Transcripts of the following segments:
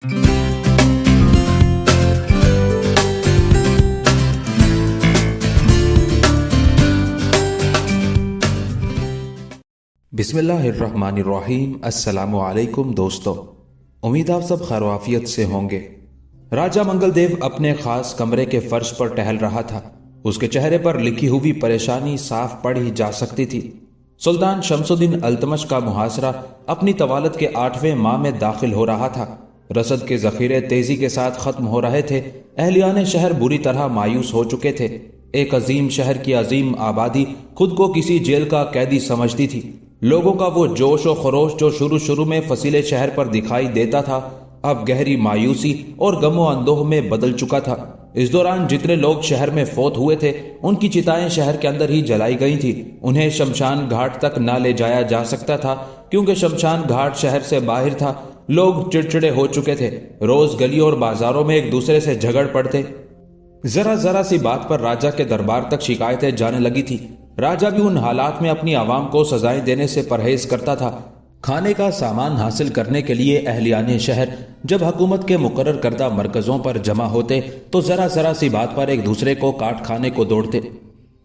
बिस्मिल्लाहिर्रहमानिर्रहीम। अस्सलामुअलैकुम दोस्तों, उम्मीद आप सब खैर से होंगे। राजा मंगलदेव अपने खास कमरे के फर्श पर टहल रहा था। उसके चेहरे पर लिखी हुई परेशानी साफ पढ़ी जा सकती थी। सुल्तान शमसुद्दीन अल्तमश का मुहासरा अपनी तवालत के 8वें माह में दाखिल हो रहा था। रसद के जखीरे तेजी के साथ खत्म हो रहे थे। अहलियाने शहर बुरी तरह मायूस हो चुके थे। एक अजीम शहर की अजीम आबादी खुद को किसी जेल का कैदी समझती थी। लोगों का वो जोश और खरोश जो शुरू शुरू में फसीले शहर पर दिखाई देता था, अब गहरी मायूसी और गमो अंदोह में बदल चुका था। इस दौरान जितने लोग शहर में फौत हुए थे, उनकी चिताएं शहर के अंदर ही जलाई गई थी। उन्हें शमशान घाट तक ना ले जाया जा सकता था, क्योंकि शमशान घाट शहर से बाहर था। लोग चिड़चिड़े हो चुके थे। रोज गलियों और बाजारों में एक दूसरे से झगड़ पड़ते। जरा जरा सी बात पर राजा के दरबार तक शिकायतें जाने लगी थी। राजा भी उन हालात में अपनी आवाम को सजाएं देने से परहेज करता था। खाने का सामान हासिल करने के लिए अहलियाने शहर जब हुकूमत के मुकर्रर करदा मरकजों पर जमा होते तो जरा जरा सी बात पर एक दूसरे को काट खाने को दौड़ते।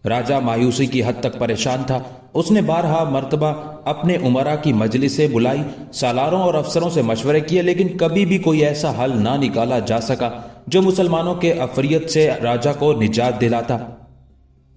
राजा मायूसी की हद तक परेशान था। उसने बारहा मर्तबा अपने उमरा की मजलिसें बुलाई, सालारों और अफसरों से मशवरे किए, लेकिन कभी भी कोई ऐसा हल ना निकाला जा सका जो मुसलमानों के अफरियत से राजा को निजात दिलाता।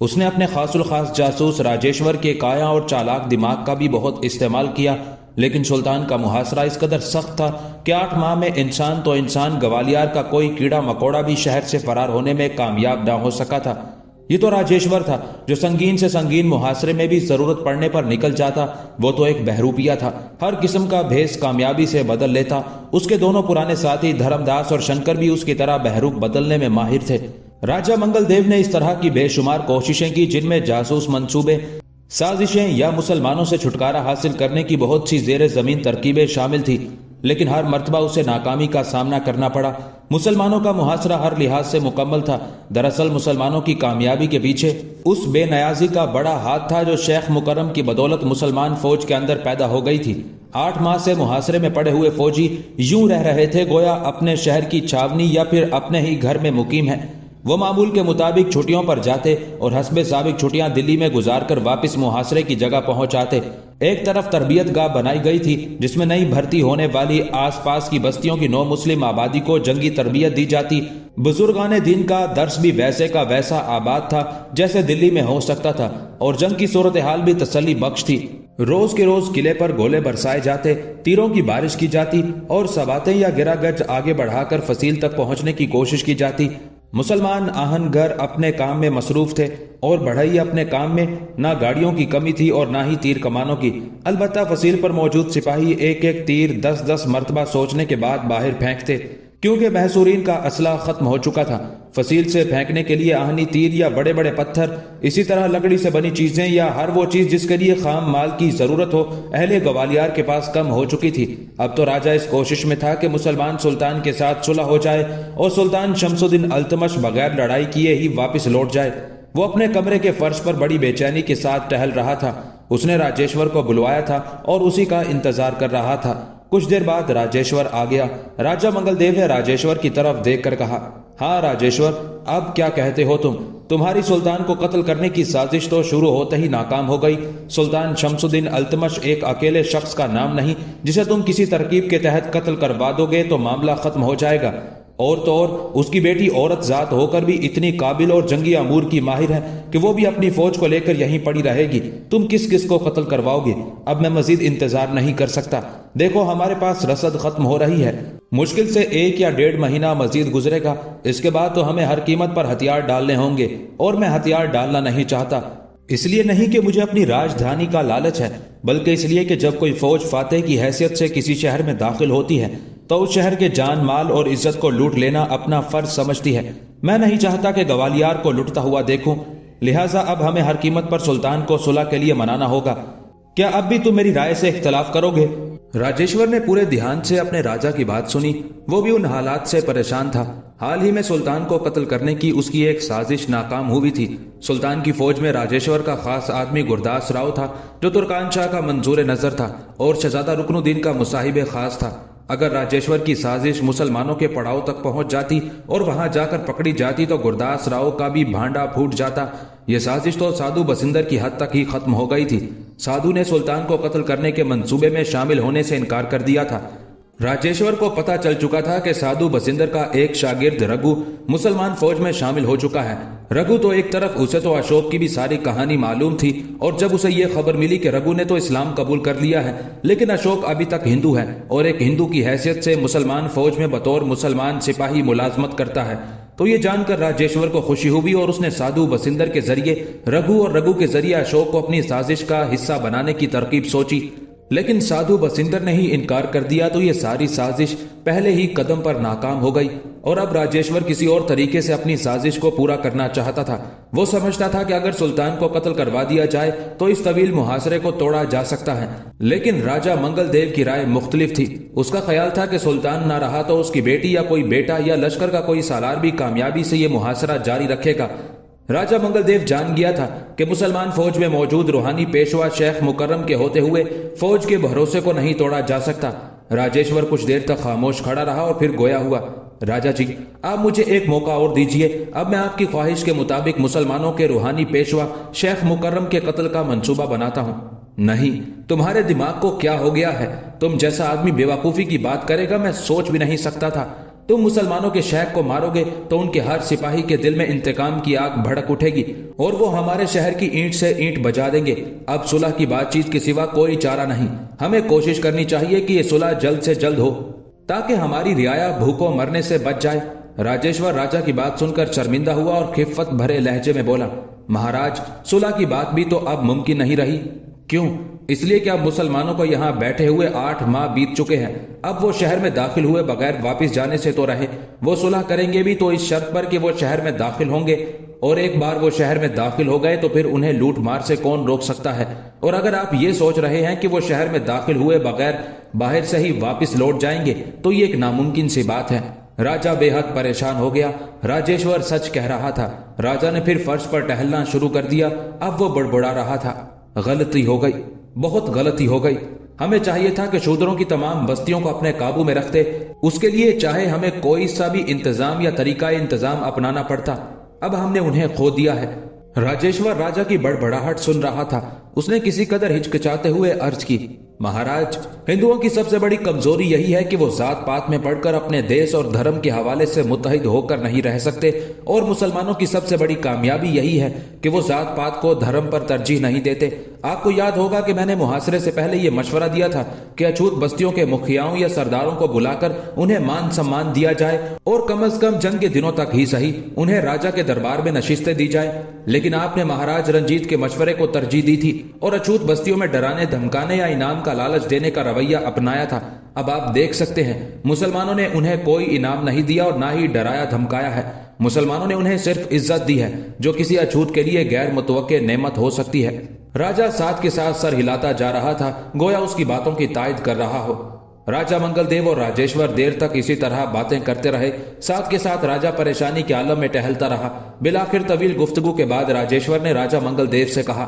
उसने अपने खासुल खास जासूस राजेश्वर के काया और चालाक दिमाग का भी बहुत इस्तेमाल किया, लेकिन सुल्तान का मुहासरा इस कदर सख्त था कि 8 माह में इंसान तो इंसान, गवालियार का कोई कीड़ा मकोड़ा भी शहर से फरार होने में कामयाब ना हो सका था। ये तो राजेश्वर था जो संगीन से संगीन मुहासरे में भी जरूरत पड़ने पर निकल जाता। वो तो एक बहरूपिया था, हर किस्म का भेस कामयाबी से बदल लेता। उसके दोनों पुराने साथी धर्मदास और शंकर भी उसकी तरह बहरूप बदलने में माहिर थे। राजा मंगलदेव ने इस तरह की बेशुमार कोशिशें की, जिनमें जासूस मंसूबे, साजिशें या मुसलमानों से छुटकारा हासिल करने की बहुत सी जेर जमीन तरकीबें शामिल थी, लेकिन हर मर्तबा उसे नाकामी का सामना करना पड़ा। मुसलमानों का मुहासरा हर लिहाज से मुकम्मल था। दरअसल मुसलमानों की कामयाबी के पीछे उस बेनयाजी का बड़ा हाथ था जो शेख मुकर्रम की बदौलत मुसलमान फौज के अंदर पैदा हो गई थी। 8 माह से मुहासरे में पड़े हुए फौजी यूं रह रहे थे गोया अपने शहर की छावनी या फिर अपने ही घर में मुकीम है। वो मामूल के मुताबिक छुट्टियों पर जाते और हस्बे साबिक छुट्टियां दिल्ली में गुजारकर वापस मुहासरे की जगह पहुंच आते। एक तरफ तरबियत गाह बनाई गई थी, जिसमें नई भर्ती होने वाली आसपास की बस्तियों की नौ मुस्लिम आबादी को जंगी तरबियत दी जाती। बुजुर्गाने दीन का दर्स भी वैसे का वैसा आबाद था जैसे दिल्ली में हो सकता था, और जंग की सूरत हाल भी तसल्ली बख्श थी। रोज के रोज किले पर गोले बरसाए जाते, तीरों की बारिश की जाती और सबातें या गिरागज आगे बढ़ाकर फसील तक पहुंचने की कोशिश की जाती। मुसलमान आहनगर अपने काम में मसरूफ थे और बढ़ई अपने काम में। ना गाड़ियों की कमी थी और ना ही तीर कमानों की। अलबत्ता फसील पर मौजूद सिपाही एक एक तीर 10-10 मरतबा सोचने के बाद बाहर फेंकते, क्योंकि महसूरीन का असला खत्म हो चुका था। फसील से फेंकने के लिए आहनी तीर या बड़े बड़े पत्थर, इसी तरह लकड़ी से बनी चीजें या हर वो चीज जिसके लिए खाम माल की जरूरत हो, अहले गवालियार के पास कम हो चुकी थी। अब तो राजा इस कोशिश में था कि मुसलमान सुल्तान के साथ सुलह हो जाए और सुल्तान शमसुद्दीन अल्तमश बगैर लड़ाई किए ही वापस लौट जाए। वो अपने कमरे के फर्श पर बड़ी बेचैनी के साथ टहल रहा था। उसने राजेश्वर को बुलवाया था और उसी का इंतजार कर रहा था। कुछ देर बाद राजेश्वर आ गया। राजा मंगलदेव ने राजेश्वर की तरफ देखकर कहा, हाँ राजेश्वर, अब क्या कहते हो तुम? तुम्हारी सुल्तान को कत्ल करने की साजिश तो शुरू होते ही नाकाम हो गई। सुल्तान शमसुद्दीन अल्तमश एक अकेले शख्स का नाम नहीं जिसे तुम किसी तरकीब के तहत कत्ल करवा दोगे तो मामला खत्म हो जाएगा। और तो और उसकी बेटी औरत जात होकर भी इतनी काबिल और जंगी अमूर की माहिर है कि वो भी अपनी फौज को लेकर यहीं पड़ी रहेगी। तुम किस किस को कत्ल करवाओगे? अब मैं मजीद इंतजार नहीं कर सकता। देखो, हमारे पास रसद खत्म हो रही है। मुश्किल से 1 या 1.5 महीना मजीद गुजरेगा। इसके बाद तो हमें हर कीमत पर हथियार डालने होंगे, और मैं हथियार डालना नहीं चाहता। इसलिए नहीं कि मुझे अपनी राजधानी का लालच है, बल्कि इसलिए कि जब कोई फौज फातेह की हैसियत से किसी शहर में दाखिल होती है तो उस शहर के जान माल और इज्जत को लूट लेना अपना फर्ज समझती है। मैं नहीं चाहता कि गवालियार को लुटता हुआ देखूं, लिहाजा अब हमें हर कीमत पर सुल्तान को सुलह के लिए मनाना होगा। क्या अब भी तुम मेरी राय से इख्तलाफ करोगे? राजेश्वर ने पूरे ध्यान से अपने राजा की बात सुनी। वो भी उन हालात से परेशान था। हाल ही में सुल्तान को कत्ल करने की उसकी एक साजिश नाकाम हुई थी। सुल्तान की फौज में राजेश्वर का खास आदमी गुरदास राव था, जो तुर्कान शाह का मंजूर नजर था और शहजादा रुकनुद्दीन का मुसाहिब खास था। अगर राजेश्वर की साजिश मुसलमानों के पड़ाव तक पहुंच जाती और वहां जाकर पकड़ी जाती तो गुरदास राव का भी भांडा फूट जाता। यह साजिश तो साधु बसिंदर की हद तक ही खत्म हो गई थी। साधु ने सुल्तान को कत्ल करने के मंसूबे में शामिल होने से इनकार कर दिया था। राजेश्वर को पता चल चुका था कि साधु बसिंदर का एक शागिर्द रघु मुसलमान फौज में शामिल हो चुका है। रघु तो एक तरफ, उसे तो अशोक की भी सारी कहानी मालूम थी और जब उसे यह खबर मिली कि रघु ने तो इस्लाम कबूल कर लिया है लेकिन अशोक अभी तक हिंदू है और एक हिंदू की हैसियत से मुसलमान फौज में बतौर मुसलमान सिपाही मुलाजमत करता है, तो ये जानकर राजेश्वर को खुशी हुई और उसने साधु बसिंदर के जरिए रघु और रघु के जरिए अशोक को अपनी साजिश का हिस्सा बनाने की तरकीब सोची। लेकिन साधु बसिंदर ने ही इनकार कर दिया तो ये सारी साजिश पहले ही कदम पर नाकाम हो गई और अब राजेश्वर किसी और तरीके से अपनी साजिश को पूरा करना चाहता था। वो समझता था कि अगर सुल्तान को कत्ल करवा दिया जाए तो इस तवील मुहासरे को तोड़ा जा सकता है। लेकिन राजा मंगल देव की राय मुख्तलिफ थी। उसका ख्याल था कि सुल्तान ना रहा तो उसकी बेटी या कोई बेटा या लश्कर का कोई सालार भी कामयाबी से ये मुहासरा जारी रखेगा। राजा मंगल देव जान गया था कि मुसलमान फौज में मौजूद रूहानी पेशवा शेख मुकर्रम के होते हुए फौज के भरोसे को नहीं तोड़ा जा सकता। राजेश्वर कुछ देर तक खामोश खड़ा रहा और फिर गोया हुआ, राजा जी, आप मुझे एक मौका और दीजिए। अब मैं आपकी ख्वाहिश के मुताबिक मुसलमानों के रूहानी पेशवा शेख मुकर्रम के कत्ल का मंसूबा बनाता हूँ। नहीं, तुम्हारे दिमाग को क्या हो गया है? तुम जैसा आदमी बेवकूफी की बात करेगा मैं सोच भी नहीं सकता था। तुम मुसलमानों के शेख को मारोगे तो उनके हर सिपाही के दिल में इंतकाम की आग भड़क उठेगी और वो हमारे शहर की ईंट से ईंट बजा देंगे। अब सुलह की बातचीत के सिवा कोई चारा नहीं। हमें कोशिश करनी चाहिए कि ये सुलह जल्द से जल्द हो ताकि हमारी रियाया भूखों मरने से बच जाए। राजेश्वर राजा की बात सुनकर शर्मिंदा हुआ और खिफ्फत भरे लहजे में बोला, महाराज, सुलह की बात भी तो अब मुमकिन नहीं रही। क्यों? इसलिए कि अब मुसलमानों को यहाँ बैठे हुए 8 माह बीत चुके हैं। अब वो शहर में दाखिल हुए बगैर वापस जाने से तो रहे, वो सुलह करेंगे भी तो इस शर्त पर कि वो शहर में दाखिल होंगे और एक बार वो शहर में दाखिल हो गए तो फिर उन्हें लूट मार से कौन रोक सकता है। और अगर आप ये सोच रहे हैं कि वो शहर में दाखिल हुए बगैर बाहर से ही वापिस लौट जाएंगे तो ये एक नामुमकिन सी बात है। राजा बेहद परेशान हो गया। राजेश्वर सच कह रहा था। राजा ने फिर फर्श पर टहलना शुरू कर दिया। अब वो बड़बड़ा रहा था, गलती हो गई, बहुत गलती हो गई। हमें चाहिए था कि शूद्रों की तमाम बस्तियों को अपने काबू में रखते। उसके लिए चाहे हमें कोई सा भी इंतजाम या तरीका इंतजाम अपनाना पड़ता। अब हमने उन्हें खो दिया है। राजेश्वर राजा की बड़बड़ाहट सुन रहा था। उसने किसी कदर हिचकिचाते हुए अर्ज की, महाराज, हिंदुओं की सबसे बड़ी कमजोरी यही है कि वो जात पात में पढ़कर अपने देश और धर्म के हवाले से मुत्तहिद होकर नहीं रह सकते और मुसलमानों की सबसे बड़ी कामयाबी यही है कि वो जात पात को धर्म पर तरजीह नहीं देते। आपको याद होगा कि मैंने मुहासरे से पहले ये मशवरा दिया था कि अछूत बस्तियों के मुखियाओं या सरदारों को बुलाकर उन्हें मान सम्मान दिया जाए और कम अज कम जंग के दिनों तक ही सही उन्हें राजा के दरबार में नशिस्तें दी जाए। लेकिन आपने महाराज रंजीत के मशवरे को तरजीह दी थी और अछूत बस्तियों में डराने धमकाने या इनाम का लालच देने का रवैया अपनाया था। अब आप देख सकते हैं मुसलमानों ने उन्हें कोई इनाम नहीं दिया और ना ही डराया धमकाया है। मुसलमानों ने उन्हें सिर्फ इज्जत दी है जो किसी अछूत के लिए गैर मुतवक्के नेमत हो सकती है। राजा साथ के साथ सर हिलाता जा रहा था, गोया उसकी बातों की तायद कर रहा हो। राजा मंगल देव और राजेश्वर देर तक इसी तरह बातें करते रहे। साथ के साथ राजा परेशानी के आलम में टहलता रहा। बिलाखिर तवील गुफ्तगू के बाद राजेश्वर ने राजा मंगल देव से कहा,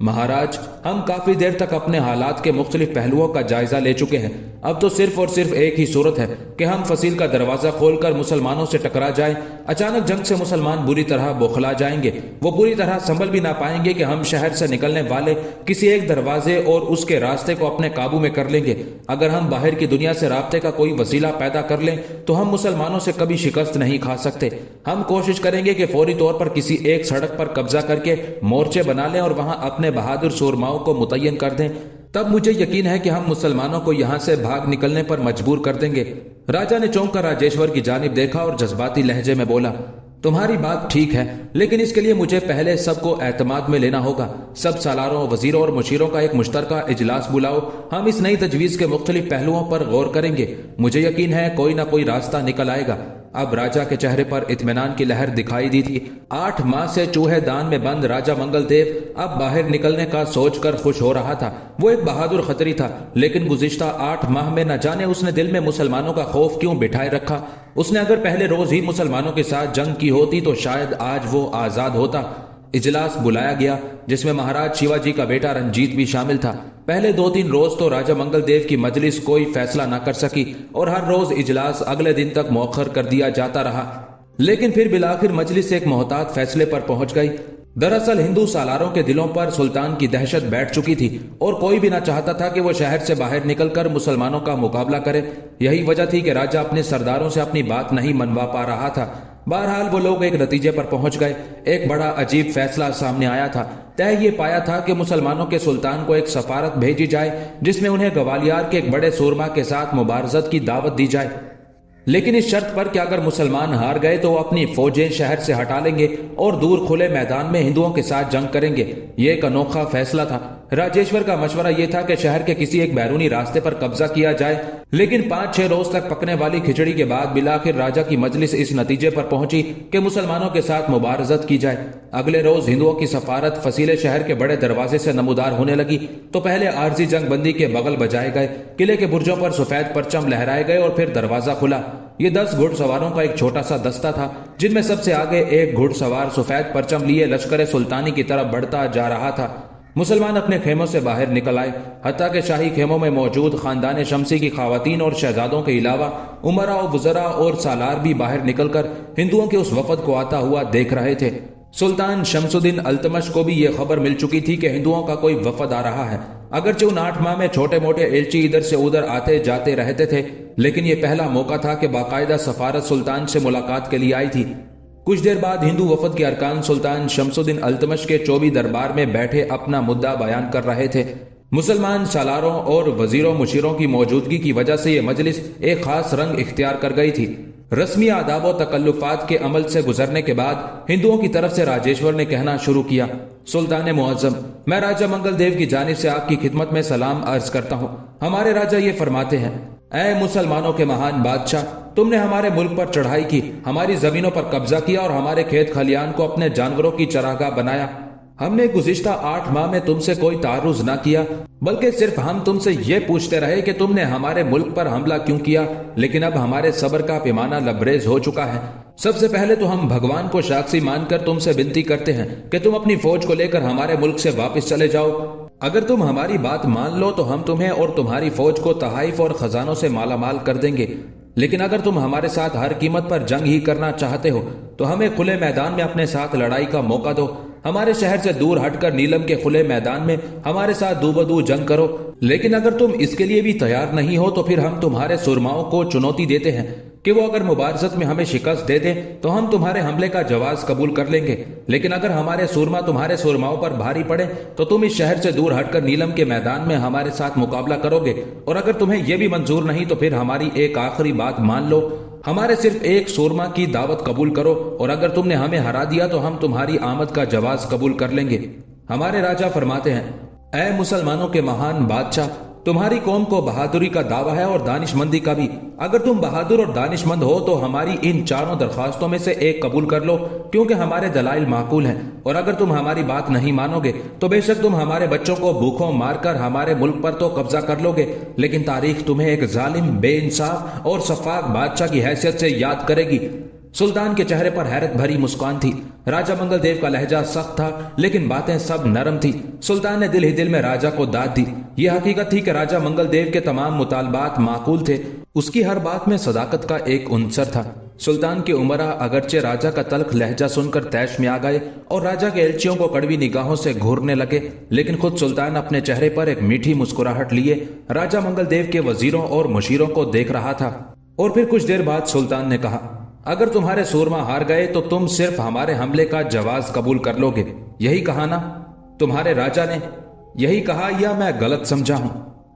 महाराज, हम काफी देर तक अपने हालात के मुख्तलिफ पहलुओं का जायजा ले चुके हैं। अब तो सिर्फ और सिर्फ एक ही सूरत है कि हम फसील का दरवाजा खोलकर मुसलमानों से टकरा जाएं। अचानक जंग से मुसलमान बुरी तरह बौखला जाएंगे। वो पूरी तरह संभल भी ना पाएंगे कि हम शहर से निकलने वाले किसी एक दरवाजे और उसके रास्ते को अपने काबू में कर लेंगे। अगर हम बाहर की दुनिया से राब्ते का कोई वसीला पैदा कर लें तो हम मुसलमानों से कभी शिकस्त नहीं खा सकते। हम कोशिश करेंगे कि फौरी तौर पर किसी एक सड़क पर कब्जा करके मोर्चे बना लें और वहां अपने बहादुर सूरमाओं को मुतय्यन कर दें। तब मुझे यकीन है कि हम मुसलमानों को यहां से भाग निकलने पर मजबूर कर देंगे। राजा ने चौंक कर राजेश्वर की जानिब देखा और जज्बाती लहजे में बोला, तुम्हारी बात ठीक है, लेकिन इसके लिए मुझे पहले सबको एतमाद में लेना होगा। सब सालारों, वजीरों और मुशीरों का एक मुश्तरका इजलास बुलाओ। हम इस नई तजवीज के मुख्तलिफ पहलुओं पर गौर करेंगे। मुझे यकीन है कोई ना कोई रास्ता निकल आएगा। अब राजा के चेहरे पर इत्मीनान की लहर दिखाई दी थी। 8 माह से चूहेदान में बंद राजा मंगल देव अब बाहर निकलने का सोचकर खुश हो रहा था। वो एक बहादुर खतरी था, लेकिन गुज़िश्ता 8 माह में न जाने उसने दिल में मुसलमानों का खौफ क्यों बिठाए रखा। उसने अगर पहले रोज ही मुसलमानों के साथ जंग की होती तो शायद आज वो आजाद होता। इजलास बुलाया गया जिसमें महाराज शिवाजी का बेटा रंजीत भी शामिल था। पहले 2-3 रोज तो राजा मंगल देव की मजलिस कोई फैसला न कर सकी और हर रोज इजलास अगले दिन तक मौखर कर दिया जाता रहा। लेकिन फिर बिलाखिर मजलिस एक मोहतात फैसले पर पहुंच गई। दरअसल हिंदू सालारों के दिलों पर सुल्तान की दहशत बैठ चुकी थी और कोई भी ना चाहता था कि वो शहर से बाहर निकलकर मुसलमानों का मुकाबला करे। यही वजह थी कि राजा अपने सरदारों से अपनी बात नहीं मनवा पा रहा था। बहरहाल वो लोग एक नतीजे पर पहुंच गए। एक बड़ा अजीब फैसला सामने आया था। तय ये पाया था कि मुसलमानों के सुल्तान को एक सफारत भेजी जाए जिसमें उन्हें ग्वालियर के एक बड़े सूरमा के साथ मुबारजत की दावत दी जाए, लेकिन इस शर्त पर कि अगर मुसलमान हार गए तो वो अपनी फौजें शहर से हटा लेंगे और दूर खुले मैदान में हिंदुओं के साथ जंग करेंगे। ये एक अनोखा फैसला था। राजेश्वर का मशवरा यह था कि शहर के किसी एक बैरूनी रास्ते पर कब्जा किया जाए, लेकिन 5-6 रोज तक पकने वाली खिचड़ी के बाद बिलाखिर राजा की मजलिस इस नतीजे पर पहुंची कि मुसलमानों के साथ मुबारजत की जाए। अगले रोज हिंदुओं की सफारत फसीले शहर के बड़े दरवाजे से नमूदार होने लगी तो पहले आरजी जंगबंदी के बगल बजाए गए, किले के बुर्जों पर सफेद परचम लहराए गए और फिर दरवाजा खुला। ये 10 घुड़सवारों का एक छोटा सा दस्ता था जिनमें सबसे आगे एक घुड़सवार सफेद परचम लिए लश्कर सुल्तानी की तरफ बढ़ता जा रहा था। मुसलमान अपने खेमों से बाहर निकल आए, हत्ता के शाही खेमों में मौजूद खानदान शमसी की खवातीन और शहजादों के अलावा उमरा और वज़रा और सालार भी बाहर निकलकर हिंदुओं के उस वफद को आता हुआ देख रहे थे। सुल्तान शमसुद्दीन अल्तमश को भी यह खबर मिल चुकी थी कि हिंदुओं का कोई वफद आ रहा है। अगरचे उन 8 माह में छोटे मोटे एलची इधर से उधर आते जाते रहते थे, लेकिन यह पहला मौका था कि बाकायदा सफारत सुल्तान से मुलाकात के लिए आई थी। कुछ देर बाद हिंदू वफद के अरकान सुल्तान शमसुद्दीन अल्तमश के चौबी दरबार में बैठे अपना मुद्दा बयान कर रहे थे। मुसलमान सालारों और वजीरों मुशीरों की मौजूदगी की वजह से यह मजलिस एक खास रंग इख्तियार कर गई थी। रस्मी आदाब और तकल्लुफात के अमल से गुजरने के बाद हिंदुओं की तरफ से राजेश्वर ने कहना शुरू किया, सुल्तान मुअज्जम, मैं राजा मंगल देव की जानिब से आपकी खिदमत में सलाम अर्ज करता हूँ। हमारे राजा ये फरमाते हैं, ऐ मुसलमानों के महान बादशाह, तुमने हमारे मुल्क पर चढ़ाई की, हमारी जमीनों पर कब्जा किया और हमारे खेत खलियान को अपने जानवरों की चरागाह बनाया। हमने गुज़िश्ता 8 माह में तुमसे कोई तारुज ना किया, बल्कि सिर्फ हम तुमसे ये पूछते रहे कि तुमने हमारे मुल्क पर हमला क्यों किया। लेकिन अब हमारे सब्र का पैमाना लबरेज हो चुका है। सबसे पहले तो हम भगवान को साक्षी मानकर तुमसे विनती करते हैं कि तुम अपनी फौज को लेकर हमारे मुल्क से वापस चले जाओ। अगर तुम हमारी बात मान लो तो हम तुम्हें और तुम्हारी फौज को तहाइफ और खजानों से मालामाल कर देंगे। लेकिन अगर तुम हमारे साथ हर कीमत पर जंग ही करना चाहते हो तो हमें खुले मैदान में अपने साथ लड़ाई का मौका दो। हमारे शहर से दूर हटकर नीलम के खुले मैदान में हमारे साथ दूबदू जंग करो। लेकिन अगर तुम इसके लिए भी तैयार नहीं हो तो फिर हम तुम्हारे सुरमाओं को चुनौती देते हैं कि वो अगर मुबारजत में हमें शिकस्त दे दें तो हम तुम्हारे हमले का जवाब कबूल कर लेंगे। लेकिन अगर हमारे सुरमा तुम्हारे सुरमाओं पर भारी पड़े तो तुम इस शहर से दूर हटकर नीलम के मैदान में हमारे साथ मुकाबला करोगे। और अगर तुम्हें यह भी मंजूर नहीं तो फिर हमारी एक आखिरी बात मान लो, हमारे सिर्फ एक सुरमा की दावत कबूल करो और अगर तुमने हमें हरा दिया तो हम तुम्हारी आमद का जवाब कबूल कर लेंगे। हमारे राजा फरमाते हैं, ऐ मुसलमानों के महान बादशाह, तुम्हारी कौम को बहादुरी का दावा है और दानिशमंदी का भी। अगर तुम बहादुर और दानिशमंद हो तो हमारी इन चारों दरखास्तों में से एक कबूल कर लो, क्योंकि हमारे दलाइल माकूल हैं। और अगर तुम हमारी बात नहीं मानोगे तो बेशक तुम हमारे बच्चों को भूखों मारकर हमारे मुल्क पर तो कब्जा कर लोगे, लेकिन तारीख तुम्हें एक जालिम, बेइंसाफ और शफाक बादशाह की हैसियत से याद करेगी। सुल्तान के चेहरे पर हैरत भरी मुस्कान थी। राजा मंगल देव का लहजा सख्त था लेकिन बातें सब नरम थी। सुल्तान ने दिल ही दिल में राजा को दाद दी। यह हकीकत थी कि राजा मंगल देव के तमाम मुतालबात माकूल थे। उसकी हर बात में सदाकत का एक उनसर था। सुल्तान के उमरा अगरचे राजा का तल्ख लहजा सुनकर तैश में आ गए और राजा के एलचियों को कड़वी निगाहों से घूरने लगे, लेकिन खुद सुल्तान अपने चेहरे पर एक मीठी मुस्कुराहट लिए राजा मंगल देव के वजीरों और मुशीरों को देख रहा था। और फिर कुछ देर बाद सुल्तान ने कहा, अगर तुम्हारे सूरमा हार गए तो तुम सिर्फ हमारे हमले का जवाब कबूल कर लोगे। यही कहा ना तुम्हारे राजा ने? यही कहा या मैं गलत समझा हूं?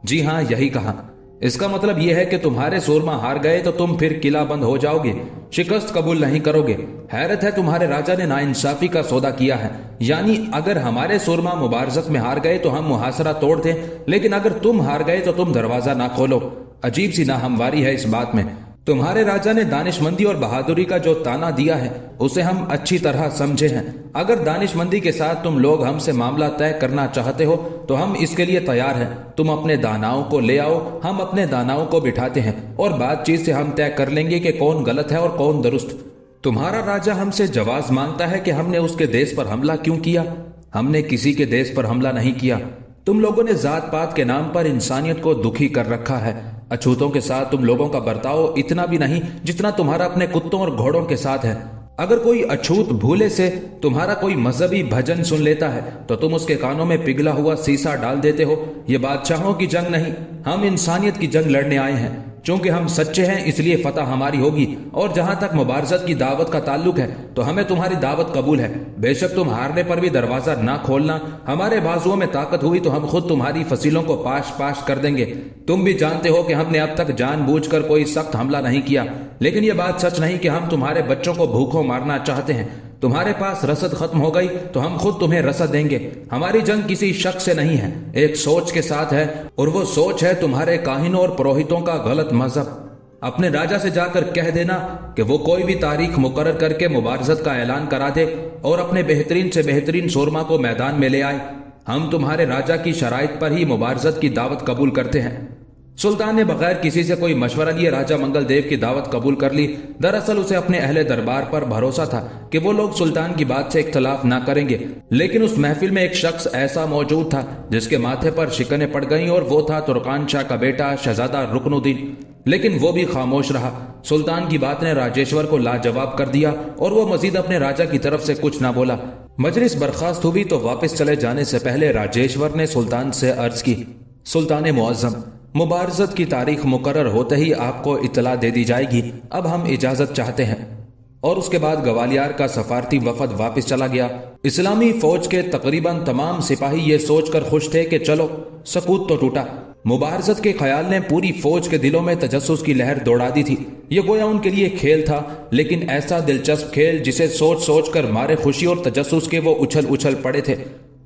जी हां, यही कहा। इसका मतलब यह है कि तुम्हारे सूरमा हार गए तो तुम फिर किला बंद हो जाओगे, शिकस्त कबूल नहीं करोगे। हैरत है, तुम्हारे राजा ने नाइंसाफी का सौदा किया है। यानी अगर हमारे सूरमा मुबारजत में हार गए तो हम मुहासरा तोड़ दें, लेकिन अगर तुम हार गए तो तुम दरवाजा ना खोलो। अजीब सी नाहमवारी है इस बात में। तुम्हारे राजा ने दानिशमंदी और बहादुरी का जो ताना दिया है उसे हम अच्छी तरह समझे हैं। अगर दानिशमंदी के साथ तुम लोग हमसे मामला तय करना चाहते हो तो हम इसके लिए तैयार हैं। तुम अपने दानाओं को ले आओ, हम अपने दानाओं को बिठाते हैं और बातचीत से हम तय कर लेंगे कि कौन गलत है और कौन दुरुस्त। तुम्हारा राजा हमसे जवाब मांगता है कि हमने उसके देश पर हमला क्यों किया। हमने किसी के देश पर हमला नहीं किया। तुम लोगों ने जात पात के नाम पर इंसानियत को दुखी कर रखा है। अछूतों के साथ तुम लोगों का बर्ताव इतना भी नहीं जितना तुम्हारा अपने कुत्तों और घोड़ों के साथ है। अगर कोई अछूत भूले से तुम्हारा कोई मजहबी भजन सुन लेता है तो तुम उसके कानों में पिघला हुआ सीसा डाल देते हो। ये बादशाहों की जंग नहीं, हम इंसानियत की जंग लड़ने आए हैं। चूंकि हम सच्चे हैं इसलिए फतह हमारी होगी। और जहां तक मुबारजत की दावत का ताल्लुक है तो हमें तुम्हारी दावत कबूल है। बेशक तुम हारने पर भी दरवाजा ना खोलना। हमारे बाजुओं में ताकत हुई तो हम खुद तुम्हारी फसीलों को पाश पाश कर देंगे। तुम भी जानते हो कि हमने अब तक जानबूझकर कोई सख्त हमला नहीं किया, लेकिन यह बात सच नहीं कि हम तुम्हारे बच्चों को भूखों मारना चाहते हैं। तुम्हारे पास रसद खत्म हो गई तो हम खुद तुम्हें रसद देंगे। हमारी जंग किसी शख्स से नहीं है, एक सोच के साथ है, और वो सोच है तुम्हारे काहिनों और पुरोहितों का गलत मजहब। अपने राजा से जाकर कह देना कि वो कोई भी तारीख मुकर्रर करके मुबारजत का ऐलान करा दे और अपने बेहतरीन से बेहतरीन शोरमा को मैदान में ले आए। हम तुम्हारे राजा की शराइत पर ही मुबारजत की दावत कबूल करते हैं। सुल्तान ने बगैर किसी से कोई मशवरा लिए राजा मंगल देव की दावत कबूल कर ली। दरअसल उसे अपने अहले दरबार पर भरोसा था कि वो लोग सुल्तान की बात से इख्तलाफ ना करेंगे, लेकिन उस महफिल में एक शख्स ऐसा मौजूद था जिसके माथे पर शिकने पड़ गईं, और वो था तुर्कान शाह का बेटा शहजादा रुकनुद्दीन। लेकिन वो भी खामोश रहा। सुल्तान की बात ने राजेश्वर को लाजवाब कर दिया और वो मजीद अपने राजा की तरफ से कुछ ना बोला। मजलिस बर्खास्त हुई तो वापस चले जाने से पहले राजेश्वर ने सुल्तान से अर्ज की, सुल्तान मुअज्जम, मुबारजत की तारीख मुकर्रर होते ही आपको इतला दे दी जाएगी। अब हम इजाजत चाहते हैं। और उसके बाद ग्वालियर का सफारती वफद वापस चला गया। इस्लामी फौज के तकरीबन तमाम सिपाही ये सोचकर खुश थे कि चलो सकूत तो टूटा। मुबारजत के ख्याल ने पूरी फौज के दिलों में तजस्सुस की लहर दौड़ा दी थी। ये गोया उनके लिए खेल था, लेकिन ऐसा दिलचस्प खेल जिसे सोच सोच कर मारे खुशी और तजस्सुस के वो उछल उछल पड़े थे।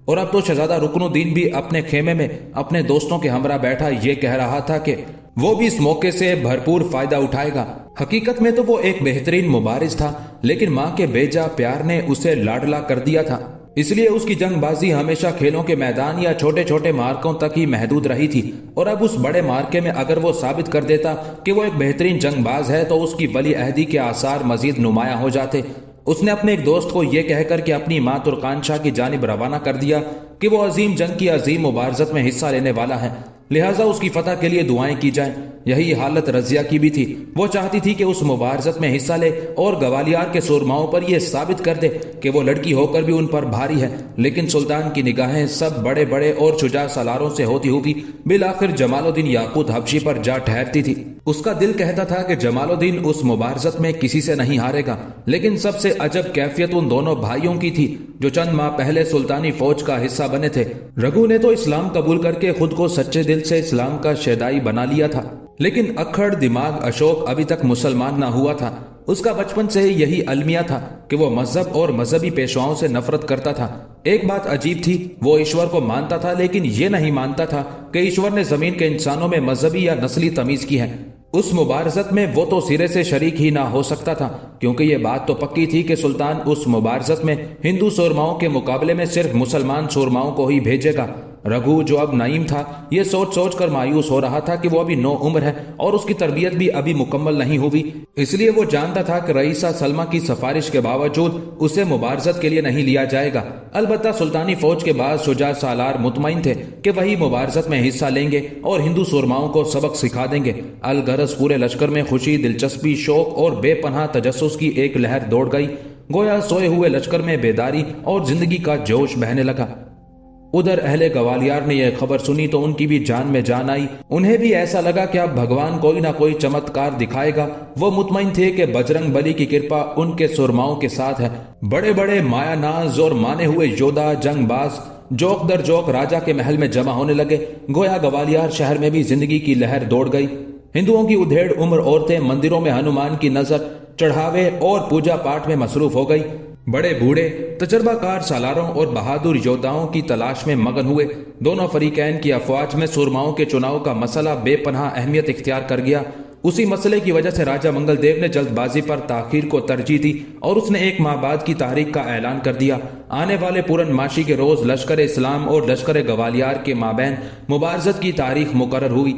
और अब तो शहजादा रुकनुद्दीन भी अपने खेमे में अपने दोस्तों के हमरा बैठा ये कह रहा था कि वो भी इस मौके से भरपूर फायदा उठाएगा। हकीकत में तो वो एक बेहतरीन मुबारिज था, लेकिन माँ के बेजा प्यार ने उसे लाडला कर दिया था। इसलिए उसकी जंगबाजी हमेशा खेलों के मैदान या छोटे छोटे मार्कों तक ही महदूद रही थी। और अब उस बड़े मार्के में अगर वो साबित कर देता कि वो एक बेहतरीन जंगबाज है तो उसकी वली अहदी के आसार मजीद नुमाया हो जाते। उसने अपने एक दोस्त को यह कहकर कि अपनी माँ तुर्कान शाह की जानिब रवाना कर दिया कि वो अजीम जंग की अजीम मुबारजत में हिस्सा लेने वाला है, लिहाजा उसकी फतह के लिए दुआएं की जाएं। यही हालत रजिया की भी थी। वो चाहती थी कि उस मुबारजत में हिस्सा ले और ग्वालियर के सुरमाओं पर यह साबित कर दे कि वो लड़की होकर भी उन पर भारी है। लेकिन सुल्तान की निगाहें सब बड़े बड़े और शुजा सलारों से होती हुई बिलाखिर जमालुद्दीन याकूत हबशी पर जा ठहरती थी। उसका दिल कहता था कि जमालुद्दीन उस मुबारजत में किसी से नहीं हारेगा। लेकिन सबसे अजब कैफियत उन दोनों भाइयों की थी जो चंद माह पहले सुल्तानी फौज का हिस्सा बने थे। रघु ने तो इस्लाम कबूल करके खुद को सच्चे दिल से इस्लाम का शैदाई बना लिया था, लेकिन अक्खड़ दिमाग अशोक अभी तक मुसलमान ना हुआ था। उसका बचपन से ही यही अलमिया था कि वो मजहब और मजहबी पेशवाओं से नफरत करता था। एक बात अजीब थी, वो ईश्वर को मानता था, लेकिन ये नहीं मानता था कि ईश्वर ने जमीन के इंसानों में मजहबी या नस्ली तमीज की है। उस मुबारजत में वो तो सिरे से शरीक ही ना हो सकता था, क्योंकि ये बात तो पक्की थी कि सुल्तान उस मुबारजत में हिंदू सूरमाओं के मुकाबले में सिर्फ मुसलमान सूरमाओं को ही भेजेगा। रघु जो अब नईम था, ये सोच सोच कर मायूस हो रहा था कि वो अभी 9 उम्र है और उसकी तरबियत भी अभी मुकम्मल नहीं हुई। इसलिए वो जानता था कि रईसा सलमा की सिफारिश के बावजूद उसे मुबारजत के लिए नहीं लिया जाएगा। अलबत्ता सुल्तानी फौज के बाद शुजा सालार मुतमईन थे कि वही मुबारजत में हिस्सा लेंगे और हिंदू सुरमाओं को सबक सिखा देंगे। अलगरज पूरे लश्कर में खुशी, दिलचस्पी, शौक और बेपनाह तजस्सुस की एक लहर दौड़ गई। गोया सोए हुए लश्कर में बेदारी और जिंदगी का जोश बहने लगा। उधर अहले ग्वालियर ने यह खबर सुनी तो उनकी भी जान में जान आई। उन्हें भी ऐसा लगा कि अब भगवान कोई ना कोई चमत्कार दिखाएगा। वो मुतमईन थे कि बजरंग बली की कृपा उनके सुरमाओं के साथ है। बड़े बड़े मायानाज और माने हुए योद्धा जंगबाज जोक दर जोक राजा के महल में जमा होने लगे। गोया ग्वालियर शहर में भी जिंदगी की लहर दौड़ गई। हिंदुओं की उधेड़ उम्र औरतें मंदिरों में हनुमान की नजर, चढ़ावे और पूजा पाठ में मसरूफ हो गई। बड़े बूढ़े तजर्बाकार सालारों और बहादुर योद्धाओं की तलाश में मगन हुए। दोनों फरीकैन की अफवाज में सुरमाओं के चुनाव का मसला बेपनाह अहमियत इख्तियार कर गया। उसी मसले की वजह से राजा मंगल देव ने जल्दबाजी पर ताखीर को तरजीह दी और उसने 1 माह बाद की तारीख का ऐलान कर दिया। आने वाले पूरन माशी के रोज लश्कर इस्लाम और लश्कर ग्वालियर के माबैन मुबारजत की तारीख मुकर्रर हुई।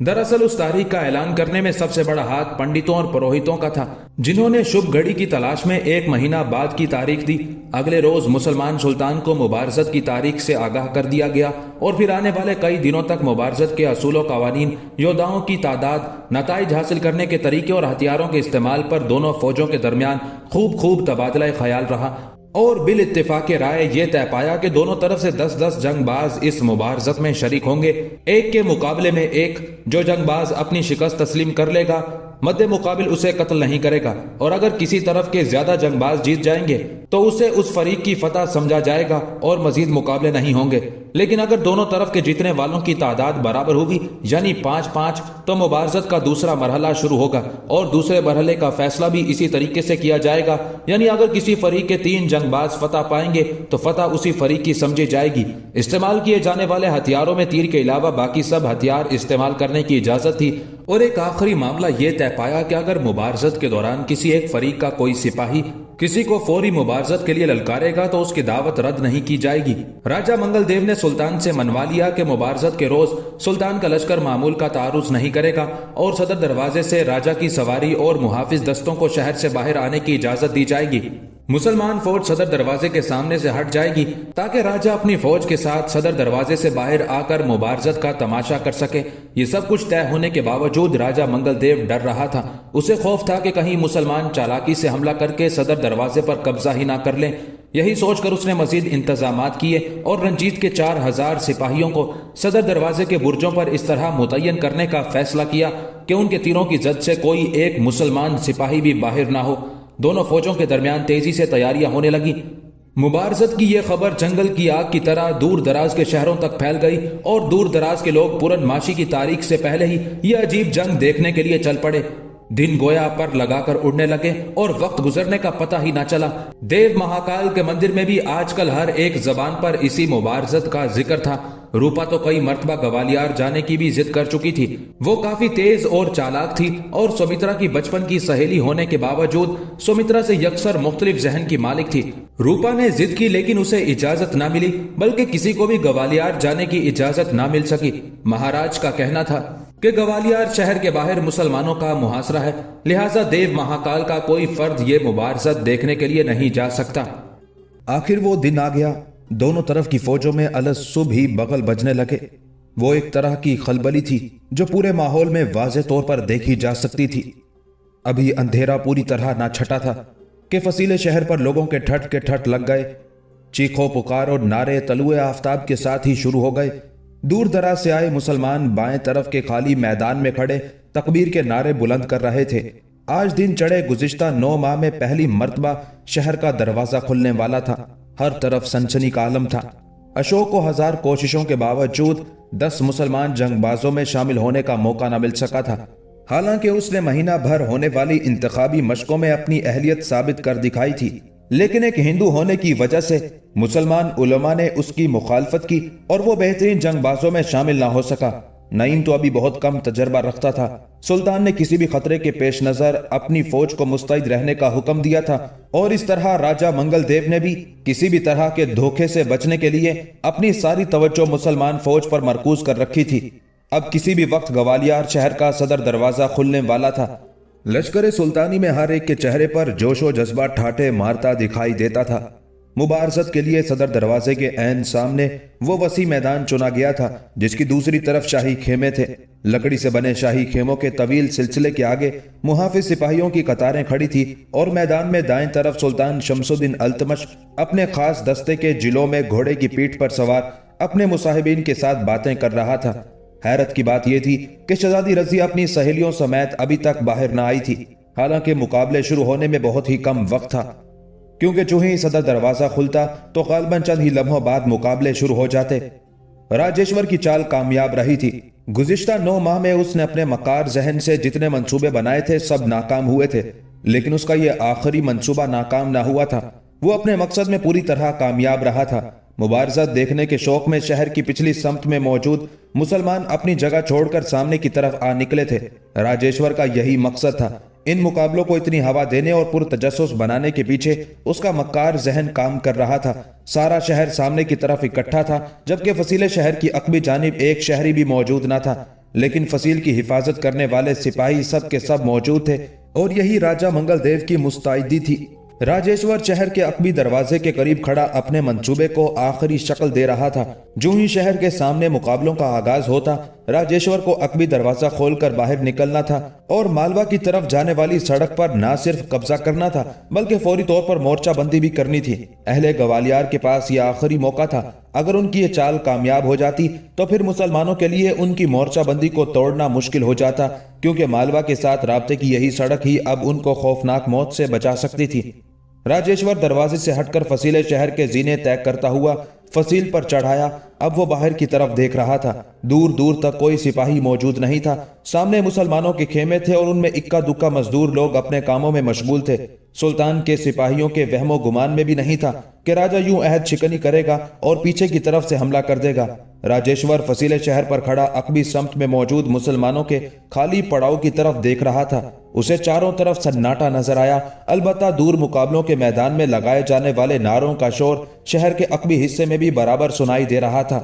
दरअसल उस तारीख का ऐलान करने में सबसे बड़ा हाथ पंडितों और पुरोहितों का था, जिन्होंने शुभ घड़ी की तलाश में 1 महीना बाद की तारीख दी। अगले रोज मुसलमान सुल्तान को मुबारजत की तारीख से आगाह कर दिया गया और फिर आने वाले कई दिनों तक मुबारजत के असूलों कवानीन, योद्धाओं की तादाद, नताइज हासिल करने के तरीके और हथियारों के इस्तेमाल पर दोनों फौजों के दरमियान खूब तबादला ख्याल रहा और बिल इत्तेफाक राय ये तय पाया कि दोनों तरफ से 10-10 जंगबाज इस मुबारजत में शरीक होंगे, एक के मुकाबले में एक। जो जंगबाज अपनी शिकस्त तस्लीम कर लेगा मद्दे मुकाबिल उसे कत्ल नहीं करेगा, और अगर किसी तरफ के ज्यादा जंगबाज जीत जाएंगे तो उसे उस फरीक की फतह समझा जाएगा और मजीद मुकाबले नहीं होंगे। लेकिन अगर दोनों तरफ के जीतने वालों की तादाद बराबर होगी यानी 5-5, तो मुबारजत का दूसरा मरहला शुरू होगा और दूसरे मरहले का फैसला भी इसी तरीके से किया जाएगा। यानी अगर किसी फरीक के 3 जंगबाज फतह पाएंगे तो फतह उसी फरीक की समझी जाएगी। इस्तेमाल किए जाने वाले हथियारों में तीर के अलावा बाकी सब हथियार इस्तेमाल करने की इजाजत थी। और एक आखिरी मामला यह तय पाया कि अगर मुबारजत के दौरान किसी एक फरीक का कोई सिपाही किसी को फौरी मुबारजत के लिए ललकारेगा तो उसकी दावत रद्द नहीं की जाएगी। राजा मंगल देव ने सुल्तान से मनवा लिया कि मुबारजत के रोज सुल्तान का लश्कर मामूल का तारुज नहीं करेगा और सदर दरवाजे से राजा की सवारी और मुहाफिज दस्तों को शहर से बाहर आने की इजाजत दी जाएगी। मुसलमान फौज सदर दरवाजे के सामने से हट जाएगी ताकि राजा अपनी फौज के साथ सदर दरवाजे से बाहर आकर मुबारजत का तमाशा कर सके। ये सब कुछ तय होने के बावजूद राजा मंगल देव डर रहा था। उसे खौफ था कि कहीं मुसलमान चालाकी से हमला करके सदर दरवाजे पर कब्जा ही ना कर लें। यही सोचकर उसने मजीद इंतजामात किए और रंजीत के 4000 सिपाहियों को सदर दरवाजे के बुर्जों पर इस तरह मुतय्यन करने का फैसला किया कि उनके तीरों की जद से कोई एक मुसलमान सिपाही भी बाहर ना हो। दोनों फौजों के दरमियान तेजी से तैयारियां होने लगी। मुबारजत की यह खबर जंगल की आग की तरह दूर दराज के शहरों तक फैल गई और दूर दराज के लोग पूरनमाशी की तारीख से पहले ही यह अजीब जंग देखने के लिए चल पड़े। दिन गोया पर लगाकर उड़ने लगे और वक्त गुजरने का पता ही ना चला। देव महाकाल के मंदिर में भी आजकल हर एक जबान पर इसी मुबारजत का जिक्र था। रूपा तो कई मर्तबा ग्वालियर जाने की भी जिद कर चुकी थी। वो काफी तेज और चालाक थी और सुमित्रा की बचपन की सहेली होने के बावजूद सुमित्रा से यकसर मुख्तलिफ जहन की मालिक थी। रूपा ने जिद की लेकिन उसे इजाजत ना मिली, बल्कि किसी को भी ग्वालियर जाने की इजाजत ना मिल सकी। महाराज का कहना था कि ग्वालियर शहर के बाहर मुसलमानों का मुहासरा है, लिहाजा देव महाकाल का कोई फर्द ये मुबारजत देखने के लिए नहीं जा सकता। आखिर वो दिन आ गया। दोनों तरफ की फौजों में अलग सुबह ही बगल बजने लगे। वो एक तरह की खलबली थी जो पूरे माहौल में वाज़े तौर पर देखी जा सकती थी। अभी अंधेरा पूरी तरह ना छटा था कि फसीले शहर पर लोगों के ठट लग गए। चीखों पुकार और नारे तलुए आफ्ताब के साथ ही शुरू हो गए। दूर दराज से आए मुसलमान बाएं तरफ के खाली मैदान में खड़े तकबीर के नारे बुलंद कर रहे थे। आज दिन चढ़े गुज़िश्ता 9 माह में पहली मर्तबा शहर का दरवाजा खुलने वाला था। हर तरफ सनसनी का आलम था। अशोक को 1000 कोशिशों के बावजूद 10 मुसलमान जंगबाजों में शामिल होने का मौका न मिल सका था। हालांकि उसने महीना भर होने वाली इंतखाबी मशकों में अपनी अहलियत साबित कर दिखाई थी, लेकिन एक हिंदू होने की वजह से मुसलमान उलमा ने उसकी मुखालफत की और वो बेहतरीन जंगबाजों में शामिल ना हो सका। नईम तो अभी बहुत कम तजर्बा रखता था। सुल्तान ने किसी भी खतरे के पेश नजर अपनी फौज को मुस्तैद रहने का हुक्म दिया था और इस तरह राजा मंगल देव ने भी किसी भी तरह के धोखे से बचने के लिए अपनी सारी तवज्जो मुसलमान फौज पर मरकूज कर रखी थी। अब किसी भी वक्त ग्वालियर शहर का सदर दरवाजा खुलने वाला था। लश्कर सुल्तानी में हर एक के चेहरे पर जोशो जज्बा ठाठे मारता दिखाई देता था। मुबारजत के लिए सदर दरवाजे के ऐन सामने वो वसी मैदान चुना गया था जिसकी दूसरी तरफ शाही खेमे थे। लकड़ी से बने शाही खेमों के तवील सिलसिले के आगे मुहाफिज सिपाहियों की कतारें खड़ी थी और मैदान में दाएं तरफ सुल्तान शमसुद्दीन अल्तमश अपने खास दस्ते के जिलों में घोड़े की पीठ पर सवार अपने मुसाहिबीन के साथ बातें कर रहा था। हैरत की बात यह थी कि शहजादी रज़िया अपनी सहेलियों समेत अभी तक बाहर न आई थी। हालांकि मुकाबले शुरू होने में बहुत ही कम वक्त था, क्योंकि जो ही सदर दरवाजा खुलता तो गालबन चंद ही लम्हों बाद मुकाबले शुरू हो जाते। राजेश्वर की चाल कामयाब रही थी। गुज़िश्ता 9 माह में उसने अपने मकार जहन से जितने मंसूबे बनाए थे सब नाकाम हुए थे, लेकिन उसका यह आखिरी मंसूबा नाकाम ना हुआ था। वो अपने मकसद में पूरी तरह कामयाब रहा था। मुबारजत देखने के शौक में शहर की पिछली सम्त में मौजूद मुसलमान अपनी जगह छोड़कर सामने की तरफ आ निकले थे। राजेश्वर का यही मकसद था। इन मुकाबलों को इतनी हवा देने और पुरतजस्सुस बनाने के पीछे उसका मक्कार जहन काम कर रहा था। सारा शहर सामने की तरफ इकट्ठा था, जबकि फसीले शहर की अकबी जानिब एक शहरी भी मौजूद न था। लेकिन फसील की हिफाजत करने वाले सिपाही सब के सब मौजूद थे और यही राजा मंगलदेव की मुस्तैदी थी। राजेश्वर शहर के अकबी दरवाजे के करीब खड़ा अपने मंसूबे को आखिरी शक्ल दे रहा था। जो ही शहर के सामने मुकाबलों का आगाज होता, राजेश्वर को अकबी दरवाजा खोलकर बाहर निकलना था और मालवा की तरफ जाने वाली सड़क पर न सिर्फ कब्जा करना था बल्कि फौरी तौर पर मोर्चाबंदी भी करनी थी। अहले ग्वालियर के पास यह आखिरी मौका था। अगर उनकी ये चाल कामयाब हो जाती तो फिर मुसलमानों के लिए उनकी मोर्चाबंदी को तोड़ना मुश्किल हो जाता, क्योंकि मालवा के साथ राब्ते की यही सड़क ही अब उनको खौफनाक मौत से बचा सकती थी। राजेश्वर दरवाजे से हटकर फसीले शहर के जीने तय करता हुआ फसील पर चढ़ाया। अब वो बाहर की तरफ देख रहा था। दूर दूर तक कोई सिपाही मौजूद नहीं था। सामने मुसलमानों के खेमे थे और उनमें इक्का दुक्का मजदूर लोग अपने कामों में मशगूल थे। सुल्तान के सिपाहियों के वहमो गुमान में भी नहीं था कि राजा यूं अहद शिकनी करेगा और पीछे की तरफ से हमला कर देगा। राजेश्वर फसीले शहर पर खड़ा अकबी सम्त में मौजूद मुसलमानों के खाली पड़ाव की तरफ देख रहा था। उसे चारों तरफ सन्नाटा नजर आया। अलबत्ता दूर मुकाबलों के मैदान में लगाए जाने वाले नारों का शोर शहर के अकबी हिस्से में भी बराबर सुनाई दे रहा था।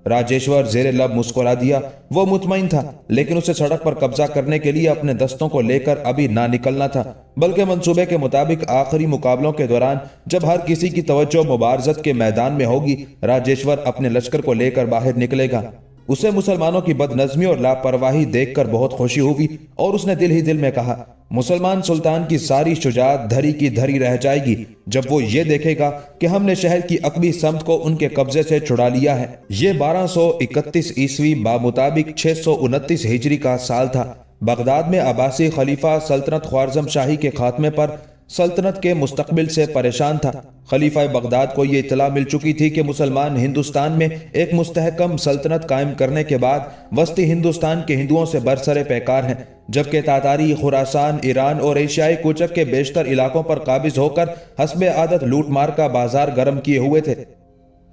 राजेश्वर जेरे लब मुस्कुरा दिया। वो मुतमईन था, लेकिन उसे सड़क पर कब्जा करने के लिए अपने दस्तों को लेकर अभी ना निकलना था, बल्कि मंसूबे के मुताबिक आखिरी मुकाबलों के दौरान जब हर किसी की तवज्जो मुबारजत के मैदान में होगी, राजेश्वर अपने लश्कर को लेकर बाहर निकलेगा। उसे मुसलमानों की बदनज़मी और लापरवाही देखकर बहुत खुशी हुई और उसने दिल ही दिल में कहा, मुसलमान सुल्तान की सारी शुजाअत धरी की धरी रह जाएगी जब वो ये देखेगा कि हमने शहर की अकबी सम्त को उनके कब्जे से छुड़ा लिया है। ये 1231 ईस्वी बामुताबिक 629 हिजरी का साल था। बगदाद में अब्बासी खलीफा सल्तनत ख्वारज़म शाही के खात्मे पर सल्तनत के मुस्तकबिल से परेशान था। खलीफा बगदाद को ये इतला मिल चुकी थी कि मुसलमान हिंदुस्तान में एक मुस्तहकम सल्तनत कायम करने के बाद वस्ती हिंदुस्तान के हिंदुओं से बरसरे पैकार हैं, जबकि तातारी, खुरासान, ईरान और एशियाई कूचक के बेशतर इलाकों पर काबिज होकर हस्बे आदत लूट मार का बाजार गर्म किए हुए थे।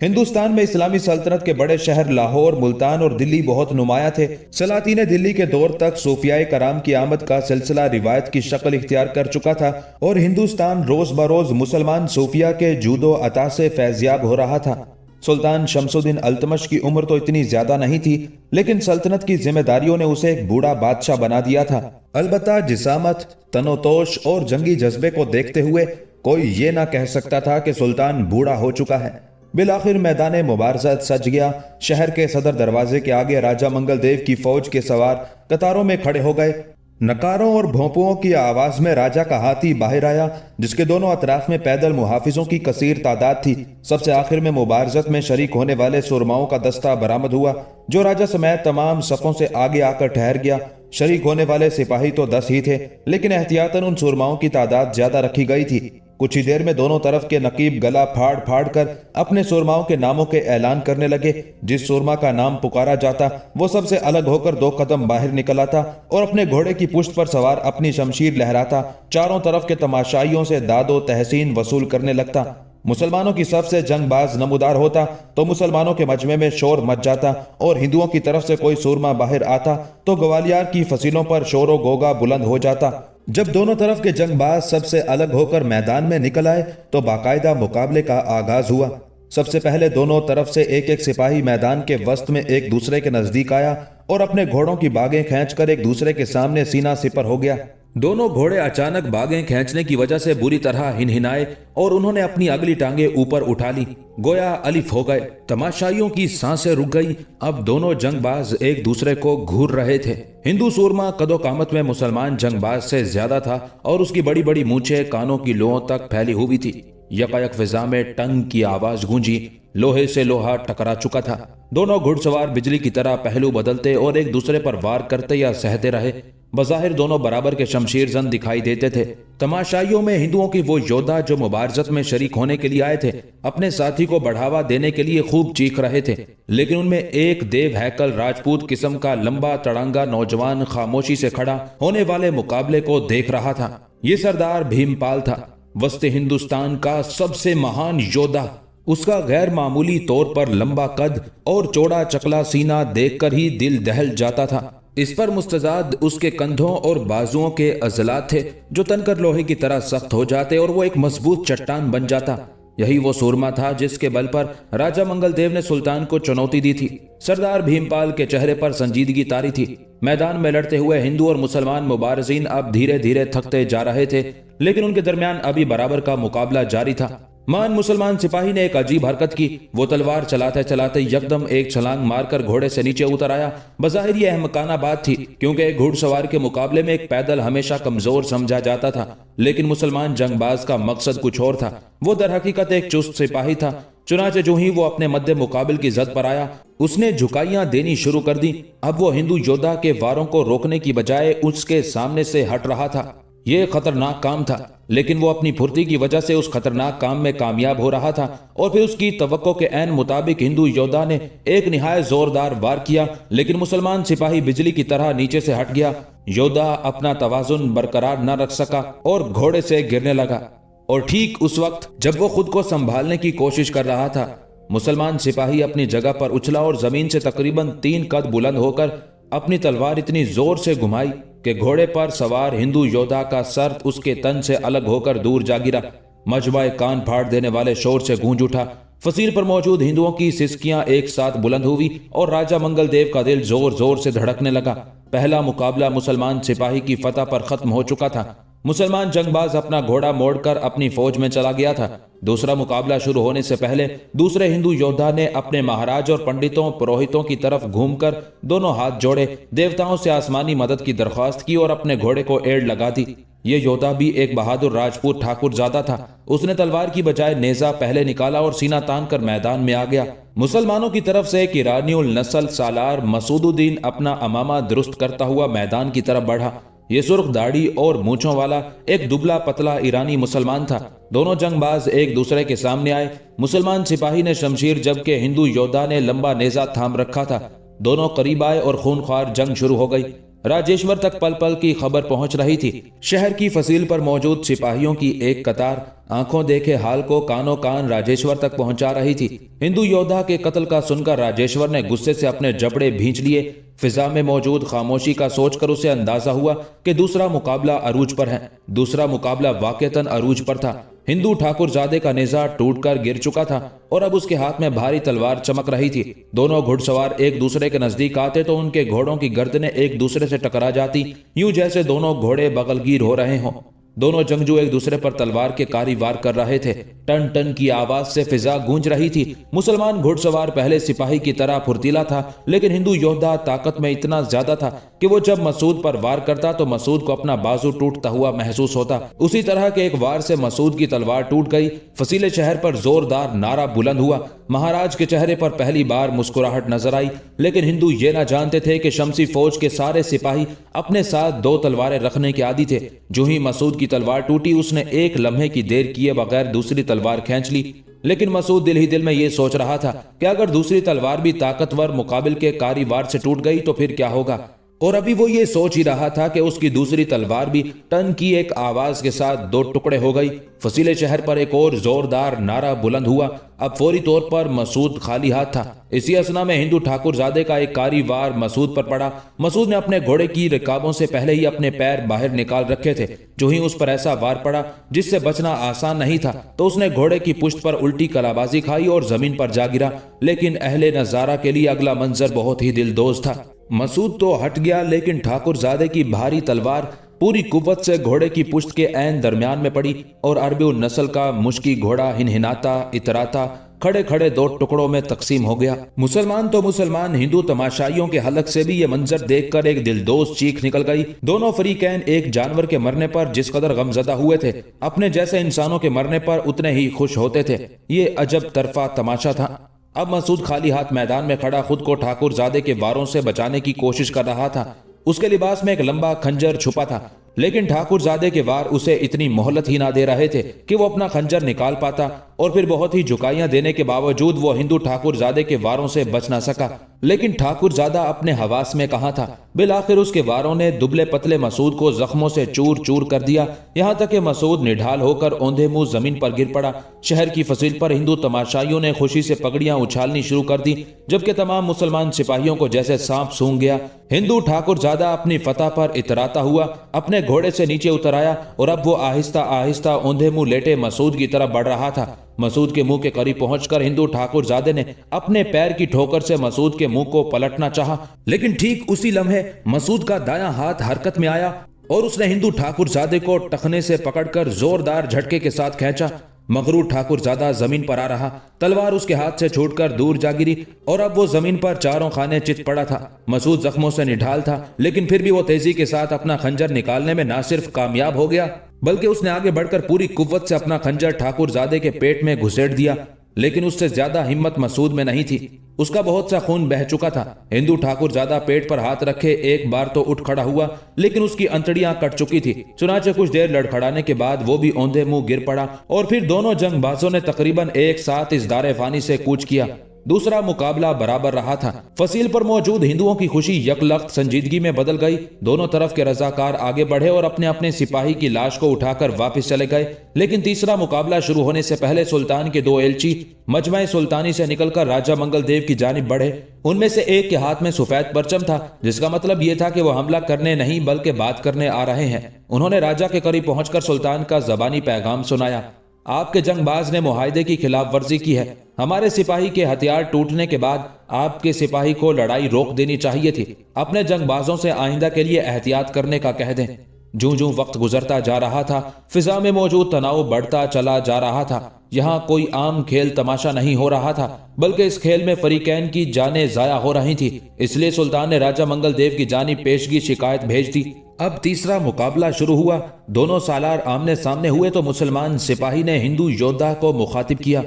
हिंदुस्तान में इस्लामी सल्तनत के बड़े शहर लाहौर, मुल्तान और दिल्ली बहुत नुमाया थे। सलातीन दिल्ली के दौर तक सूफियाए कराम की आमद का सिलसिला रिवायत की शक्ल इख्तियार कर चुका था और हिंदुस्तान रोज बरोज मुसलमान सूफिया के जूदो अता से फैज़याब हो रहा था। सुल्तान शमसुद्दीन अल्तमश की उम्र तो इतनी ज्यादा नहीं थी, लेकिन सल्तनत की जिम्मेदारियों ने उसे एक बूढ़ा बादशाह बना दिया था। अलबत्ता जिसामत, तनोतोश और जंगी जज्बे को देखते हुए कोई ये ना कह सकता था कि सुल्तान बूढ़ा हो चुका है। बिलाखिर मैदान मुबारजत सज गया। शहर के सदर दरवाजे के आगे राजा मंगलदेव की फौज के सवार कतारों में खड़े हो गए। नकारों और भोंपुओं की आवाज में राजा का हाथी बाहर आया, जिसके दोनों अतराफ में पैदल मुहाफिजों की कसीर तादाद थी। सबसे आखिर में मुबारजत में शरीक होने वाले सुरमाओं का दस्ता बरामद हुआ, जो राजा समेत तमाम सफों से आगे आकर ठहर गया। शरीक होने वाले सिपाही तो 10 ही थे, लेकिन एहतियातन उन सुरमाओं की तादाद ज्यादा रखी गई थी। कुछ ही देर में दोनों तरफ के नकीब गला फाड़ फाड़ कर अपने सुरमाओं के नामों के ऐलान करने लगे। जिस सुरमा का नाम पुकारा जाता वो सबसे अलग होकर 2 कदम बाहर निकल आता और अपने घोड़े की पुश्त पर सवार अपनी शमशीर लहराता चारों तरफ के तमाशाइयों से दादो तहसीन वसूल करने लगता। मुसलमानों की सबसे जंगबाज नमूदार होता तो मुसलमानों के मजमे में शोर मच जाता और हिंदुओं की तरफ से कोई सूरमा बाहर आता तो ग्वालियर की फसीलों पर शोरो गोगा बुलंद हो जाता। जब दोनों तरफ के जंगबाज सबसे अलग होकर मैदान में निकल आए तो बाकायदा मुकाबले का आगाज हुआ। सबसे पहले दोनों तरफ से एक एक सिपाही मैदान के वस्त में एक दूसरे के नजदीक आया और अपने घोड़ों की बागें खींचकर एक दूसरे के सामने सीना सिपर हो गया। दोनों घोड़े अचानक बागें खींचने की वजह से बुरी तरह हिनहिनाए और उन्होंने अपनी अगली टांगे ऊपर उठा ली, गोया अलिफ हो गए। तमाशाइयों की सांसें रुक गई। अब दोनों जंगबाज एक दूसरे को घूर रहे थे। हिंदू सूरमा कदो कामत में मुसलमान जंगबाज से ज्यादा था और उसकी बड़ी बड़ी मूंछें कानों की लोहों तक फैली हुई थी। यकायक फिजा में टंग की आवाज गूंजी। लोहे से लोहा टकरा चुका था। दोनों घुड़सवार बिजली की तरह पहलू बदलते और एक दूसरे पर वार करते या सहते रहे। बज़ाहिर दोनों बराबर के शमशीर जन दिखाई देते थे। तमाशाइयों में हिंदुओं की वो योद्धा जो मुबारजत में शरीक होने के लिए आए थे, अपने साथी को बढ़ावा देने के लिए खूब चीख रहे थे, लेकिन उनमें एक देव हैकल राजपूत किस्म का लंबा तड़ंगा नौजवान खामोशी से खड़ा होने वाले मुकाबले को देख रहा था। ये सरदार भीमपाल था, वस्ते हिंदुस्तान का सबसे महान योद्धा। उसका गैर मामूली तौर पर लंबा कद और चौड़ा चकला सीना देखकर ही दिल दहल जाता था। इस पर मुस्तजाद उसके कंधों और बाजुओं के अजलात थे जो तनकर लोहे की तरह सख्त हो जाते और वो एक मजबूत चट्टान बन जाता। यही वो सूरमा था जिसके बल पर राजा मंगल देव ने सुल्तान को चुनौती दी थी। सरदार भीमपाल के चेहरे पर संजीदगी तारी थी। मैदान में लड़ते हुए हिंदू और मुसलमान मुबारजीन अब धीरे धीरे थकते जा रहे थे, लेकिन उनके दरमियान अभी बराबर का मुकाबला जारी था। महान मुसलमान सिपाही ने एक अजीब हरकत की। वो तलवार चलाते चलाते यकदम एक छलांग मारकर घोड़े से नीचे उतर आया। बज़ाहिर ये अहमकाना बात थी, क्योंकि एक घुड़सवार के मुकाबले में एक पैदल हमेशा कमजोर समझा जाता था, लेकिन मुसलमान जंगबाज का मकसद कुछ और था। वो दर हकीकत एक चुस्त सिपाही था। चुनाचे जो ही वो अपने मध्य मुकाबिल की जद पर आया, उसने झुकाइयां देनी शुरू कर दी। अब वो हिंदू योद्धा के वारों को रोकने की बजाय उसके सामने से हट रहा था। ये खतरनाक काम था, लेकिन वो अपनी फुर्ती की वजह से उस खतरनाक काम में कामयाब हो रहा था। और फिर उसकी तवक्को के ऐन मुताबिक हिंदू योद्धा ने एक निहायत जोरदार वार किया, लेकिन मुसलमान सिपाही बिजली की तरह नीचे से हट गया। योद्धा अपना तवाजुन बरकरार न रख सका और घोड़े से गिरने लगा। और ठीक उस वक्त जब वो खुद को संभालने की कोशिश कर रहा था, मुसलमान सिपाही अपनी जगह पर उछला और जमीन से तकरीबन 3 कद बुलंद होकर अपनी तलवार इतनी जोर से घुमाई कि घोड़े पर सवार हिंदू योद्धा का सर उसके तन से अलग होकर दूर जा गिरा। मजबाए कान फाड़ देने वाले शोर से गूंज उठा। फसील पर मौजूद हिंदुओं की सिसकियां एक साथ बुलंद हुई और राजा मंगल देव का दिल जोर जोर से धड़कने लगा। पहला मुकाबला मुसलमान सिपाही की फतह पर खत्म हो चुका था। मुसलमान जंगबाज अपना घोड़ा मोड़कर अपनी फौज में चला गया था। दूसरा मुकाबला शुरू होने से पहले दूसरे हिंदू योद्धा ने अपने महाराज और पंडितों पुरोहितों की तरफ घूमकर दोनों हाथ जोड़े, देवताओं से आसमानी मदद की दरख्वास्त की और अपने घोड़े को एड़ लगा दी। ये योद्धा भी एक बहादुर राजपूत ठाकुरजादा था। उसने तलवार की बजाय नेजा पहले निकाला और सीना तान कर मैदान में आ गया। मुसलमानों की तरफ से एक ईरानियुल नस्ल सालार मसूदुद्दीन अपना अमामा दुरुस्त करता हुआ मैदान की तरफ बढ़ा। ये सुर्ख दाढ़ी और मूंछों वाला एक दुबला पतला ईरानी मुसलमान था। दोनों जंगबाज एक दूसरे के सामने आए। मुसलमान सिपाही ने शमशीर जबकि हिंदू योद्धा ने लंबा नेजा थाम रखा था। दोनों करीब आए और खूनख्वार जंग शुरू हो गई। राजेश्वर तक पल पल की खबर पहुंच रही थी। शहर की फसील पर मौजूद सिपाहियों की एक कतार आंखों देखे हाल को कानों कान राजेश्वर तक पहुंचा रही थी। हिंदू योद्धा के कत्ल का सुनकर राजेश्वर ने गुस्से से अपने जबड़े भींच लिए। फिजा में मौजूद खामोशी का सोचकर उसे अंदाजा हुआ कि दूसरा मुकाबला अरूज पर है। दूसरा मुकाबला वाकईतन अरूज पर था। हिंदू ठाकुरजादे का नेजा टूटकर गिर चुका था और अब उसके हाथ में भारी तलवार चमक रही थी। दोनों घुड़सवार एक दूसरे के नजदीक आते तो उनके घोड़ों की गर्दनें एक दूसरे से टकरा जाती, यूं जैसे दोनों घोड़े बगलगीर हो रहे हों। दोनों जंगजू एक दूसरे पर तलवार के कारी वार कर रहे थे। टन टन की आवाज से फिजा गूंज रही थी। मुसलमान घुड़सवार पहले सिपाही की तरह फुर्तीला था, लेकिन हिंदू योद्धा ताकत में इतना ज्यादा था कि वो जब मसूद पर वार करता तो मसूद को अपना बाजू टूटता हुआ महसूस होता। उसी तरह के एक वार से मसूद की तलवार टूट गई। फसीले शहर पर जोरदार नारा बुलंद हुआ। महाराज के चेहरे पर पहली बार मुस्कुराहट नजर आई, लेकिन हिंदू ये ना जानते थे कि शमसी फौज के सारे सिपाही अपने साथ 2 तलवारें रखने के आदी थे। जो ही मसूद की तलवार टूटी, उसने एक लम्हे की देर किए बगैर दूसरी तलवार खींच ली। लेकिन मसूद दिल ही दिल में ये सोच रहा था कि अगर दूसरी तलवार भी ताकतवर मुकाबिल के कारी वार से टूट गई तो फिर क्या होगा। और अभी वो ये सोच ही रहा था कि उसकी दूसरी तलवार भी टन की एक आवाज के साथ 2 टुकड़े हो गई। फसीले शहर पर एक और जोरदार नारा बुलंद हुआ। अब फौरी तौर पर मसूद खाली हाथ था। इसी असना में हिंदू ठाकुरजादे का एक कारी वार मसूद पर पड़ा। मसूद ने अपने घोड़े की रिकाबों से पहले ही अपने पैर बाहर निकाल रखे थे। जो ही उस पर ऐसा वार पड़ा जिससे बचना आसान नहीं था, तो उसने घोड़े की पुश्त पर उल्टी कलाबाजी खाई और जमीन पर जा गिरा। लेकिन अहले नजारा के लिए अगला मंजर बहुत ही दिलदोज था। मसूद तो हट गया, लेकिन ठाकुरजादे की भारी तलवार पूरी कुव्वत से घोड़े की पुश्त के ऐन दरमियान में पड़ी और अरबी नस्ल का मुश्की घोड़ा हिनहिनाता इतराता खड़े खड़े 2 टुकड़ों में तकसीम हो गया। मुसलमान तो मुसलमान, हिंदू तमाशाइयों के हलक से भी ये मंजर देखकर एक दिलदोज चीख निकल गई। दोनों फरीकैन एक जानवर के मरने पर जिस कदर गमजदा हुए थे, अपने जैसे इंसानों के मरने पर उतने ही खुश होते थे। ये अजब तरफा तमाशा था। अब मसूद खाली हाथ मैदान में खड़ा खुद को ठाकुरजादे के वारों से बचाने की कोशिश कर रहा था। उसके लिबास में एक लंबा खंजर छुपा था, लेकिन ठाकुरजादे के वार उसे इतनी मोहलत ही ना दे रहे थे कि वो अपना खंजर निकाल पाता। और फिर बहुत ही झुकाइयां देने के बावजूद वो हिंदू ठाकुरजादे के वारों से बच ना सका। लेकिन ठाकुरजादा अपने हवास में कहां था। बिलाखिर उसके वारों ने दुबले पतले मसूद को जख्मों से चूर चूर कर दिया, यहां तक कि मसूद निढाल होकर औंधे मुंह जमीन पर गिर पड़ा। शहर की फसील पर हिंदू तमाशाइयों ने खुशी से पगड़ियां उछालनी शुरू कर दी, जबकि तमाम मुसलमान सिपाहियों को जैसे सांप सूंघ गया। हिंदू ठाकुरजादा अपनी फतह पर इतराता हुआ अपने घोड़े से नीचे उतर आया और अब वो आहिस्ता आहिस्ता औंधे मुंह लेटे मसूद की तरफ बढ़ रहा था। मसूद के मुंह के करीब पहुंचकर हिंदू ठाकुरजादे ने अपने पैर की ठोकर से मसूद के मुंह को पलटना चाहा, लेकिन ठीक उसी लम्हे मसूद का दायां हाथ हरकत में आया और उसने हिंदू ठाकुरजादे को टखने से पकड़कर जोरदार झटके के साथ खींचा। मगरूर ठाकुरजादा जमीन पर आ रहा, तलवार उसके हाथ से छूटकर दूर जा गिरी और अब वो जमीन पर चारों खाने चित पड़ा था। मसूद जख्मों से निढाल था, लेकिन फिर भी वो तेजी के साथ अपना खंजर निकालने में न सिर्फ कामयाब हो गया, बल्कि उसने आगे बढ़कर पूरी कुव्वत से अपना खंजर ठाकुरजादे के पेट में घुसेड़ दिया। लेकिन उससे ज्यादा हिम्मत मसूद में नहीं थी। उसका बहुत सा खून बह चुका था। हिंदू ठाकुरजादा पेट पर हाथ रखे एक बार तो उठ खड़ा हुआ, लेकिन उसकी अंतड़ियां कट चुकी थी। चुनाचे कुछ देर लड़खड़ाने के बाद वो भी औंधे मुंह गिर पड़ा और फिर दोनों जंगबाजों ने तकरीबन एक साथ इस दारे फानी से कूच किया। दूसरा मुकाबला बराबर रहा था। फसील पर मौजूद हिंदुओं की खुशी यकलख्त संजीदगी में बदल गई। दोनों तरफ के रजाकार आगे बढ़े और अपने अपने सिपाही की लाश को उठाकर वापस चले गए। लेकिन तीसरा मुकाबला शुरू होने से पहले सुल्तान के दो एलची मजमा सुल्तानी से निकलकर राजा मंगल देव की जानिब बढ़े। उनमें से एक के हाथ में सफेद परचम था, जिसका मतलब यह था कि वो हमला करने नहीं बल्कि बात करने आ रहे हैं। उन्होंने राजा के करीब पहुंचकर सुल्तान का जबानी पैगाम सुनाया। आपके जंगबाज ने मुआहदे की खिलाफ वर्जी की है। हमारे सिपाही के हथियार टूटने के बाद आपके सिपाही को लड़ाई रोक देनी चाहिए थी। अपने जंगबाजों से आइंदा के लिए एहतियात करने का कह दें। जूं जूं वक्त गुजरता जा रहा था, फिजा में मौजूद तनाव बढ़ता चला जा रहा था। यहाँ कोई आम खेल तमाशा नहीं हो रहा था, बल्कि इस खेल में फरीकैन की जानें जाया हो रही थी। इसलिए सुल्तान ने राजा मंगल देव की जानिब पेशगी शिकायत भेज दी। अब तीसरा मुकाबला शुरू हुआ। दोनों सालार आमने सामने हुए तो मुसलमान सिपाही ने हिंदू योद्धा को मुखातिब किया।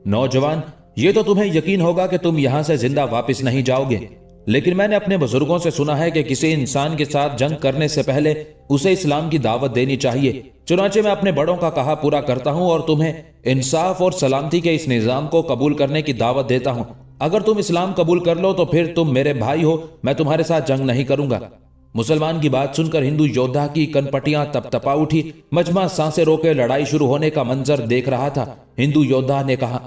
नौजवान, ये तो तुम्हें यकीन होगा कि तुम यहां से जिंदा वापस नहीं जाओगे, लेकिन मैंने अपने बुजुर्गों से सुना है कि किसी इंसान के साथ जंग करने से पहले उसे इस्लाम की दावत देनी चाहिए। चुनाचे मैं अपने बड़ों का कहा पूरा करता हूं और तुम्हें इंसाफ और सलामती के इस निजाम को कबूल करने की दावत देता हूं। अगर तुम इस्लाम कबूल कर लो तो फिर तुम मेरे भाई हो, मैं तुम्हारे साथ जंग नहीं करूंगा। मुसलमान की बात सुनकर हिंदू योद्धा की कनपटियां तपतपा उठी। मजमा सांसें रोके लड़ाई शुरू होने का मंजर देख रहा था। हिंदू योद्धा ने कहा,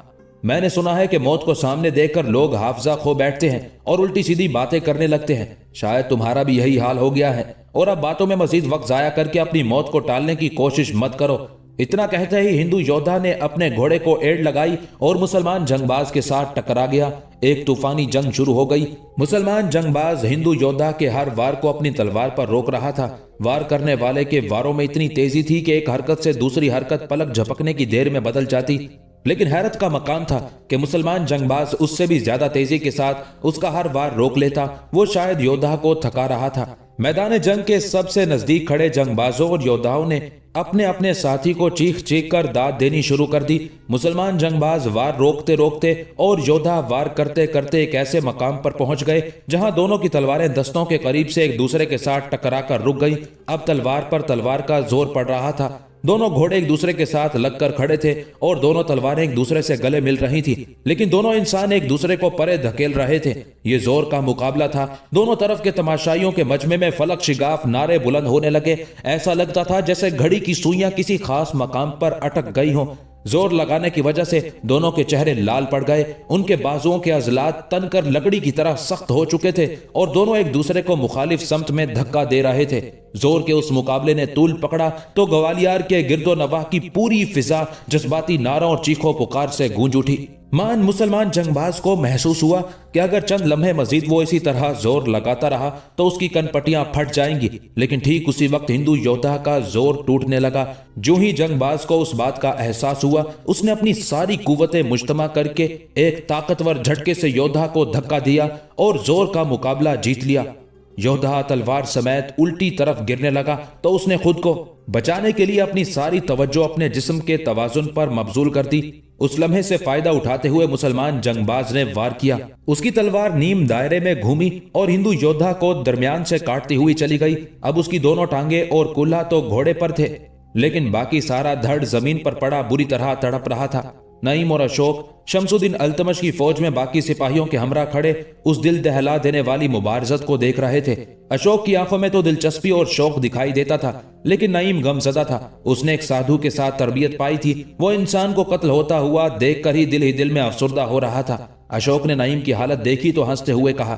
मैंने सुना है कि मौत को सामने देखकर लोग हाफजा खो बैठते हैं और उल्टी सीधी बातें करने लगते हैं। शायद तुम्हारा भी यही हाल हो गया है, और अब बातों में मजीद वक्त जाया करके अपनी मौत को टालने की कोशिश मत करो। इतना कहते ही हिंदू योद्धा ने अपने घोड़े को एड़ लगाई और मुसलमान जंगबाज के साथ टकरा गया। एक तूफानी जंग शुरू हो गई। मुसलमान जंगबाज हिंदू योद्धा के हर वार को अपनी तलवार पर रोक रहा था। वार करने वाले के वारों में इतनी तेजी थी कि एक हरकत से दूसरी हरकत पलक झपकने की देर में बदल जाती। लेकिन हैरत का मकाम था कि मुसलमान जंगबाज उससे भी ज्यादा तेजी के साथ उसका हर वार रोक लेता। वो शायद योद्धा को थका रहा था। मैदान जंग के सबसे नजदीक खड़े जंगबाजों और योद्धाओं ने अपने अपने साथी को चीख चीख कर दाद देनी शुरू कर दी। मुसलमान जंगबाज वार रोकते रोकते और योद्धा वार करते करते एक ऐसे मकाम पर पहुंच गए जहां दोनों की तलवारें दस्तों के करीब से एक दूसरे के साथ टकराकर रुक गई। अब तलवार पर तलवार का जोर पड़ रहा था। दोनों घोड़े एक दूसरे के साथ लगकर खड़े थे और दोनों तलवारें एक दूसरे से गले मिल रही थी, लेकिन दोनों इंसान एक दूसरे को परे धकेल रहे थे। ये जोर का मुकाबला था। दोनों तरफ के तमाशाइयों के मजमे में फलक शिगाफ नारे बुलंद होने लगे। ऐसा लगता था जैसे घड़ी की सुइयां किसी खास मकाम पर अटक गई हों। जोर लगाने की वजह से दोनों के चेहरे लाल पड़ गए। उनके बाजुओं के अजलात तनकर लकड़ी की तरह सख्त हो चुके थे और दोनों एक दूसरे को मुखालिफ समत में धक्का दे रहे थे। जोर के उस मुकाबले ने तूल पकड़ा तो ग्वालियर के गिरदो नवाह की पूरी फिजा जज्बाती नारों और चीखों पुकार से गूंज उठी। मान मुसलमान जंगबाज को महसूस हुआ कि अगर चंद लम्हे मजीद वो इसी तरह जोर लगाता रहा तो उसकी कनपटियां फट जाएंगी। लेकिन ठीक उसी वक्त हिंदू योद्धा का जोर टूटने लगा। जो ही जंगबाज को उस बात का एहसास हुआ, उसने अपनी सारी कुव्वतें मुज्तमा करके एक ताकतवर झटके से योद्धा को धक्का दिया और जोर का मुकाबला जीत लिया। योद्धा तलवार समेत उल्टी तरफ गिरने लगा तो उसने खुद को बचाने के लिए अपनी सारी तवज्जो अपने जिस्म के तवाजुन पर मबजूल कर दी। उस लम्हे से फायदा उठाते हुए मुसलमान जंगबाज ने वार किया। उसकी तलवार नीम दायरे में घूमी और हिंदू योद्धा को दरमियान से काटती हुई चली गई। अब उसकी दोनों टांगे और कुल्हा तो घोड़े पर थे, लेकिन बाकी सारा धड़ जमीन पर पड़ा बुरी तरह तड़प रहा था। नईम और अशोक शमसुद्दीन अल्तमश की फौज में बाकी सिपाहियों के हमरा खड़े उस दिल दहला देने वाली मुबारजत को देख रहे थे। अशोक की आंखों में तो दिलचस्पी और शौक दिखाई देता था, लेकिन नईम गमज़दा था। उसने एक साधु के साथ तरबियत पाई थी। वो इंसान को कत्ल होता हुआ देखकर ही दिल में अफसुर्दा हो रहा था। अशोक ने नईम की हालत देखी तो हंसते हुए कहा,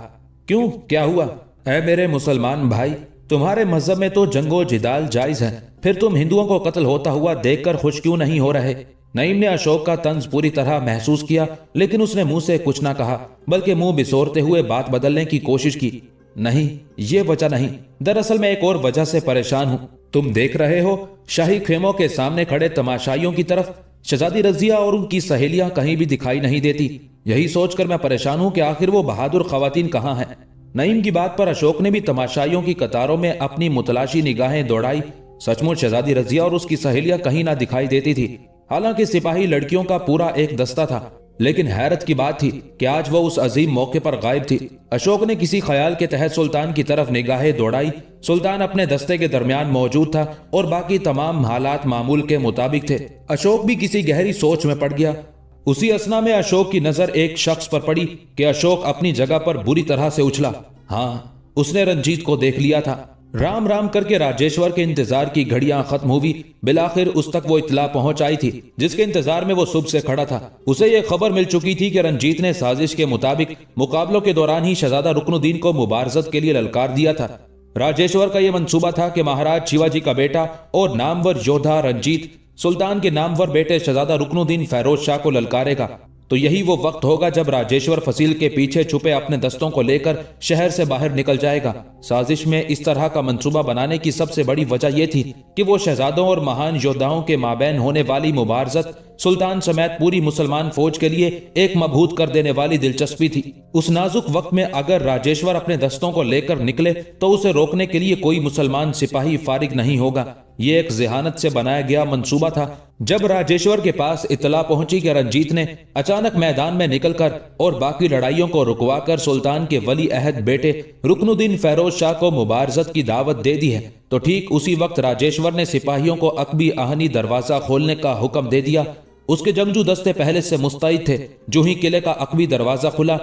क्यों, क्या हुआ? ऐ मेरे मुसलमान भाई, तुम्हारे मजहब में तो जंगो जिदाल जायज है, फिर तुम हिंदुओं को कत्ल होता हुआ देखकर खुश क्यों नहीं हो रहे? नईम ने अशोक का तंज पूरी तरह महसूस किया, लेकिन उसने मुंह से कुछ ना कहा, बल्कि मुंह बिसोरते हुए बात बदलने की कोशिश की। नहीं, ये वजह नहीं, दरअसल मैं एक और वजह से परेशान हूं। तुम देख रहे हो शाही खेमों के सामने खड़े तमाशाइयों की तरफ शहजादी रजिया और उनकी सहेलियां कहीं भी दिखाई नहीं देती। यही सोचकर मैं परेशान हूं कि आखिर वो बहादुर खवातीन कहां हैं। नईम की बात पर अशोक ने भी तमाशाइयों की कतारों में अपनी मुतलाशी निगाहें दौड़ाई। सचमुच शहजादी रजिया और उसकी सहेलियां कहीं ना दिखाई देती थी। हालांकि सिपाही लड़कियों का पूरा एक दस्ता था, लेकिन हैरत की बात थी कि आज वो उस अजीम मौके पर गायब थी। अशोक ने किसी ख्याल के तहत सुल्तान की तरफ निगाहें दौड़ाई। सुल्तान अपने दस्ते के दरमियान मौजूद था और बाकी तमाम हालात मामूल के मुताबिक थे। अशोक भी किसी गहरी सोच में पड़ गया। उसी असना में अशोक की नजर एक शख्स पर पड़ी कि अशोक अपनी जगह पर बुरी तरह से उछला। हाँ, उसने रंजीत को देख लिया था। राम राम करके राजेश्वर के इंतजार की घड़ियां खत्म हुई। बिलाखिर उस तक वो इत्तला पहुंच आई थी जिसके इंतजार में वो सुबह से खड़ा था। उसे ये खबर मिल चुकी थी कि रंजीत ने साजिश के मुताबिक मुकाबलों के दौरान ही शहजादा रुकनुद्दीन को मुबारजत के लिए ललकार दिया था। राजेश्वर का यह मंसूबा था कि महाराज शिवाजी का बेटा और नामवर योद्धा रंजीत सुल्तान के नामवर बेटे शहजादा रुकनुद्दीन फैरोज शाह को ललकारेगा। तो यही वो वक्त होगा जब राजेश्वर फसील के पीछे छुपे अपने दस्तों को लेकर शहर से बाहर निकल जाएगा। साजिश में इस तरह का मंसूबा बनाने की सबसे बड़ी वजह यह थी कि वो शहजादों और महान योद्धाओं के माबैन होने वाली मुबारजत सुल्तान समेत पूरी मुसलमान फौज के लिए एक मबहूत कर देने वाली दिलचस्पी थी। उस नाजुक वक्त में अगर राजेश्वर अपने दस्तों को लेकर निकले तो उसे रोकने के लिए कोई मुसलमान सिपाही फारिग नहीं होगा। ये एक ज़हानत से बनाया गया मंसूबा था। जब राजेश्वर के पास इत्तला पहुंची कि रंजीत ने अचानक मैदान में निकलकर और बाकी लड़ाइयों को रुकवाकर सुल्तान के वली अहद बेटे रुकनुद्दीन फैरोज शाह को मुबारजत की दावत दे दी है, तो ठीक उसी वक्त राजेश्वर ने सिपाहियों को अकबी आहनी दरवाजा खोलने का हुक्म दे दिया। उसके जंगजू दस्ते पहले से मुस्तैद थे। जो ही किले का अकबी दरवाजा खुला,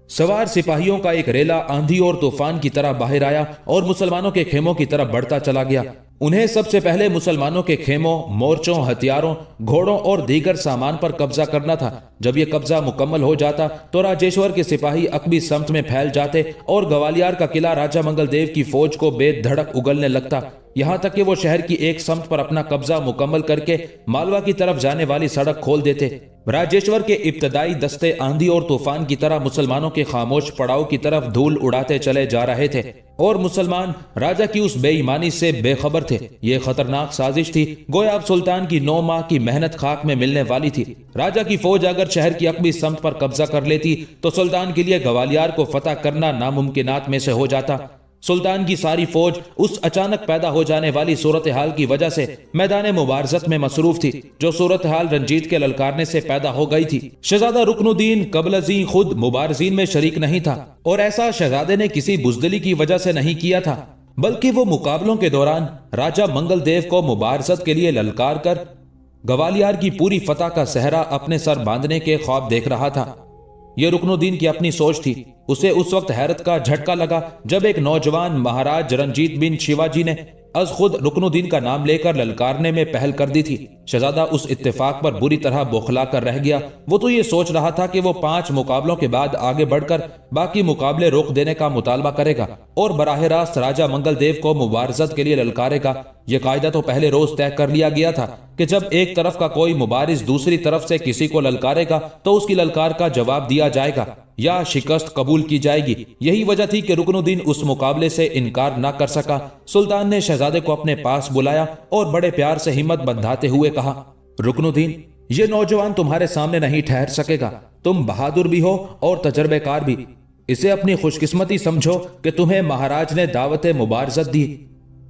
सवार सिपाहियों का एक रेला आंधी और तूफान की तरह बाहर आया और मुसलमानों के खेमों की तरफ बढ़ता चला गया। उन्हें सबसे पहले मुसलमानों के खेमों, मोर्चों, हथियारों, घोड़ों और दीगर सामान पर कब्जा करना था। जब यह कब्जा मुकम्मल हो जाता तो राजेश्वर के सिपाही अकबी समत में फैल जाते और ग्वालियर का किला राजा मंगल देव की फौज को बेधड़क उगलने लगता, यहां तक कि वो शहर की एक समत पर अपना कब्जा मुकम्मल करके मालवा की तरफ जाने वाली सड़क खोल देते। राजेश्वर के इब्तदाई दस्ते आंधी और तूफान की तरह मुसलमानों के खामोश पड़ाव की तरफ धूल उड़ाते चले जा रहे थे और मुसलमान राजा की उस बेईमानी से बेखबर थे। ये खतरनाक साजिश थी, गोया अब सुल्तान की 9 माह की मेहनत खाक में मिलने वाली थी। राजा की फौज अगर शहर की अकबी समत पर कब्जा कर लेती तो सुल्तान के लिए ग्वालियर को फतह करना नामुमकिनात में से हो जाता। सुल्तान की सारी फौज उस अचानक पैदा हो जाने वाली सूरत हाल की वजह से मैदान मुबारजत में मसरूफ थी, जो सूरत हाल रंजीत के ललकारने से पैदा हो गई थी। शहजादा रुकनुद्दीन कबलजी खुद मुबारजीन में शरीक नहीं था और ऐसा शहजादे ने किसी बुजदिली की वजह से नहीं किया था, बल्कि वो मुकाबलों के दौरान राजा मंगल देव को मुबारजत के लिए ललकार कर ग्वालियर की पूरी फतह का सहरा अपने सर बांधने के ख्वाब देख रहा था। यह रुकनुद्दीन की अपनी सोच थी। उसे उस वक्त हैरत का झटका लगा जब एक नौजवान महाराज रंजीत बिन शिवाजी ने अज खुद रुकनुद्दीन का नाम लेकर ललकारने में पहल कर दी थी। शहजादा उस इत्तेफाक पर बुरी तरह बौखला कर रह गया। वो तो ये सोच रहा था कि वो 5 मुकाबलों के बाद आगे बढ़कर बाकी मुकाबले रोक देने का मुतालबा करेगा और बराह रास्त राजा मंगल देव को मुबारजत के लिए ललकारेगा। यह कायदा तो पहले रोज तय कर लिया गया था कि जब एक तरफ का कोई मुबारिज दूसरी तरफ से किसी को ललकारेगा तो उसकी ललकार का जवाब दिया जाएगा या शिकस्त कबूल की जाएगी। यही वजह थी कि रुकनुद्दीन उस मुकाबले से इनकार न कर सका। सुल्तान ने शहजादे को अपने पास बुलाया और बड़े प्यार से हिम्मत बंधाते हुए कहा, रुकनुद्दीन, ये नौजवान तुम्हारे सामने नहीं ठहर सकेगा। तुम बहादुर भी हो और तजर्बेकार भी। इसे अपनी खुशकिस्मती समझो कि तुम्हें महाराज ने दावत मुबारजत दी।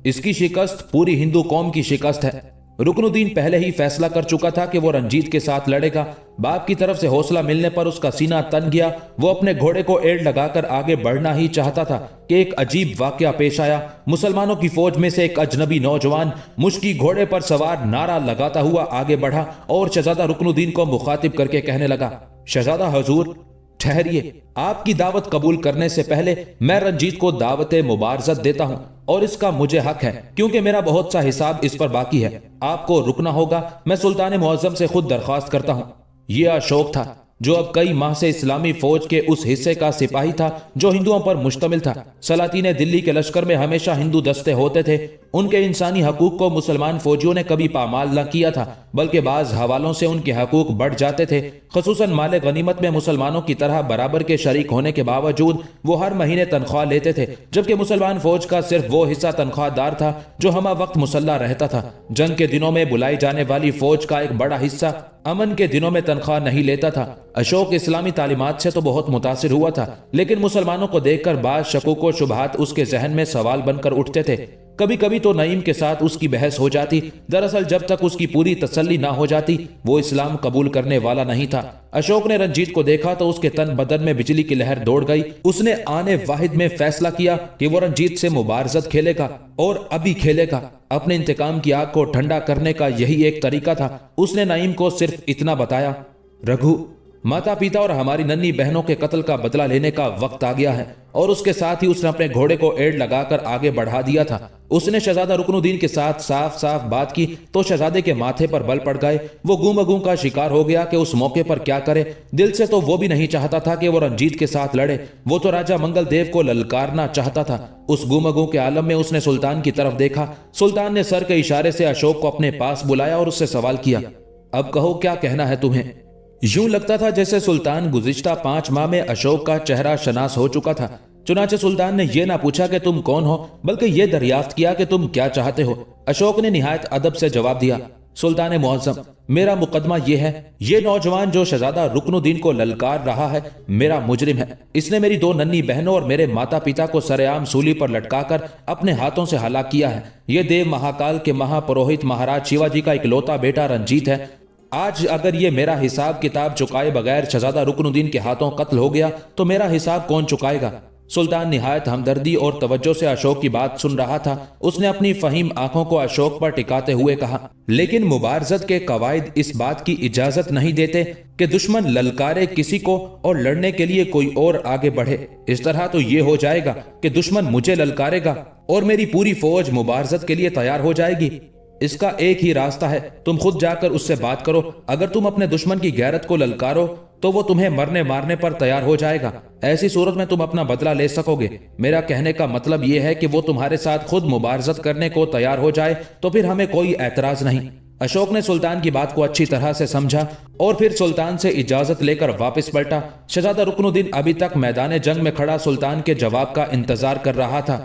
इसकी शिकस्त पूरी हिंदू कौम की शिकस्त है। रुकनुद्दीन पहले ही फैसला कर चुका था कि वो रंजीत के साथ लड़ेगा। बाप की तरफ से हौसला मिलने पर उसका सीना तन गया। वो अपने घोड़े को एड़ लगाकर आगे बढ़ना ही चाहता था कि एक अजीब वाकया पेश आया। मुसलमानों की फौज में से एक अजनबी नौजवान मुश्की घोड़े पर सवार नारा लगाता हुआ आगे बढ़ा और शहजादा रुकनुद्दीन को मुखातिब करके कहने लगा, शहजादा हुजूर, ठहरिए। आपकी दावत कबूल करने से पहले मैं रंजीत को दावत मुबारजत देता हूं और इसका मुझे हक है, क्योंकि मेरा बहुत सा हिसाब इस पर बाकी है। आपको रुकना होगा। मैं सुल्तान मुअज्जम से खुद दरख्वास्त करता हूं। यह अशोक था। जो अब कई माह से इस्लामी फौज के उस हिस्से का सिपाही था जो हिंदुओं पर मुश्तमिल था। सलातीन दिल्ली के लश्कर में हमेशा हिंदू दस्ते होते थे। उनके इंसानी हकूक को मुसलमान फौजियों ने कभी पामाल न किया था, बल्कि बाज हवालों से उनके हकूक बढ़ जाते थे। खसूसन माले गनीमत में मुसलमानों की तरह बराबर के शरीक होने के बावजूद वो हर महीने तनख्वाह लेते थे, जबकि मुसलमान फौज का सिर्फ वो हिस्सा तनख्वाहदार था जो हमा वक्त मुसल्ला रहता था। जंग के दिनों में बुलाई जाने वाली फौज का एक बड़ा हिस्सा अमन के दिनों में तनख्वाह नहीं लेता था। अशोक इस्लामी तालीमात से तो बहुत मुतासिर हुआ था, लेकिन मुसलमानों को देखकर बाज शकूक व शुबहात उसके जहन में सवाल बनकर उठते थे। कभी कभी तो नईम के साथ उसकी बहस हो जाती। दरअसल जब तक उसकी पूरी तसल्ली ना हो जाती वो इस्लाम कबूल करने वाला नहीं था। अशोक ने रंजीत को देखा तो उसके तन बदन में बिजली की लहर दौड़ गई। उसने आने वाहिद में फैसला किया कि वो रंजीत से मुबारजत खेलेगा और अभी खेलेगा। अपने इंतकाम की आग को ठंडा करने का यही एक तरीका था। उसने नईम को सिर्फ इतना बताया, रघु, माता पिता और हमारी नन्ही बहनों के कत्ल का बदला लेने का वक्त आ गया है। और उसके साथ ही उसने अपने घोड़े को एड़ लगाकर आगे बढ़ा दिया था। उसने शहजादा रुकनुद्दीन के साथ साफ साफ बात की तो शहजादे के माथे पर बल पड़ गए। वो गुमगू का शिकार हो गया कि उस मौके पर क्या करे। दिल से तो वो भी नहीं चाहता था कि वो रंजीत के साथ लड़े। वो तो राजा मंगल देव को ललकारना चाहता था। उस गुमगू के आलम में उसने सुल्तान की तरफ देखा। सुल्तान ने सर के इशारे से अशोक को अपने पास बुलाया और उससे सवाल किया, अब कहो क्या कहना है तुम्हें। यूं लगता था जैसे सुल्तान गुज़िश्ता 5 माह में अशोक का चेहरा शनास हो चुका था। चुनाचे सुल्तान ने यह ना पूछा कि तुम कौन हो, बल्कि यह दरियाफ्त किया कि तुम क्या चाहते हो। अशोक ने निहायत अदब से जवाब दिया, सुल्तान मुअज़्ज़म, मेरा मुकदमा यह है, ये नौजवान जो शहजादा रुकनुद्दीन को ललकार रहा है मेरा मुजरिम है। इसने मेरी 2 नन्ही बहनों और मेरे माता पिता को सरेआम सूली पर लटकाकर अपने हाथों से हलाक किया है। यह देव महाकाल के महापुरोहित महाराज शिवाजी का इकलौता बेटा रंजीत है। आज अगर ये मेरा हिसाब किताब चुकाए बगैर शहजादा रुकनुद्दीन के हाथों कत्ल हो गया तो मेरा हिसाब कौन चुकाएगा। सुल्तान निहायत हमदर्दी और तवज्जो से अशोक की बात सुन रहा था। उसने अपनी फहीम आंखों को अशोक पर टिकाते हुए कहा, लेकिन मुबारजत के कवायद इस बात की इजाजत नहीं देते कि दुश्मन ललकारे किसी को और लड़ने के लिए कोई और आगे बढ़े। इस तरह तो ये हो जाएगा कि दुश्मन मुझे ललकारेगा और मेरी पूरी फौज मुबारजत के लिए तैयार हो जाएगी। इसका एक ही रास्ता है, तुम खुद जाकर उससे बात करो। अगर तुम अपने दुश्मन की गैरत को ललकारो तो वो तुम्हें मरने मारने पर तैयार हो जाएगा। ऐसी सूरत में तुम अपना बदला ले सकोगे। मेरा कहने का मतलब यह है कि वो तुम्हारे साथ खुद मुबारजत करने को तैयार हो जाए तो फिर हमें कोई एतराज नहीं। अशोक ने सुल्तान की बात को अच्छी तरह से समझा और फिर सुल्तान से इजाजत लेकर वापस पलटा। शहजादा रुकनुद्दीन अभी तक मैदान जंग में खड़ा सुल्तान के जवाब का इंतजार कर रहा था।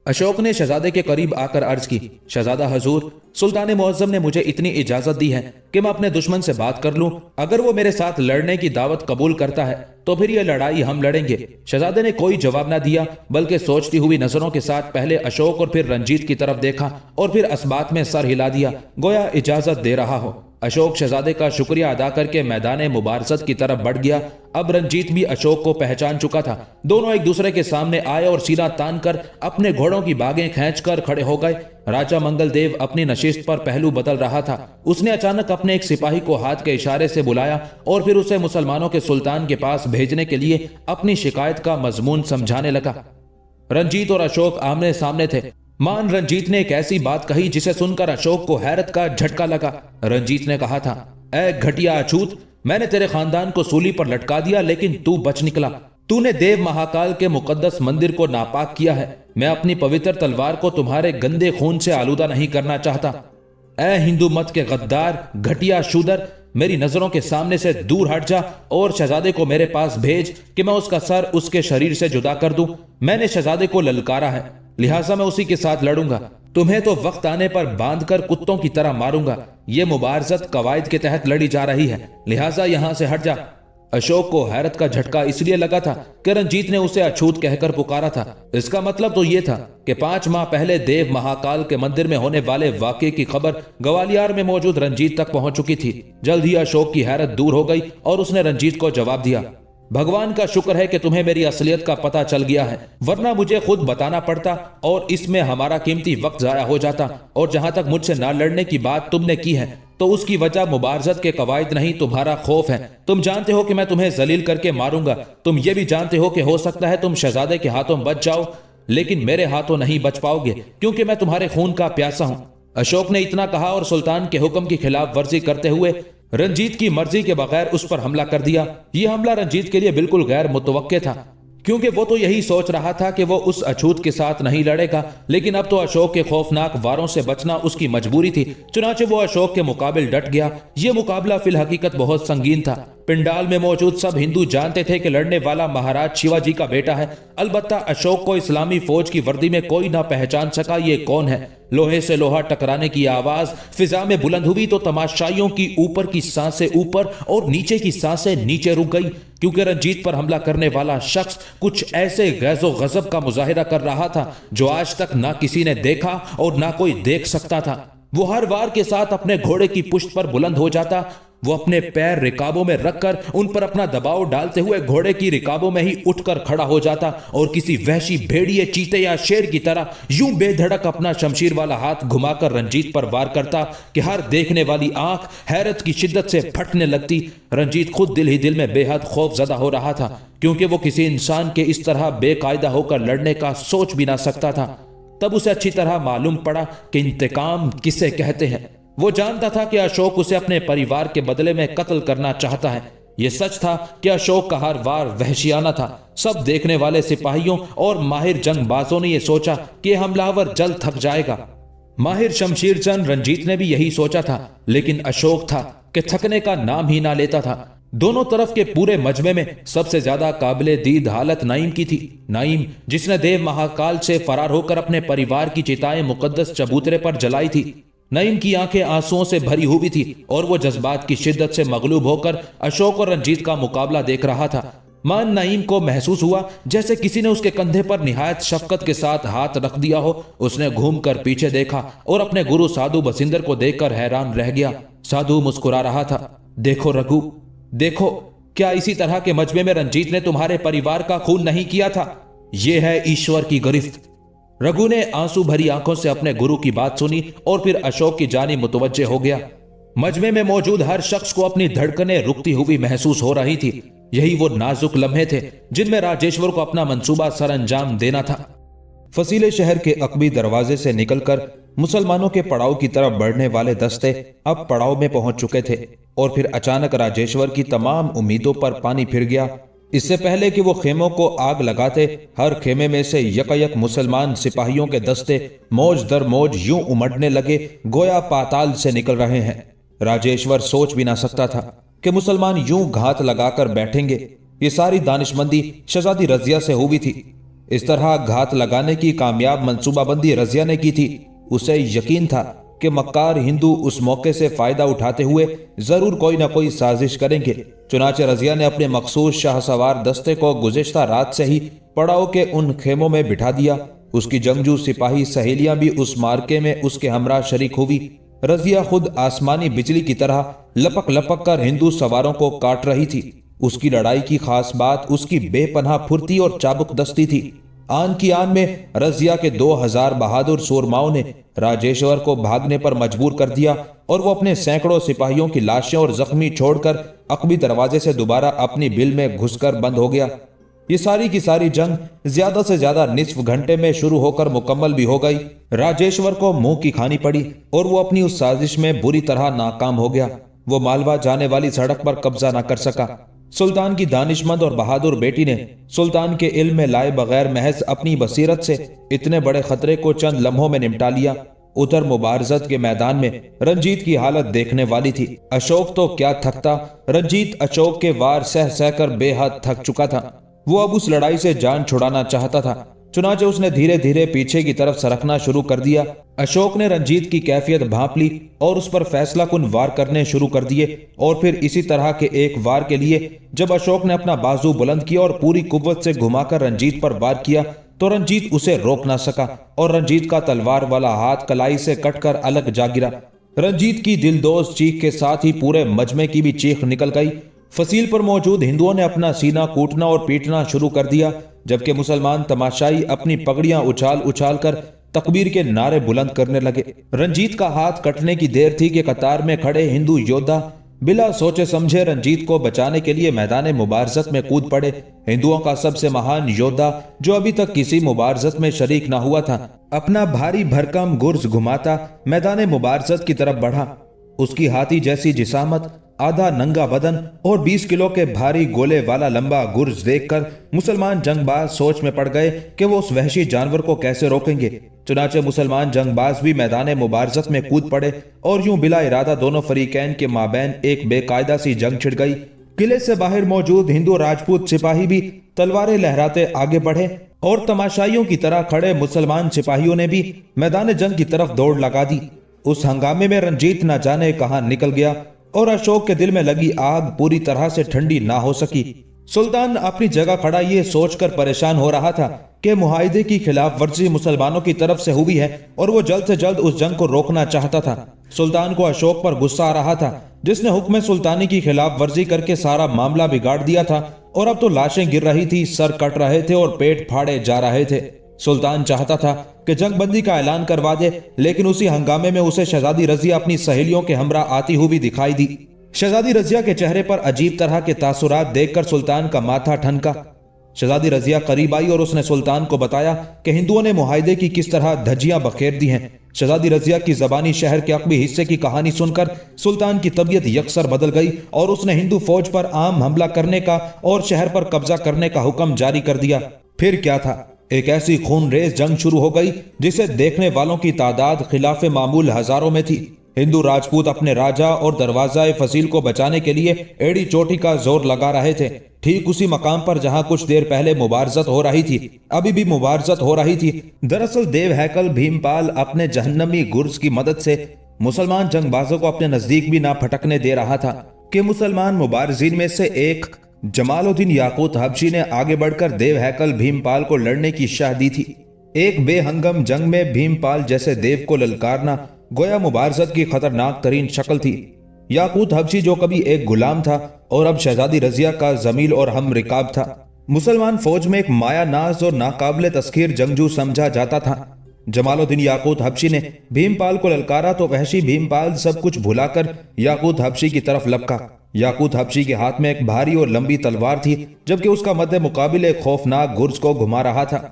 अशोक ने शहजादे के करीब आकर अर्ज की, शहजादा हजूर, सुल्तान मुअज़्ज़म ने मुझे इतनी इजाजत दी है कि मैं अपने दुश्मन से बात कर लूं। अगर वो मेरे साथ लड़ने की दावत कबूल करता है तो फिर ये लड़ाई हम लड़ेंगे। शहजादे ने कोई जवाब न दिया, बल्कि सोचती हुई नजरों के साथ पहले अशोक और फिर रंजीत की तरफ देखा और फिर असबात में सर हिला दिया, गोया इजाजत दे रहा हो। अशोक शहजादे का शुक्रिया अदा करके मैदान मुबारजत की तरफ बढ़ गया। अब रंजीत भी अशोक को पहचान चुका था। दोनों एक दूसरे के सामने आए और सीना तान कर अपने घोड़ों की बागें खींचकर खड़े हो गए। राजा मंगल देव अपनी नशिस्त पर पहलू बदल रहा था। उसने अचानक अपने एक सिपाही को हाथ के इशारे से बुलाया और फिर उसे मुसलमानों के सुल्तान के पास भेजने के लिए अपनी शिकायत का मजमून समझाने लगा। रंजीत और अशोक आमने सामने थे। मान रंजीत ने एक ऐसी बात कही जिसे सुनकर अशोक को हैरत का झटका लगा। रंजीत ने कहा था, ऐ घटिया अछूत, मैंने तेरे खानदान को सूली पर लटका दिया लेकिन तू बच निकला। तूने देव महाकाल के मुकद्दस मंदिर को नापाक किया है। मैं अपनी पवित्र तलवार को तुम्हारे गंदे खून से आलूदा नहीं करना चाहता। ऐ हिंदू मत के गद्दार, घटिया शूदर, मेरी नजरों के सामने से दूर हट जा और शहजादे को मेरे पास भेज कि मैं उसका सर उसके शरीर से जुदा कर दूं। मैंने शहजादे को ललकारा है, लिहाजा मैं उसी के साथ लड़ूंगा। तुम्हें तो वक्त आने पर बांधकर कुत्तों की तरह मारूंगा। यह मुबारजत कवायद के तहत लड़ी जा रही है, लिहाजा यहां से हट जा। अशोक को हैरत का झटका इसलिए लगा था कि रंजीत ने उसे अछूत कहकर पुकारा था। इसका मतलब तो यह था कि 5 माह पहले देव महाकाल के मंदिर में होने वाले वाकये की खबर ग्वालियर में मौजूद रंजीत तक पहुंच चुकी थी। जल्द ही अशोक की हैरत दूर हो गई और उसने रंजीत को जवाब दिया, भगवान का शुक्र है कि तुम्हें मेरी असलियत का पता चल गया है, वरना मुझे खुद बताना पड़ता और इसमें हमारा कीमती वक्त जाया हो जाता। और जहां तक मुझसे ना लड़ने की बात तुमने की है तो उसकी वजह मुबारजत के कवायद नहीं, तुम्हारा खौफ है। तुम जानते हो कि मैं तुम्हें जलील करके मारूंगा। तुम ये भी जानते हो कि हो सकता है तुम शहजादे के हाथों बच जाओ, लेकिन मेरे हाथों नहीं बच पाओगे क्योंकि मैं तुम्हारे खून का प्यासा हूं। अशोक ने इतना कहा और सुल्तान के हुक्म की खिलाफ वर्जी करते हुए रंजीत की मर्जी के बगैर उस पर हमला कर दिया। यह हमला रंजीत के लिए बिल्कुल गैर मुतवक्के था, क्योंकि वो तो यही सोच रहा था कि वो उस अछूत के साथ नहीं लड़ेगा, लेकिन अब तो अशोक के खौफनाक वारों से बचना उसकी मजबूरी थी। चुनाचे वो अशोक के मुकाबिल डट गया। ये मुकाबला फिल हकीकत बहुत संगीन था। पिंडाल में मौजूद सब हिंदू जानते थे कि लड़ने वाला महाराज शिवाजी का बेटा है। अलबत्ता अशोक को इस्लामी फौज की वर्दी में कोई ना पहचान सका ये कौन है। लोहे से लोहा टकराने की आवाज फिजा में बुलंद हुई तो तमाशाइयों की ऊपर की सांसें ऊपर और नीचे की सांसें नीचे रुक गई, क्योंकि रंजीत पर हमला करने वाला शख्स कुछ ऐसे गैज़ो गजब का मुजाहिरा कर रहा था जो आज तक ना किसी ने देखा और ना कोई देख सकता था। वो हर वार के साथ अपने घोड़े की पुश्त पर बुलंद हो जाता। वो अपने पैर रिकाबों में रखकर उन पर अपना दबाव डालते हुए घोड़े की रिकाबों में ही उठकर खड़ा हो जाता और किसी वहशी भेड़िए, चीते या शेर की तरह यूं बेधड़क अपना शमशीर वाला हाथ घुमाकर रंजीत पर वार करता कि हर देखने वाली आंख हैरत की शिद्दत से फटने लगती। रंजीत खुद दिल ही दिल में बेहद खौफजदा हो रहा था, क्योंकि वो किसी इंसान के इस तरह बेकायदा होकर लड़ने का सोच भी ना सकता था। तब उसे अच्छी तरह मालूम पड़ा कि इंतकाम किसे कहते हैं। वो जानता था कि अशोक उसे अपने परिवार के बदले में कत्ल करना चाहता है। यह सच था कि अशोक का हर वार वहशियाना था। सब देखने वाले सिपाहियों और माहिर जंगबाजों ने यह सोचा कि हमलावर जल्द थक जाएगा। माहिर शमशीर चंद रंजीत ने भी यही सोचा था, लेकिन अशोक था कि थकने का नाम ही ना लेता था। दोनों तरफ के पूरे मजमे में सबसे ज्यादा काबिले दीद हालत नईम की थी। नईम, जिसने देव महाकाल से फरार होकर अपने परिवार की चिताएं मुकद्दस चबूतरे पर जलाई थी। नईम की आंखें आंसुओं से भरी हुई थी और वो जज्बात की शिद्दत से मगलूब होकर अशोक और रंजीत का मुकाबला देख रहा था। मान नईम को महसूस हुआ जैसे किसी ने उसके कंधे पर निहायत शफकत के साथ हाथ रख दिया हो। उसने घूमकर पीछे देखा और अपने गुरु साधु बसिंदर को देखकर हैरान रह गया। साधु मुस्कुरा रहा था। देखो रघु, देखो, क्या इसी तरह के मजमे में रंजीत ने तुम्हारे परिवार का खून नहीं किया था? यह है ईश्वर की गिरफ्त। रघु ने आंसू भरी आंखों से अपने गुरु की बात सुनी और फिर अशोक की जानी मुतवज्जे हो गया। मजमे में मौजूद हर शख्स को अपनी धड़कनें रुकती हुई महसूस हो रही थी। यही वो नाजुक लम्हे थे जिनमें राजेश्वर को अपना मंसूबा सरअंजाम देना था। फसीले शहर के अकबी दरवाजे से निकलकर मुसलमानों के पड़ाव की तरफ बढ़ने वाले दस्ते अब पड़ाव में पहुंच चुके थे और फिर अचानक राजेश्वर की तमाम उम्मीदों पर पानी फिर गया। इससे पहले कि वो खेमों को आग लगाते, हर खेमे में से यकयक मुसलमान सिपाहियों के दस्ते मौज दर मौज यूं उमड़ने लगे गोया पाताल से निकल रहे हैं। राजेश्वर सोच भी ना सकता था कि मुसलमान यूं घात लगाकर बैठेंगे। ये सारी दानिशमंदी शहजादी रजिया से हुई थी। इस तरह घात लगाने की कामयाब मंसूबाबंदी रजिया ने की थी। उसे यकीन था कि मक्कार हिंदू उस मौके से फायदा उठाते हुए जरूर कोई ना कोई साजिश करेंगे। चुनाचे रजिया ने अपने मखसूस शाहसवार दस्ते को गुज़िश्ता रात से ही पड़ाव के उन खेमों में बिठा दिया। उसकी जंगजू सिपाही सहेलियां भी उस मार्के में उसके हमरा शरीक हुई। रजिया खुद आसमानी बिजली की तरह लपक लपक कर हिंदू सवारों को काट रही थी। उसकी लड़ाई की खास बात उसकी बेपनाह फुर्ती और चाबुक दस्ती थी। आन की आन में रजिया के 2000 बहादुर सूरमाओं ने राजेश्वर को भागने पर मजबूर कर दिया और वो अपने सैकड़ों सिपाहियों की लाशें और जख्मी छोड़कर अकबी दरवाजे से दोबारा अपनी बिल में घुसकर बंद हो गया। ये सारी की सारी जंग ज्यादा से ज्यादा निस्फ घंटे में शुरू होकर मुकम्मल भी हो गई। राजेश्वर को मुंह की खानी पड़ी और वो अपनी उस साजिश में बुरी तरह नाकाम हो गया। वो मालवा जाने वाली सड़क पर कब्जा न कर सका। सुल्तान की दानिशमंद और बहादुर बेटी ने सुल्तान के इल्म में लाए बगैर महज अपनी बसीरत से इतने बड़े खतरे को चंद लम्हों में निपटा लिया। उधर मुबारजत के मैदान में रंजीत की हालत देखने वाली थी। अशोक तो क्या थकता, रंजीत अशोक के वार सह सहकर बेहद थक चुका था। वो अब उस लड़ाई से जान छुड़ाना चाहता था। चुनाचे उसने धीरे धीरे पीछे की तरफ सरकना शुरू कर दिया। अशोक ने रंजीत की कैफियत भांप ली और उस पर फैसला कुन वार करने शुरू कर दिए। और फिर इसी तरह के एक वार के लिए जब अशोक ने अपना बाजू बुलंद किया और पूरी कुव्वत से घुमाकर रंजीत पर वार किया तो रंजीत उसे रोक ना सका और रंजीत का तलवार वाला हाथ कलाई से कटकर अलग जा गिरा। रंजीत की दिलदोज चीख के साथ ही पूरे मजमे की भी चीख निकल गई। फसील पर मौजूद हिंदुओं ने अपना सीना कूटना और पीटना शुरू कर दिया, जबकि मुसलमान तमाशाई अपनी पगड़ियां उछाल उछाल कर तकबीर के नारे बुलंद करने लगे। रंजीत का हाथ कटने की देर थी कि कतार में खड़े हिंदू योद्धा बिला सोचे समझे रंजीत को बचाने के लिए मैदान मुबारजत में कूद पड़े। हिंदुओं का सबसे महान योद्धा जो अभी तक किसी मुबारजत में शरीक ना हुआ था, अपना भारी भरकम गुर्ज घुमाता मैदान मुबारजत की तरफ बढ़ा। उसकी हाथी जैसी जिसामत, आधा नंगा बदन और 20 किलो के भारी गोले वाला लंबा गुर्ज देखकर मुसलमान जंगबाज सोच में पड़ गए कि वो उस वहशी जानवर को कैसे रोकेंगे। चुनाचे मुसलमान जंगबाज भी मैदान मुबारजत में कूद पड़े और यूं बिला इरादा दोनों फरीकैन के माबैन एक बेकायदा सी जंग छिड़ गई। किले से बाहर मौजूद हिंदू राजपूत सिपाही भी तलवारें लहराते आगे बढ़े और तमाशाइयों की तरह खड़े मुसलमान सिपाहियों ने भी मैदान जंग की तरफ दौड़ लगा दी। उस हंगामे में रंजीत न जाने कहां निकल गया और अशोक के दिल में लगी आग पूरी तरह से ठंडी ना हो सकी। सुल्तान अपनी जगह खड़ा ये सोचकर परेशान हो रहा था कि मुआहिदे की खिलाफ वर्जी मुसलमानों की तरफ से हुई है और वो जल्द से जल्द उस जंग को रोकना चाहता था। सुल्तान को अशोक पर गुस्सा आ रहा था, जिसने हुक्म सुल्तानी की खिलाफ वर्जी करके सारा मामला बिगाड़ दिया था और अब तो लाशें गिर रही थी, सर कट रहे थे और पेट फाड़े जा रहे थे। सुल्तान चाहता था कि जंगबंदी का ऐलान करवा दे, लेकिन उसी हंगामे में उसे शहजादी रजिया अपनी सहेलियों के हमरा आती हुई दिखाई दी। शहजादी रजिया के चेहरे पर अजीब तरह के तासुरात देखकर सुल्तान का माथा ठनका। शहजादी रजिया करीब आई और उसने सुल्तान को बताया कि हिंदुओं ने मुआहिदे की किस तरह धज्जियां बखेर दी हैं। शहजादी रजिया की जबानी शहर के अकबी हिस्से की कहानी सुनकर सुल्तान की तबीयत यकसर बदल गई और उसने हिंदू फौज पर आम हमला करने का और शहर पर कब्जा करने का हुक्म जारी कर दिया। फिर क्या था, एक ऐसी खूनरेज जंग शुरू हो गई जिसे देखने वालों की तादाद खिलाफ मामूल हजारों में थी। हिंदू राजपूत अपने राजा और दरवाजा फसील को बचाने के लिए एड़ी चोटी का जोर लगा रहे थे। ठीक उसी मकाम पर जहां कुछ देर पहले मुबारजत हो रही थी, अभी भी मुबारजत हो रही थी। दरअसल देव हैकल भीमपाल अपने जहन्नमी गुर्ज की मदद से मुसलमान जंगबाजों को अपने नजदीक भी ना फटकने दे रहा था कि मुसलमान मुबारजीन में से एक जमालुद्दीन याकूत हबशी ने आगे बढ़कर देव हैकल भीमपाल को लड़ने की शाह दी थी। एक बेहंगम जंग में भीमपाल जैसे देव को ललकारना गोया मुबारजत की खतरनाक तरीन शक्ल थी। याकूत हबशी जो कभी एक गुलाम था और अब शहजादी रजिया का जमील और हम रिकाब था, मुसलमान फौज में एक माया नाज और नाकाबिले तस्खीर जंगजू समझा जाता था। जमालुद्दीन याकूत हबशी ने भीमपाल को ललकारा तो वहशी भीमपाल सब कुछ भुलाकर याकूत हबशी की तरफ लपका। याकूत हबशी के हाथ में एक भारी और लंबी तलवार थी, जबकि उसका मध्य मुकाबिल एक खौफनाक गुर्ज को घुमा रहा था।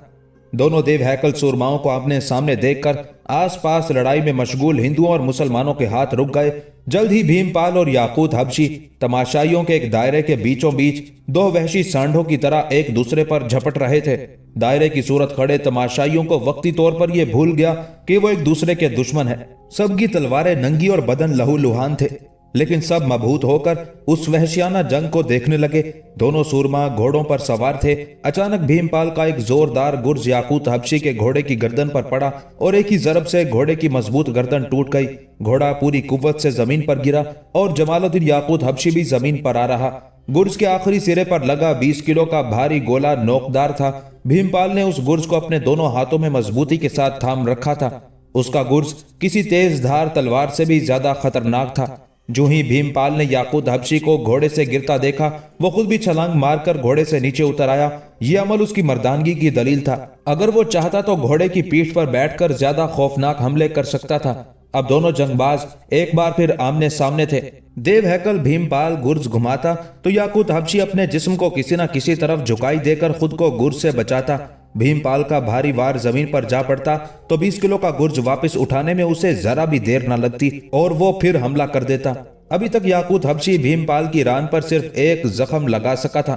दोनों देव हैकल सूरमाओं को आपने सामने देखकर आसपास लड़ाई में मशगूल हिंदुओं और मुसलमानों के हाथ रुक गए। जल्द ही भीमपाल और याकूत हबशी तमाशाइयों के एक दायरे के बीचों बीच दो वहशी सांडों की तरह एक दूसरे पर झपट रहे थे। दायरे की सूरत खड़े तमाशाइयों को वक्ती तौर पर यह भूल गया कि वो एक दूसरे के दुश्मन है। सबकी तलवारें नंगी और बदन लहूलुहान थे, लेकिन सब मबहूत होकर उस वहशियाना जंग को देखने लगे। दोनों सूरमा घोड़ों पर सवार थे। अचानक भीमपाल का एक जोरदार गुर्ज याकूत हबशी के घोड़े की गर्दन पर पड़ा और एक ही जरब से घोड़े की मजबूत गर्दन टूट गई। घोड़ा पूरी कुव्वत से जमीन पर गिरा और जमालुद्दीन याकूत हबशी भी जमीन पर आ रहा। गुर्ज के आखिरी सिरे पर लगा 20 किलो का भारी गोला नोकदार था। भीमपाल ने उस गुर्ज को अपने दोनों हाथों में मजबूती के साथ थाम रखा था। उसका गुर्ज किसी तेज धार तलवार से भी ज्यादा खतरनाक था। जो ही भीमपाल ने याकूत हबशी को घोड़े से गिरता देखा, वो खुद भी छलांग मारकर घोड़े से नीचे उतर आया। यह अमल उसकी मर्दानगी की दलील था। अगर वो चाहता तो घोड़े की पीठ पर बैठकर ज्यादा खौफनाक हमले कर सकता था। अब दोनों जंगबाज एक बार फिर आमने सामने थे। देव हैकल भीमपाल गुर्ज घुमाता तो याकूत हबशी अपने जिस्म को किसी न किसी तरफ झुकाई देकर खुद को गुर्ज से बचाता। भीमपाल का भारी वार जमीन पर जा पड़ता तो 20 किलो का गुर्ज वापस उठाने में उसे जरा भी देर न लगती और वो फिर हमला कर देता। अभी तक याकूत हबशी भीमपाल की रान पर सिर्फ एक जख्म लगा सका था,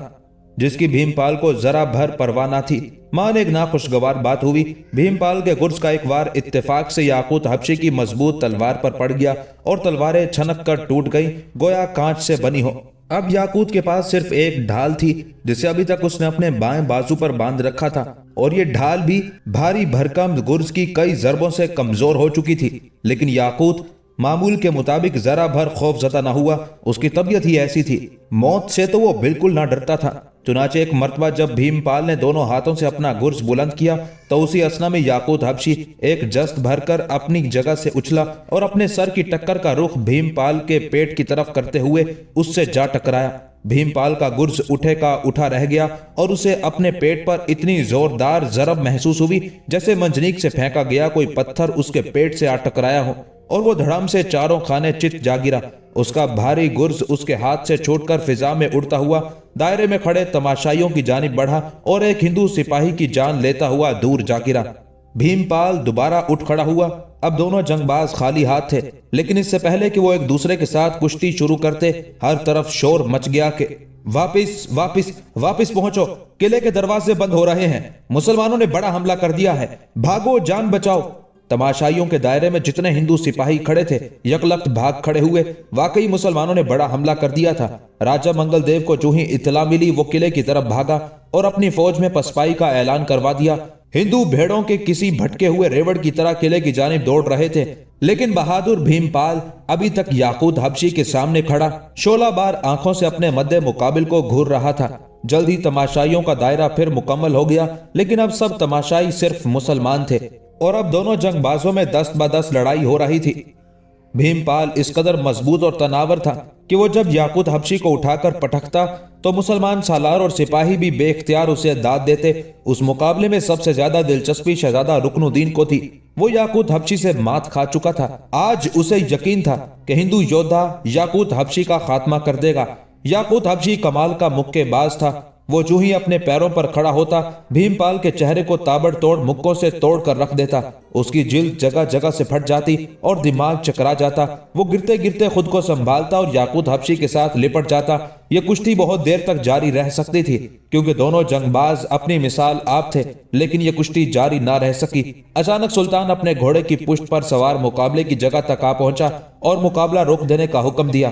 जिसकी भीमपाल को जरा भर परवाह न थी। मान एक नाखुशगवार बात हुई। भीमपाल के गुर्ज का एक वार इत्तेफाक से याकूत हबशी की मजबूत तलवार पर पड़ गया और तलवारें छनक कर टूट गई, गोया कांच से बनी हो। अब याकूत के पास सिर्फ एक ढाल थी, जिसे अभी तक उसने अपने बाएं बाजू पर बांध रखा था, और ये ढाल भी भारी भरकम गुर्ज की कई जरबों से कमजोर हो चुकी थी। लेकिन याकूत मामूल के मुताबिक जरा भर खौफजदा न हुआ। उसकी तबीयत ही ऐसी थी। मौत से तो वो बिल्कुल ना डरता था। चुनाचे एक मर्तबा जब भीमपाल ने दोनों हाथों से अपना गुर्ज बुलंद किया तो उसी असना में याकूत हबशी एक जस्त भरकर अपनी जगह से उछला और अपने सर की टक्कर का रुख भीमपाल के पेट की तरफ करते हुए उससे जा टकराया। भीमपाल का गुर्ज उठे का उठा रह गया और उसे अपने पेट पर इतनी जोरदार जरब महसूस हुई जैसे मंजनीक से फेंका गया कोई पत्थर उसके पेट से आ टकराया हो, और वो धड़ाम से चारों खाने चित जा गिरा। उसका भारी गुर्ज उसके हाथ से छूटकर फिजा में उड़ता हुआ दायरे में खड़े तमाशाइयों की जानिब बढ़ा और एक हिंदू सिपाही की जान लेता हुआ दूर जा गिरा। भीमपाल दोबारा उठ खड़ा हुआ। अब दोनों जंगबाज खाली हाथ थे, लेकिन इससे पहले कि वो एक दूसरे के साथ कुश्ती शुरू करते, हर तरफ शोर मच गया कि वापिस वापिस वापिस पहुंचो, किले के दरवाजे बंद हो रहे हैं, मुसलमानों ने बड़ा हमला कर दिया है, भागो, जान बचाओ। तमाशाइयों के दायरे में जितने हिंदू सिपाही खड़े थे यकलख्त भाग खड़े हुए। वाकई मुसलमानों ने बड़ा हमला कर दिया था। राजा मंगल देव को जो ही इत्तला मिली वो किले की तरफ भागा और अपनी फौज में पसपाई का ऐलान करवा दिया। हिंदू भेड़ों के किसी भटके हुए रेवड़ की तरह किले की जानिब दौड़ रहे थे, लेकिन बहादुर भीमपाल अभी तक याकूत हबशी के सामने खड़ा शोला बार आंखों से अपने मद्दे मुकाबिल को घूर रहा था। जल्द ही तमाशाइयों का दायरा फिर मुकम्मल हो गया, लेकिन अब सब तमाशाई सिर्फ मुसलमान थे और अब दोनों जंगबाजों में 10 ब 10 लड़ाई हो रही थी। भीमपाल इस कदर मजबूत और तनावर था कि वो जब याकूत हबशी को उठाकर पटकता तो मुसलमान सालार और सिपाही भी बेख्तियार उसे दाद देते। उस मुकाबले में सबसे ज्यादा दिलचस्पी शहजादा रुकनुद्दीन को थी। वो याकूत हबशी से मात खा चुका था। आज उसे यकीन था कि हिंदू योद्धा याकूत हबशी का खात्मा कर देगा। याकूत हबशी कमाल का मुक्केबाज था। वो जो ही अपने पैरों पर खड़ा होता भीमपाल के चेहरे को ताबड़तोड़ मुक्कों से तोड़ कर रख देता। उसकी जिल्द जगह जगह से फट जाती और दिमाग चकरा जाता। वो गिरते गिरते खुद को संभालता और याकूत हबशी के साथ लिपट जाता। ये कुश्ती बहुत देर तक जारी रह सकती थी क्योंकि दोनों जंगबाज अपनी मिसाल आप थे, लेकिन ये कुश्ती जारी ना रह सकी। अचानक सुल्तान अपने घोड़े की पुश्त पर सवार मुकाबले की जगह तक आ पहुंचा और मुकाबला रोक देने का हुक्म दिया।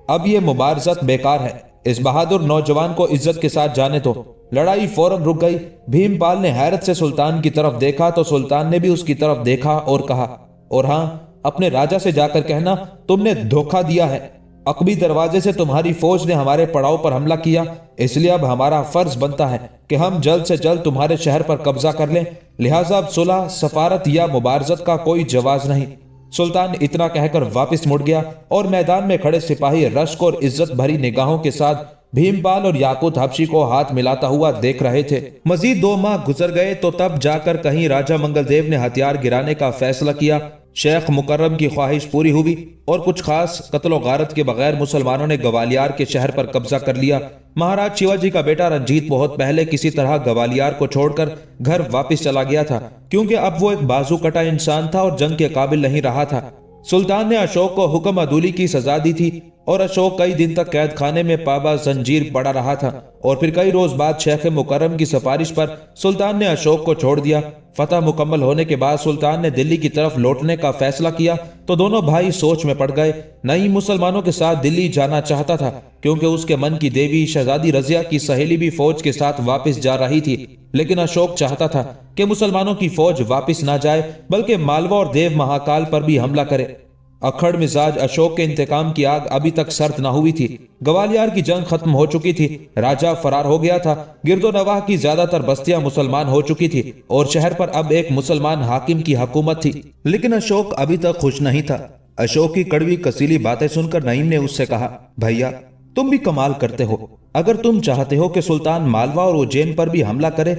अब ये मुबारजत बेकार है, इस बहादुर नौजवान को इज्जत के साथ जाने दो। लड़ाई फौरन रुक गई। भीमपाल ने हैरत से सुल्तान की तरफ देखा तो सुल्तान ने भी उसकी तरफ देखा और कहा, और हाँ, अपने राजा से जाकर कहना तुमने धोखा दिया है। अकबी दरवाजे से तुम्हारी फौज ने हमारे पड़ाव पर हमला किया, इसलिए अब हमारा फर्ज बनता है कि हम जल्द से जल्द तुम्हारे शहर पर कब्जा कर लें। लिहाजा अब सुलह, सफारत या मुबारजत का कोई जवाज नहीं। सुल्तान इतना कहकर वापस मुड़ गया और मैदान में खड़े सिपाही रश्क और इज्जत भरी निगाहों के साथ भीमपाल और याकूत हबशी को हाथ मिलाता हुआ देख रहे थे। मजीद 2 माह गुजर गए तो तब जाकर कहीं राजा मंगल देव ने हथियार गिराने का फैसला किया। शेख मुकर्रम की ख्वाहिश पूरी हुई और कुछ खास कत्लो गारत के बगैर मुसलमानों ने ग्वालियर के शहर पर कब्जा कर लिया। महाराज शिवाजी का बेटा रंजीत बहुत पहले किसी तरह ग्वालियर को छोड़कर घर वापस चला गया था, क्योंकि अब वो एक बाजू कटा इंसान था और जंग के काबिल नहीं रहा था। सुल्तान ने अशोक को हुक्म अदूली की सजा दी थी और अशोक कई दिन तक कैद खाने में पाबा जंजीर पड़ा रहा था और फिर कई रोज बाद शेख मुकर्रम की सिफारिश पर सुल्तान ने अशोक को छोड़ दिया। फतह मुकम्मल होने के बाद सुल्तान ने दिल्ली की तरफ लौटने का फैसला किया तो दोनों भाई सोच में पड़ गए। नई मुसलमानों के साथ दिल्ली जाना चाहता था क्योंकि उसके मन की देवी शहजादी रजिया की सहेली भी फौज के साथ वापस जा रही थी, लेकिन अशोक चाहता था कि मुसलमानों की फौज वापस ना जाए बल्कि मालवा और देव महाकाल पर भी हमला करे। अखड़ मिजाज अशोक के इंतकाम की आग अभी तक सर्द न हुई थी। ग्वालियर की जंग खत्म हो चुकी थी, राजा फरार हो गया था, गिरदो नवाह की ज्यादातर बस्तियां मुसलमान हो चुकी थी और शहर पर अब एक मुसलमान हाकिम की हुकूमत थी। लेकिन अशोक अभी तक खुश नहीं था। अशोक की कड़वी कसीली बातें सुनकर नईम ने उससे कहा, भैया तुम भी कमाल करते हो। अगर तुम चाहते हो कि सुल्तान मालवा और उज्जैन पर भी हमला करे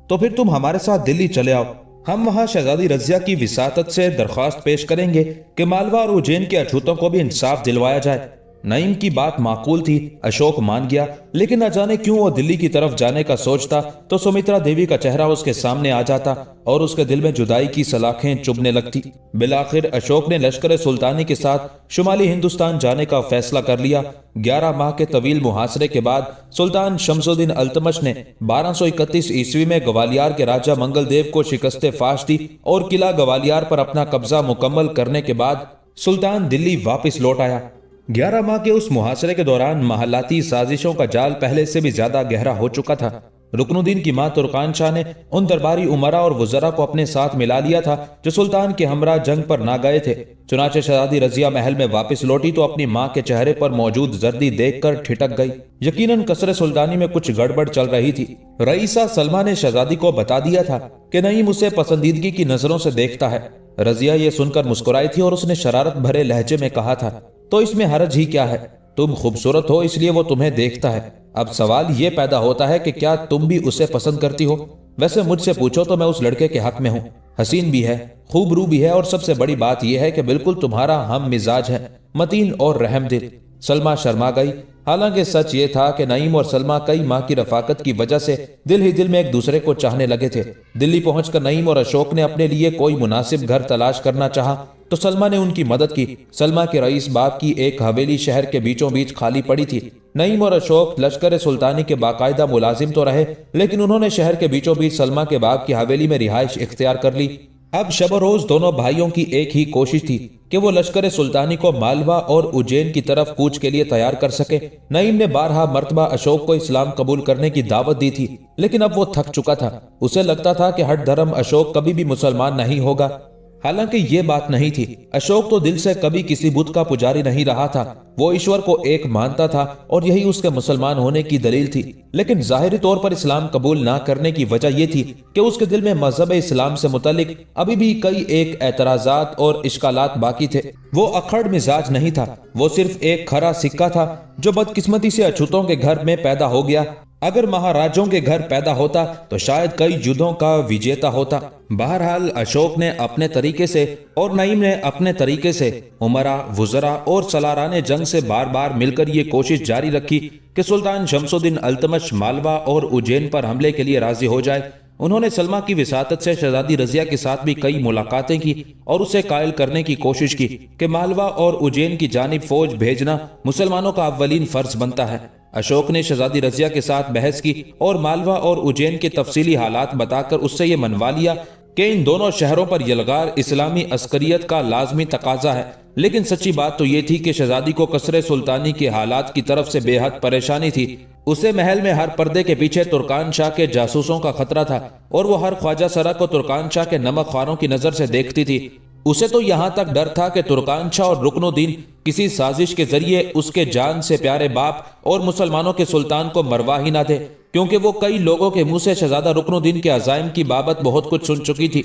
तो फिर तुम हमारे साथ दिल्ली चले आओ। हम वहां शहजादी रजिया की विसातत से दरख्वास्त पेश करेंगे कि मालवा और उज्जैन के अछूतों को भी इंसाफ दिलवाया जाए। नईम की बात माकूल थी, अशोक मान गया, लेकिन न जाने क्यों वो दिल्ली की तरफ जाने का सोचता तो सुमित्रा देवी का चेहरा उसके सामने आ जाता और उसके दिल में जुदाई की सलाखें चुभने लगती। बिलाखिर अशोक ने लश्कर सुल्तानी के साथ शुमाली हिंदुस्तान जाने का फैसला कर लिया। 11 माह के तवील मुहासरे के बाद सुल्तान शमसुद्दीन अल्तमश ने 1231 ईस्वी में ग्वालियर के राजा मंगल देव को शिकस्ते फाश दी और किला ग्वालियर पर अपना कब्जा मुकम्मल करने के बाद सुल्तान दिल्ली वापस लौट आया। 11 माह के उस मुहासरे के दौरान महलाती साजिशों का जाल पहले से भी ज्यादा गहरा हो चुका था। रुकनुद्दीन की मां तुर्कान शाह ने उन दरबारी उमरा और वज़रा को अपने साथ मिला लिया था जो सुल्तान के हमरा जंग पर ना गए थे। चुनाचे शहजादी रजिया महल में वापस लौटी तो अपनी मां के चेहरे पर मौजूद जर्दी देखकर ठिठक गई। यकीनन कसरे सुल्तानी में कुछ गड़बड़ चल रही थी। रईसा सलमा ने शहजादी को बता दिया था कि नईम उसे पसंदीदगी की नजरों से देखता है। रजिया ये सुनकर मुस्कुराई थी और उसने शरारत भरे लहजे में कहा था, तो इसमें हरज ही क्या है, तुम खूबसूरत हो इसलिए वो तुम्हें देखता है। अब सवाल ये पैदा होता है कि क्या तुम भी उसे पसंद करती हो। वैसे मुझसे पूछो तो मैं उस लड़के के हक में हूँ। हसीन भी है, खूबरू भी है और सबसे बड़ी बात यह है कि बिल्कुल तुम्हारा हम मिजाज है, मतीन और रहमदिल। सलमा शर्मा गई। हालांकि सच ये था कि नईम और सलमा कई माह की रफाकत की वजह से दिल ही दिल में एक दूसरे को चाहने लगे थे। दिल्ली पहुंचकर नईम और अशोक ने अपने लिए कोई मुनासिब घर तलाश करना चाहा तो सलमा ने उनकी मदद की। सलमा के रईस बाप की एक हवेली शहर के बीचों बीच खाली पड़ी थी। नईम और अशोक लश्कर सुल्तानी के बाकायदा मुलाजिम तो रहे, लेकिन उन्होंने शहर के बीचों बीच सलमा के बाप की हवेली में रिहाइश इख्तियार कर ली। अब शब रोज दोनों भाइयों की एक ही कोशिश थी कि वो लश्कर सुल्तानी को मालवा और उज्जैन की तरफ कूच के लिए तैयार कर सके। नईम ने 12 मरतबा अशोक को इस्लाम कबूल करने की दावत दी थी, लेकिन अब वो थक चुका था। उसे लगता था कि हट धर्म अशोक कभी भी मुसलमान नहीं होगा। हालांकि ये बात नहीं थी। अशोक तो दिल से कभी किसी बुत का पुजारी नहीं रहा था। वो ईश्वर को एक मानता था और यही उसके मुसलमान होने की दलील थी। लेकिन जाहिरी तौर पर इस्लाम कबूल ना करने की वजह यह थी कि उसके दिल में मजहब इस्लाम से मुतालिक अभी भी कई एक एतराजात और इश्कालात बाकी थे। वो अखड़ मिजाज नहीं था, वो सिर्फ एक खरा सिक्का था जो बदकिस्मती से अछूतों के घर में पैदा हो गया। अगर महाराजों के घर पैदा होता तो शायद कई युद्धों का विजेता होता। बहरहाल अशोक ने अपने तरीके से और नईम ने अपने तरीके से उमरा, वुज़रा और सलाराने जंग से बार बार मिलकर ये कोशिश जारी रखी कि सुल्तान शमसुद्दीन अल्तमश मालवा और उज्जैन पर हमले के लिए राजी हो जाए। उन्होंने सलमा की विसातत से शहजादी रजिया के साथ भी कई मुलाकातें की और उसे कायल करने की कोशिश की कि मालवा और उज्जैन की जानिब फौज भेजना मुसलमानों का अव्वलीन फर्ज बनता है। अशोक ने शहजादी रजिया के साथ बहस की और मालवा और उज्जैन के तफसीली हालात बताकर उससे ये मनवा लिया कि इन दोनों शहरों पर यलगार इस्लामी अस्करियत का लाजमी तकाजा है। लेकिन सच्ची बात तो ये थी कि शहजादी को कसरे सुल्तानी के हालात की तरफ से बेहद परेशानी थी। उसे महल में हर पर्दे के पीछे तुर्कान शाह के जासूसों का खतरा था और वो हर ख्वाजा सरा को तुर्कान शाह के नमक ख्वारों की नजर से देखती थी। उसे तो यहाँ तक डर था कि तुर्कान शाह और रुकनुद्दीन किसी साजिश के जरिए उसके जान से प्यारे बाप और मुसलमानों के सुल्तान को मरवा ही ना थे, क्योंकि वो कई लोगों के मुंह से शहजादा रुकनुद्दीन के अजाइम की बाबत बहुत कुछ सुन चुकी थी।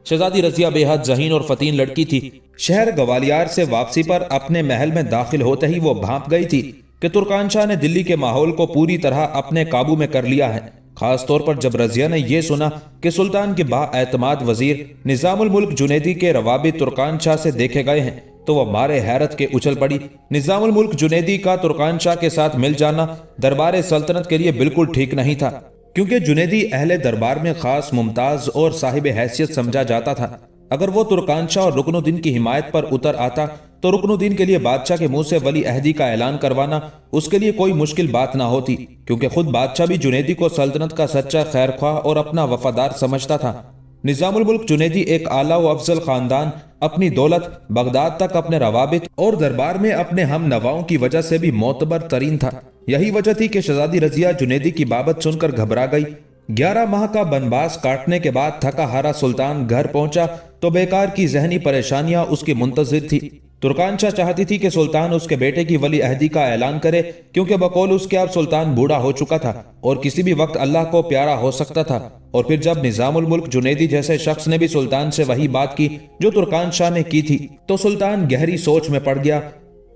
शहजादी रजिया बेहद ज़हीन और फतीन लड़की थी। शहर ग्वालियर से वापसी पर अपने महल में दाखिल होते ही वो भांप गई थी कि तुर्कान शाह ने दिल्ली के माहौल को पूरी तरह अपने काबू में कर लिया है। खास तौर पर जब रजिया ने यह सुना कि सुल्तान के बाएतमाद वजीर निजामुल मुल्क जुनैदी के रवाबी तुर्कान शाह से देखे गए हैं तो वह मारे हैरत के उछल पड़ी। निजामुल मुल्क जुनैदी का तुर्कान शाह के साथ मिल जाना दरबार सल्तनत के लिए बिल्कुल ठीक नहीं था, क्योंकि जुनैदी अहले दरबार में खास मुमताज और साहिब हैसियत समझा जाता था। अगर वो तुर्कान शाह और रुकनुद्दीन की हिमायत पर उतर आता तो रुकनुद्दीन के लिए बादशाह के मुंह से वली अहदी का ऐलान करवाना उसके लिए कोई मुश्किल बात ना होती, क्योंकि खुद बादशाह भी जुनैदी को सल्तनत का सच्चा खैरख्वाह और अपना वफादार समझता था। निजामुल मुल्क जुनैदी एक आला व अफजल खानदान, अपनी दौलत, बगदाद तक अपने रवाबित और दरबार में अपने हम नवाओं की वजह से भी मोतबर तरीन था। यही वजह थी कि शहजादी रजिया जुनैदी की बाबत सुनकर घबरा गई। 11 माह का बनबास काटने के बाद थका हारा सुल्तान घर पहुंचा तो बेकार की जहनी परेशानियां उसकी मुंतजिर थी। तुर्कान शाह चाहती थी कि सुल्तान उसके बेटे की वली अहदी का ऐलान करे, क्योंकि बकौल उसके अब सुल्तान बूढ़ा हो चुका था और किसी भी वक्त अल्लाह को प्यारा हो सकता था। और फिर जब निजामुल मुल्क जुनैदी जैसे शख्स ने भी सुल्तान से वही बात की जो तुर्कान शाह ने की थी तो सुल्तान गहरी सोच में पड़ गया।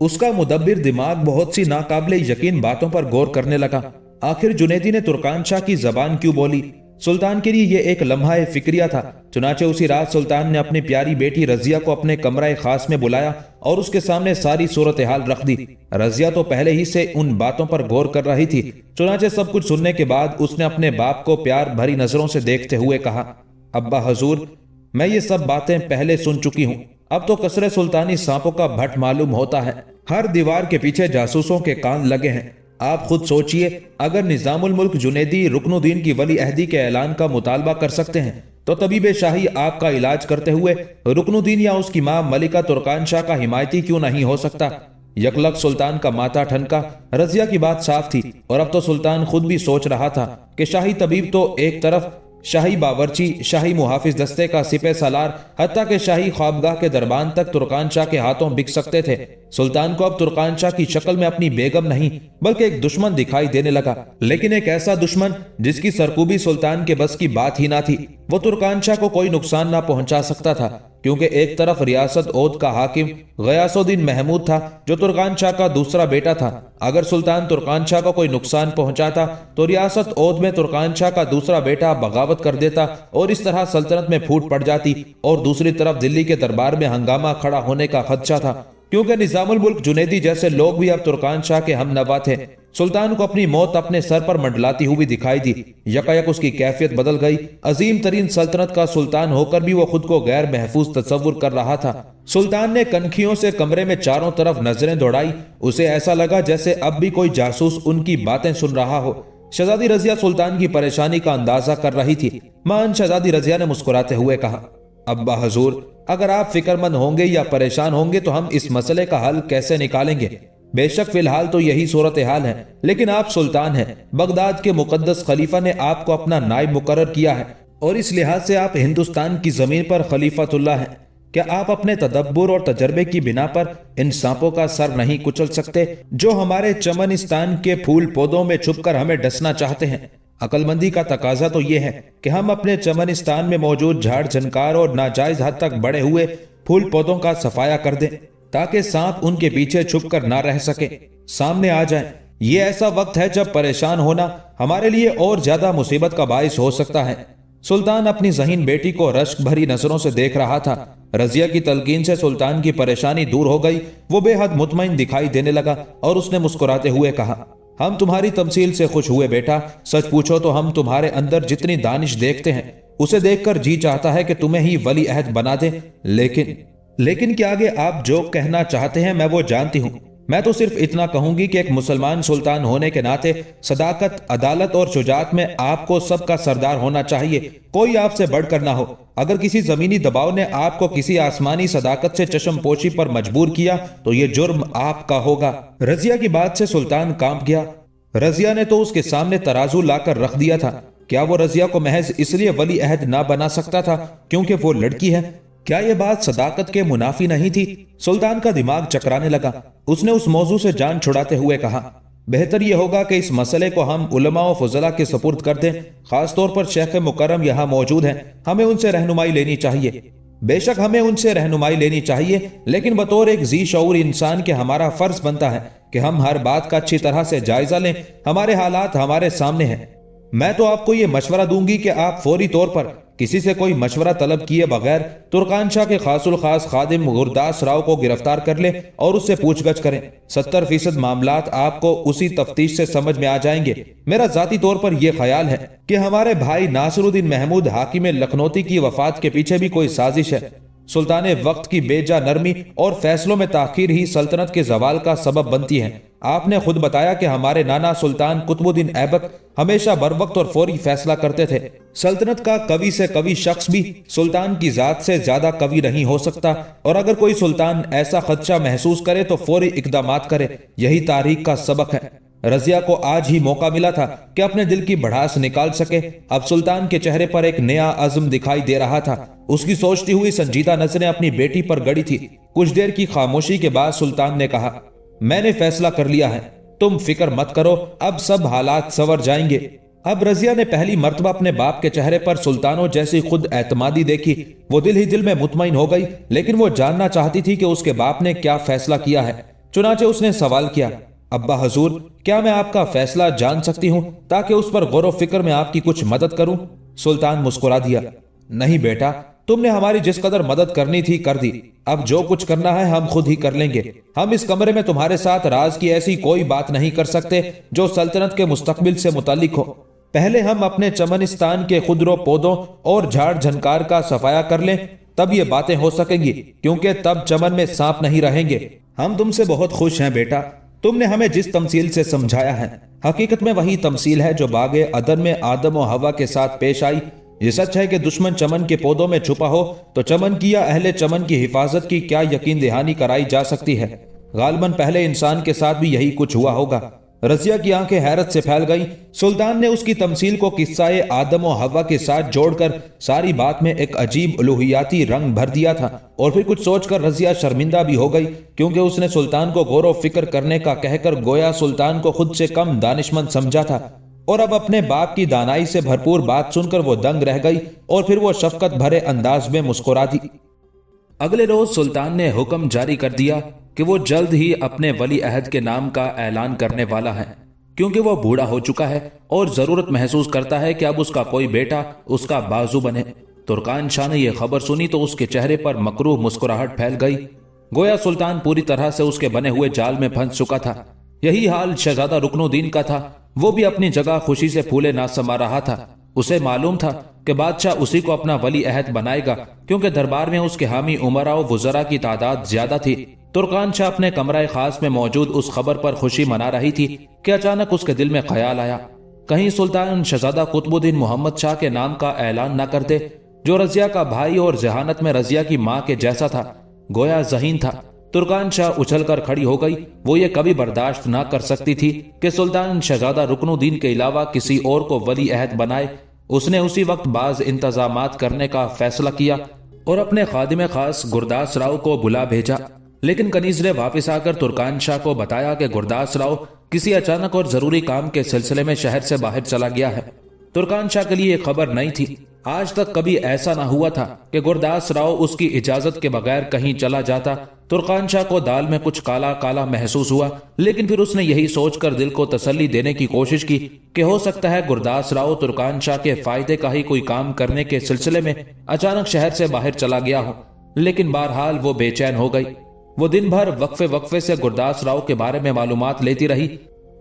उसका मुदब्बिर दिमाग बहुत सी नाकाबिले यकीन बातों पर गौर करने लगा। आखिर जुनैदी ने तुर्कान शाह की जबान क्यों बोली? सुल्तान के लिए यह एक लम्हा फिक्रिया था। चुनाचे उसी रात सुल्तान ने अपनी प्यारी बेटी रजिया को अपने कमरा खास में बुलाया और उसके सामने सारी सूरत हाल रख दी। रजिया तो पहले ही से उन बातों पर गौर कर रही थी। चुनाचे सब कुछ सुनने के बाद उसने अपने बाप को प्यार भरी नजरों से देखते हुए कहा, अब्बा हजूर, मैं ये सब बातें पहले सुन चुकी हूँ। अब तो कसरे सुल्तानी सांपों का भट्ट मालूम होता है। हर दीवार के पीछे जासूसों के कान लगे हैं। आप खुद सोचिए, अगर निजामुल मुल्क जुनैदी रुकनुद्दीन की वली अहदी के ऐलान का मुतालबा कर सकते हैं तो तबीब शाही आपका इलाज करते हुए रुकनुद्दीन या उसकी मां मलिका तुर्कान शाह का हिमायती क्यों नहीं हो सकता? यकलक सुल्तान का माथा ठनका। रजिया की बात साफ थी और अब तो सुल्तान खुद भी सोच रहा था कि शाही तबीब तो एक तरफ, शाही बावर्ची, शाही मुहाफिज दस्ते का सिपह सालार, हत्ता के शाही ख्वाबगाह के दरबान तक तुर्कान शाह के हाथों बिक सकते थे। सुल्तान को अब तुर्कान शाह की शक्ल में अपनी बेगम नहीं बल्कि एक दुश्मन दिखाई देने लगा, लेकिन एक ऐसा दुश्मन जिसकी सरकूबी सुल्तान के बस की बात ही ना थी। वो तुर्कान शाह को कोई नुकसान ना पहुंचा सकता था, क्योंकि एक तरफ रियासत ओद का हाकिम गयासुद्दीन महमूद था जो तुर्कान शाह का दूसरा बेटा था। अगर सुल्तान तुर्कान शाह को कोई नुकसान पहुंचाता तो रियासत ओद में तुर्कान शाह का दूसरा बेटा बगावत कर देता और इस तरह सल्तनत में फूट पड़ जाती और दूसरी तरफ दिल्ली के दरबार में हंगामा खड़ा होने का खदशा था। क्योंकि निजामुल मुल्क जुनैदी जैसे लोग भी अब तुर्कान शाह के हम नवा थे। सुल्तान को अपनी मौत अपने सर पर मंडलाती हुई दिखाई दी। यकायक उसकी कैफियत बदल गई। अजीम तरीन सल्तनत का सुल्तान होकर भी वो खुद को गैर महफूज तस्वुर कर रहा था। सुल्तान ने कनखियों से कमरे में चारों तरफ नजरें दौड़ाई। उसे ऐसा लगा जैसे अब भी कोई जासूस उनकी बातें सुन रहा हो। शहजादी रजिया सुल्तान की परेशानी का अंदाजा कर रही थी। मान शहजादी रजिया ने मुस्कुराते हुए कहा, अब्बा हजूर, अगर आप फिक्रमंद होंगे या परेशान होंगे तो हम इस मसले का हल कैसे निकालेंगे? बेशक फिलहाल तो यही सूरत हाल है, लेकिन आप सुल्तान हैं। बगदाद के मुकद्दस खलीफा ने आपको अपना नायब मुकर्रर किया है और इस लिहाज से आप हिंदुस्तान की जमीन पर खलीफतुल्लाह हैं। क्या आप अपने तदब्बुर और तजर्बे की बिना पर इन सांपों का सर नहीं कुचल सकते जो हमारे चमनिस्तान के फूल पौधों में छुपकर हमें डसना चाहते हैं? अक्लमंदी का तकाजा तो यह है कि हम अपने चमनिस्तान में मौजूद झाड़ झनकार और नाजायज हद तक बढ़े हुए फूल पौधों का सफाया कर दें ताकि सांप उनके पीछे छुपकर ना रह सके, सामने आ जाएं। ये ऐसा वक्त है जब परेशान होना हमारे लिए और ज्यादा मुसीबत का बाइस हो सकता है। सुल्तान अपनी ज़हीन बेटी को रश्क भरी नजरों से देख रहा था। रजिया की तलकीन से सुल्तान की परेशानी दूर हो गई। वो बेहद मुतमईन दिखाई देने लगा और उसने मुस्कुराते हुए कहा, हम तुम्हारी तमसील से खुश हुए बेटा। सच पूछो तो हम तुम्हारे अंदर जितनी दानिश देखते हैं उसे देखकर जी चाहता है कि तुम्हें ही वली अहद बना दे। लेकिन क्या आगे आप जो कहना चाहते हैं मैं वो जानती हूं। मैं तो सिर्फ इतना कहूंगी कि एक मुसलमान सुल्तान होने के नाते सदाकत, अदालत और शुजात में आपको सबका सरदार होना चाहिए, कोई आपसे बढ़कर ना हो। अगर किसी जमीनी दबाव ने आपको किसी आसमानी सदाकत से चश्मपोशी पर मजबूर किया तो ये जुर्म आपका होगा। रजिया की बात से सुल्तान कांप गया। रजिया ने तो उसके सामने तराजू लाकर रख दिया था। क्या वो रजिया को महज इसलिए वली अहद ना बना सकता था क्योंकि वो लड़की है? क्या यह बात सदाकत के मुनाफी नहीं थी? सुल्तान का दिमाग चकराने लगा। उसने उस मौजू से जान छुड़ाते हुए कहा, बेहतर यह होगा कि इस मसले को हम उलमा और फजला के सपुर्द कर दें। खासतौर पर शेख मुकर्रम यहाँ मौजूद हैं, हमें उनसे रहनुमाई लेनी चाहिए। बेशक हमें उनसे रहनुमाई लेनी चाहिए, लेकिन बतौर एक जी शऊर इंसान के हमारा फर्ज बनता है कि हम हर बात का अच्छी तरह से जायजा लें। हमारे हालात हमारे सामने हैं। मैं तो आपको ये मशवरा दूंगी कि आप फौरी तौर पर किसी से कोई मशवरा तलब किए बगैर तुर्कान शाह के खासुल खास खादिम गुरदास राव को गिरफ्तार कर ले और उससे पूछगछ करें। 70% मामलात आपको उसी तफ्तीश से समझ में आ जाएंगे। मेरा जाती तौर पर यह ख्याल है कि हमारे भाई नासिरुद्दीन महमूद हाकिम लखनौती की वफात के पीछे भी कोई साजिश है। सुल्तान वक्त की बेजा नरमी और फैसलों में ताखीर ही सल्तनत के जवाल का सबब बनती है। आपने खुद बताया कि हमारे नाना सुल्तान कुतुबुद्दीन ऐबक हमेशा बरवक्त और फौरी फैसला करते थे। सल्तनत का कवि से कवि शख्स भी सुल्तान की जात से ज्यादा कवि नहीं हो सकता, और अगर कोई सुल्तान ऐसा खदशा महसूस करे तो फौरी इकदामात करे। यही तारीख का सबक है। रजिया को आज ही मौका मिला था कि अपने दिल की भड़ास निकाल सके। अब सुल्तान के चेहरे पर एक नया अज़्म दिखाई दे रहा था। उसकी सोचती हुई संजीदा नजरें अपनी बेटी पर गड़ी थी। कुछ देर की खामोशी के बाद सुल्तान ने कहा, मैंने फैसला कर लिया है, तुम फिक्र मत करो, अब सब हालात संवर जाएंगे। अब रजिया ने पहली मर्तबा अपने बाप के चेहरे पर सुल्तानों जैसी खुद एतमादी देखी। वो दिल ही दिल में मुतमईन हो गई, लेकिन वो जानना चाहती थी कि उसके बाप ने क्या फैसला किया है। चुनाचे उसने सवाल किया, अब्बा हजूर, क्या मैं आपका फैसला जान सकती हूँ ताकि उस पर गौर फिक्र में आपकी कुछ मदद करूं? सुल्तान मुस्कुरा दिया, नहीं बेटा, तुमने हमारी जिस कदर मदद करनी थी कर दी। अब जो कुछ करना है हम खुद ही कर लेंगे। हम इस कमरे में तुम्हारे साथ राज की ऐसी कोई बात नहीं कर सकते जो सल्तनत के मुस्तकबिल से मुतालिक हो। पहले हम अपने चमनिस्तान के खुदरो पौधों और झाड़ झनकार का सफाया कर लें, तब ये बातें हो सकेंगी, क्योंकि तब चमन में सांप नहीं रहेंगे। हम तुमसे बहुत खुश हैं बेटा। तुमने हमें जिस तमसील से समझाया है हकीकत में वही तमसील है जो बागे अदन में आदम और हवा के साथ पेश आई। ये सच है कि दुश्मन चमन के पौधों में छुपा हो तो चमन की या अहले चमन की हिफाजत की क्या यकीन दहानी कराई जा सकती है। गालबन पहले इंसान के साथ भी यही कुछ हुआ होगा। रजिया की आंखें हैरत से फैल गईं। सुल्तान ने उसकी तमसील को किस्साए आदम और हवा के साथ जोड़कर सारी बात में एक अजीब उलूहियाती रंग भर दिया था। और फिर कुछ सोचकर रजिया शर्मिंदा भी हो गई, क्योंकि उसने सुल्तान को गौर फिक्र करने का कहकर गोया सुल्तान को खुद से कम दानिशमंद समझा था। और अब अपने बाप की दानाई से भरपूर बात सुनकर वो दंग रह गई और फिर वो शफकत भरे अंदाज में मुस्कुरा दी। अगले रोज सुल्तान ने हुक्म जारी कर दिया कि वो जल्द ही अपने वली अहद के नाम का ऐलान करने वाला है, क्योंकि वो बूढ़ा हो चुका है और जरूरत महसूस करता है कि अब उसका कोई बेटा उसका बाजू बने। तुर्कान शाह ने यह खबर सुनी तो उसके चेहरे पर मकरूह मुस्कुराहट फैल गई। गोया सुल्तान पूरी तरह से उसके बने हुए जाल में फंस चुका था। यही हाल शहजादा रुकनुद्दीन का था। वो भी अपनी जगह खुशी से फूले ना समा रहा था। उसे मालूम था कि बादशाह उसी को अपना वली अहद बनाएगा, क्योंकि दरबार में उसके हामी उमरा और वुज़रा की तादाद ज्यादा थी। तुर्कान शाह अपने कमरा खास में मौजूद उस खबर पर खुशी मना रही थी कि अचानक उसके दिल में ख्याल आया, कहीं सुल्तान शहजादा कुतुबुद्दीन मोहम्मद शाह के नाम का ऐलान न कर दे, जो रजिया का भाई और जहानत में रजिया की माँ के जैसा था। गोया ज़हीन था। तुर्कान शाह उछलकर खड़ी हो गई। वो ये कभी बर्दाश्त ना कर सकती थी कि सुल्तान शहजादा रुकनुद्दीन के अलावा किसी और को वली अहद बनाए। उसने उसी वक्त बाज इंतजामात करने का फैसला किया और अपने खादिम खास गुरदास राव को बुला भेजा। लेकिन कनीज ने वापस आकर तुर्कान शाह को बताया कि गुरदास राव किसी अचानक और जरूरी काम के सिलसिले में शहर से बाहर चला गया है। तुर्कान शाह के लिए खबर नहीं थी। आज तक कभी ऐसा ना हुआ था कि गुरदास राव उसकी इजाजत के बगैर कहीं चला जाता। तुर्कान शाह को दाल में कुछ काला काला महसूस हुआ, लेकिन फिर उसने यही सोचकर दिल को तसल्ली देने की कोशिश की कि हो सकता है गुरदास राव तुर्कान शाह के फायदे का ही कोई काम करने के सिलसिले में अचानक शहर से बाहर चला गया हो। लेकिन बहरहाल वो बेचैन हो गई। वो दिन भर वक्फे वक्फे से गुरदास राव के बारे में मालूमात लेती रही,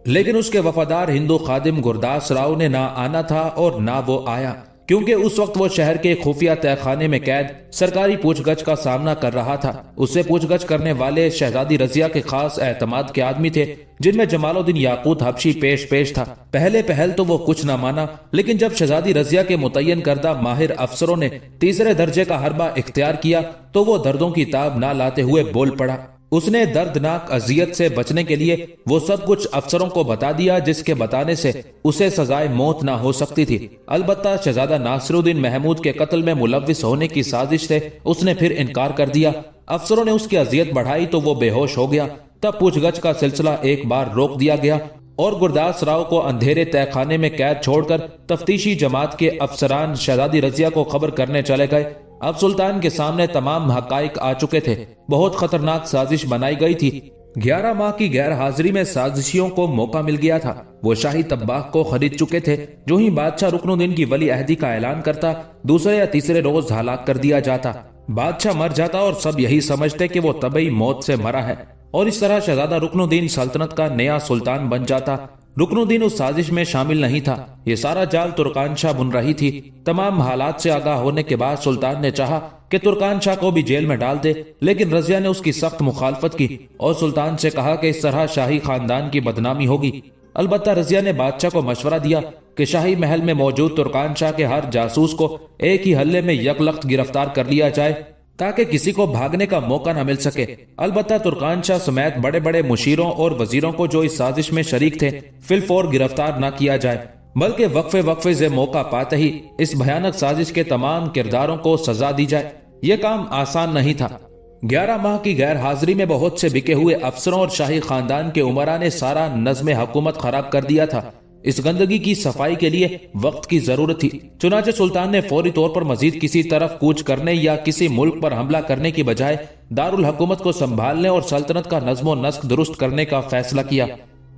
लेकिन उसके वफादार हिंदू खादिम गुरदास राव ने ना आना था और ना वो आया, क्योंकि उस वक्त वो शहर के खुफिया तहखाने में कैद सरकारी पूछगछ का सामना कर रहा था। उससे पूछगछ करने वाले शहजादी रजिया के खास एतमाद के आदमी थे, जिनमें जमालुद्दीन याकूत हबशी पेश था। पहले पहल तो वो कुछ न माना, लेकिन जब शहजादी रजिया के मुतय्यन करदा माहिर अफसरों ने तीसरे दर्जे का हरबा इख्तियार किया तो वो दर्दों की ताब ना लाते हुए बोल पड़ा। उसने दर्दनाक अजियत से बचने के लिए वो सब कुछ अफसरों को बता दिया जिसके बताने से उसे सजाए मौत ना हो सकती थी। अलबत्ता शहजादा नासिरुद्दीन महमूद के कत्ल में मुलव्विस होने की साजिश से उसने फिर इनकार कर दिया। अफसरों ने उसकी अजियत बढ़ाई तो वो बेहोश हो गया। तब पूछगछ का सिलसिला एक बार रोक दिया गया और गुरदास राव को अंधेरे तहखाने में कैद छोड़कर तफ्तीशी जमात के अफसरान शहजादी रजिया को खबर करने चले गए। अब सुल्तान के सामने तमाम हकाइक आ चुके थे। बहुत खतरनाक साजिश बनाई गई थी। 11 माह की गैर हाजिरी में साजिशियों को मौका मिल गया था। वो शाही तब्बाक को खरीद चुके थे। जो ही बादशाह रुकनुद्दीन की वली अहदी का ऐलान करता, दूसरे या तीसरे रोज हलाक कर दिया जाता। बादशाह मर जाता और सब यही समझते कि वो तबई मौत से मरा है, और इस तरह शहजादा रुकनुद्दीन सल्तनत का नया सुल्तान बन जाता। रुकनुद्दीन उस साजिश में शामिल नहीं था। ये सारा जाल तुर्कान शाह बुन रही थी। तमाम हालात से आगाह होने के बाद सुल्तान ने चाहा कि तुर्कान शाह को भी जेल में डाल दे, लेकिन रजिया ने उसकी सख्त मुखालफत की और सुल्तान से कहा कि इस तरह शाही खानदान की बदनामी होगी। अलबत्ता रजिया ने बादशाह को मशवरा दिया कि शाही महल में मौजूद तुर्कान शाह के हर जासूस को एक ही हल्ले में यकलख्त गिरफ्तार कर लिया जाए, ताकि किसी को भागने का मौका न मिल सके। अलबत्ता तुर्कान शाह समेत बड़े बड़े मुशीरों और वजीरों को जो इस साजिश में शरीक थे फिलफौर गिरफ्तार न किया जाए, बल्कि वक्फे वक्फे से मौका पाते ही इस भयानक साजिश के तमाम किरदारों को सजा दी जाए। यह काम आसान नहीं था। 11 माह की गैर हाजिरी में बहुत से बिके हुए अफसरों और शाही खानदान के उमरा ने सारा नज़्म हुकूमत खराब कर दिया था। इस गंदगी की सफाई के लिए वक्त की जरूरत थी। चुनाचे सुल्तान ने फौरी तौर पर मजीद किसी तरफ कूच करने या किसी मुल्क पर हमला करने की बजाय दारुल हुकूमत को संभालने और सल्तनत का नज़्म नस्क दुरुस्त करने का फैसला किया।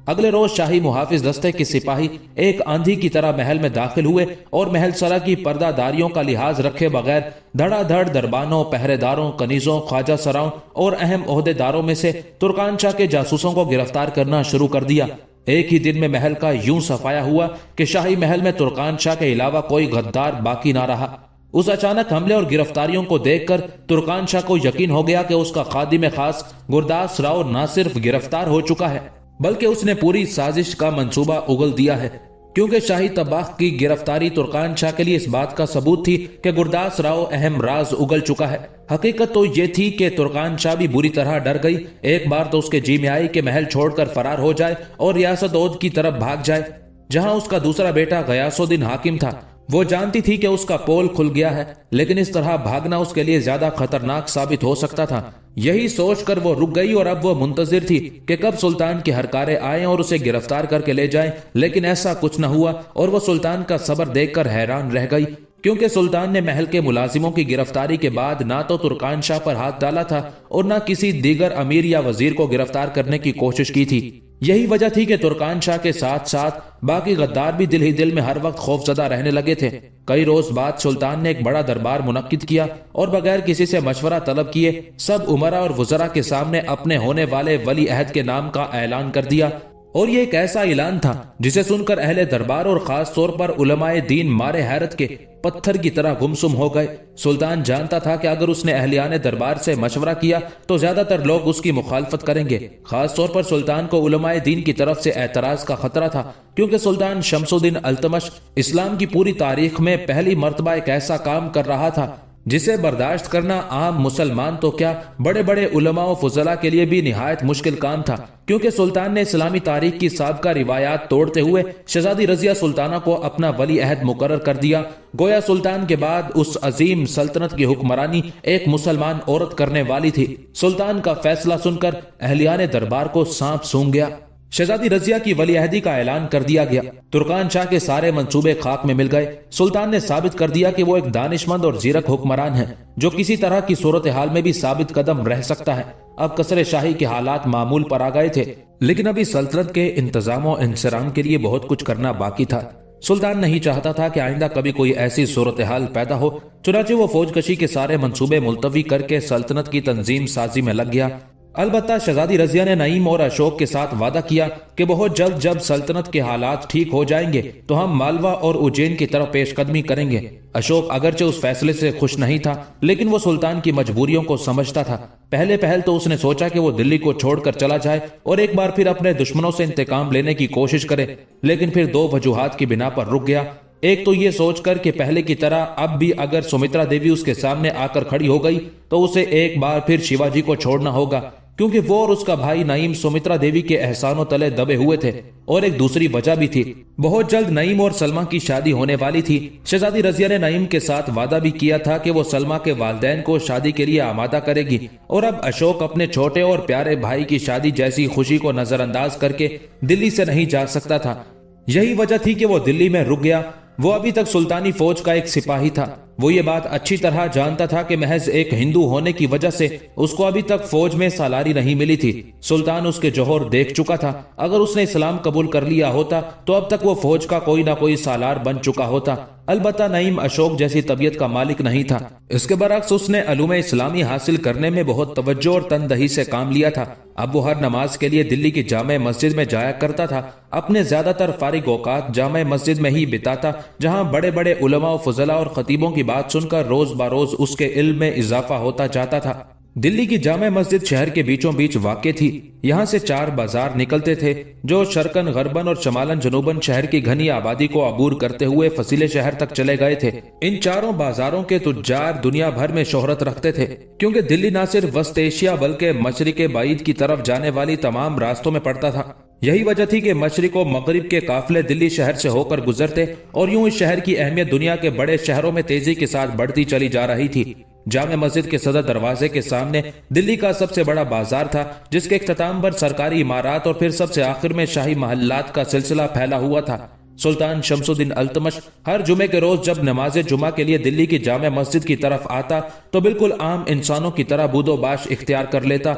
अगले रोज शाही मुहाफिज दस्ते के सिपाही एक आंधी की तरह महल में दाखिल हुए और महल सरा की पर्दादारियों का लिहाज रखे बगैर धड़ाधड़ दरबानों, पहरेदारों, कनीजों, ख्वाजा सराओं और अहम ओहदेदारों में से तुर्कान शाह के जासूसों को गिरफ्तार करना शुरू कर दिया। एक ही दिन में महल का यूं सफाया हुआ कि शाही महल में तुर्कान शाह के अलावा कोई गद्दार बाकी ना रहा। उस अचानक हमले और गिरफ्तारियों को देखकर तुर्कान शाह को यकीन हो गया कि उसका खादिम खास गुरदास राव न सिर्फ गिरफ्तार हो चुका है, बल्कि उसने पूरी साजिश का मंसूबा उगल दिया है। क्योंकि शाही तबाख की गिरफ्तारी तुर्कान शाह के लिए इस बात का सबूत थी कि गुरदास राव अहम राज उगल चुका है। हकीकत तो ये थी कि तुर्कान शाह भी बुरी तरह डर गई। एक बार तो उसके जी में आई कि महल छोड़कर फरार हो जाए और रियासत ओद की तरफ भाग जाए, जहां उसका दूसरा बेटा गयासुद्दीन हाकिम था। वो जानती थी कि उसका पोल खुल गया है, लेकिन इस तरह भागना उसके लिए ज्यादा खतरनाक साबित हो सकता था। यही सोचकर वो रुक गई और अब वो मुंतजिर थी कि कब सुल्तान के हरकारे आए और उसे गिरफ्तार करके ले जाएं। लेकिन ऐसा कुछ न हुआ और वो सुल्तान का सब्र देखकर हैरान रह गई, क्योंकि सुल्तान ने महल के मुलाजिमों की गिरफ्तारी के बाद ना तो तुर्कान शाह पर हाथ डाला था और ना किसी दीगर अमीर या वजीर को गिरफ्तार करने की कोशिश की थी। यही वजह थी कि तुर्कान शाह के साथ साथ बाकी गद्दार भी दिल ही दिल में हर वक्त खौफजदा रहने लगे थे। कई रोज बाद सुल्तान ने एक बड़ा दरबार मुनक्किद किया और बगैर किसी से मशवरा तलब किए सब उमरा और वज़रा के सामने अपने होने वाले वली अहद के नाम का ऐलान कर दिया। और ये एक ऐसा ऐलान था जिसे सुनकर अहले दरबार और खास तौर पर उलमाए दीन मारे हैरत के पत्थर की तरह गुमसुम हो गए। सुल्तान जानता था कि अगर उसने अहलियाने दरबार से मशवरा किया तो ज्यादातर लोग उसकी मुखालफत करेंगे। खास तौर पर सुल्तान को उलमाए दीन की तरफ से एतराज का खतरा था, क्योंकि सुल्तान शमसुद्दीन अल्तमश इस्लाम की पूरी तारीख में पहली मर्तबा एक ऐसा काम कर रहा था जिसे बर्दाश्त करना आम मुसलमान तो क्या बड़े बड़े उलमा और फुजला के लिए भी निहायत मुश्किल काम था। क्योंकि सुल्तान ने इस्लामी तारीख की साबका रिवायात तोड़ते हुए शहजादी रजिया सुल्ताना को अपना वली अहद मुकर्रर कर दिया। गोया सुल्तान के बाद उस अजीम सल्तनत की हुक्मरानी एक मुसलमान औरत करने वाली थी। सुल्तान का फैसला सुनकर अहलियाने दरबार को सांप सूंघ गया। शहजादी रजिया की वली अहदी का ऐलान कर दिया गया। तुर्कान शाह के सारे मंसूबे खाक में मिल गए। सुल्तान ने साबित कर दिया कि वो एक दानिशमंद और जीरक हुक्मरान है जो किसी तरह की सूरत हाल में भी साबित कदम रह सकता है। अब कसरे शाही के हालात मामूल पर आ गए थे, लेकिन अभी सल्तनत के इंतजाम और इंसराम के लिए बहुत कुछ करना बाकी था। सुल्तान नहीं चाहता था कि आइंदा कभी कोई ऐसी सूरत हाल पैदा हो। चुनाचे वो फौजकशी के सारे मंसूबे मुलतवी करके सल्तनत की तंजीम साजी में लग गया। अलबत्ता शहजादी रजिया ने नईम और अशोक के साथ वादा किया कि बहुत जल्द जब सल्तनत के हालात ठीक हो जाएंगे तो हम मालवा और उज्जैन की तरफ पेशकदमी करेंगे। अशोक अगरचे उस फैसले से खुश नहीं था, लेकिन वो सुल्तान की मजबूरियों को समझता था। पहले पहल तो उसने सोचा कि वो दिल्ली को छोड़कर चला जाए और एक बार फिर अपने दुश्मनों से इंतकाम लेने की कोशिश करे, लेकिन फिर दो वजूहात की बिना पर रुक गया। एक तो ये सोचकर कि पहले की तरह अब भी अगर सुमित्रा देवी उसके सामने आकर खड़ी हो गई तो उसे एक बार फिर शिवाजी को छोड़ना होगा, क्योंकि वो और उसका भाई नईम सुमित्रा देवी के एहसानों तले दबे हुए थे। और एक दूसरी वजह भी थी, बहुत जल्द नईम और सलमा की शादी होने वाली थी। शहजादी रजिया ने नईम के साथ वादा भी किया था कि वो सलमा के वालिदैन को शादी के लिए आमादा करेगी, और अब अशोक अपने छोटे और प्यारे भाई की शादी जैसी खुशी को नजरअंदाज करके दिल्ली से नहीं जा सकता था। यही वजह थी कि वो दिल्ली में रुक गया। वो अभी तक सुल्तानी फौज का एक सिपाही था। वो ये बात अच्छी तरह जानता था कि महज एक हिंदू होने की वजह से उसको अभी तक फौज में सालारी नहीं मिली थी। सुल्तान उसके जौहर देख चुका था। अगर उसने इस्लाम कबूल कर लिया होता तो अब तक वो फौज का कोई ना कोई सालार बन चुका होता। अलबत्ता नईम अशोक जैसी तबीयत का मालिक नहीं था। इसके बरअक्स उसने अलूम इस्लामी हासिल करने में बहुत तवज्जो और तनदही से काम लिया था। अब वो हर नमाज के लिए दिल्ली की जामे मस्जिद में जाया करता था। अपने ज्यादातर फारिग औकात जामे मस्जिद में ही बिताता, जहां बड़े बड़े उलमा और फजला और खतीबों की बात सुनकर रोज बरोज उसके इल्म में इजाफा होता जाता था। दिल्ली की जामे मस्जिद शहर के बीचों बीच वाक़ थी। यहाँ से 4 बाजार निकलते थे जो शर्कन गरबन और शमालन जनूबन शहर की घनी आबादी को अबूर करते हुए फसीले शहर तक चले गए थे। इन चारों बाजारों के तुज्जार दुनिया भर में शोहरत रखते थे, क्योंकि दिल्ली न सिर्फ वस्त एशिया बल्कि मशरिक बाईद की तरफ जाने वाली तमाम रास्तों में पड़ता था। यही वजह थी कि मशरिक और मगरिब के काफिले दिल्ली शहर से होकर गुजरते और यूं इस शहर की अहमियत दुनिया के बड़े शहरों में तेजी के साथ बढ़ती चली जा रही थी। जामे मस्जिद के सदर दरवाजे के सामने दिल्ली का सबसे बड़ा बाजार था, जिसके इख्तिताम पर सरकारी इमारत और फिर सबसे आखिर में शाही महल्लात का सिलसिला फैला हुआ था। सुल्तान शमसुद्दीन अल्तमश हर जुमे के रोज जब नमाज जुमा के लिए दिल्ली की जामे मस्जिद की तरफ आता तो बिल्कुल आम इंसानों की तरह बूदोबाश इख्तियार कर लेता।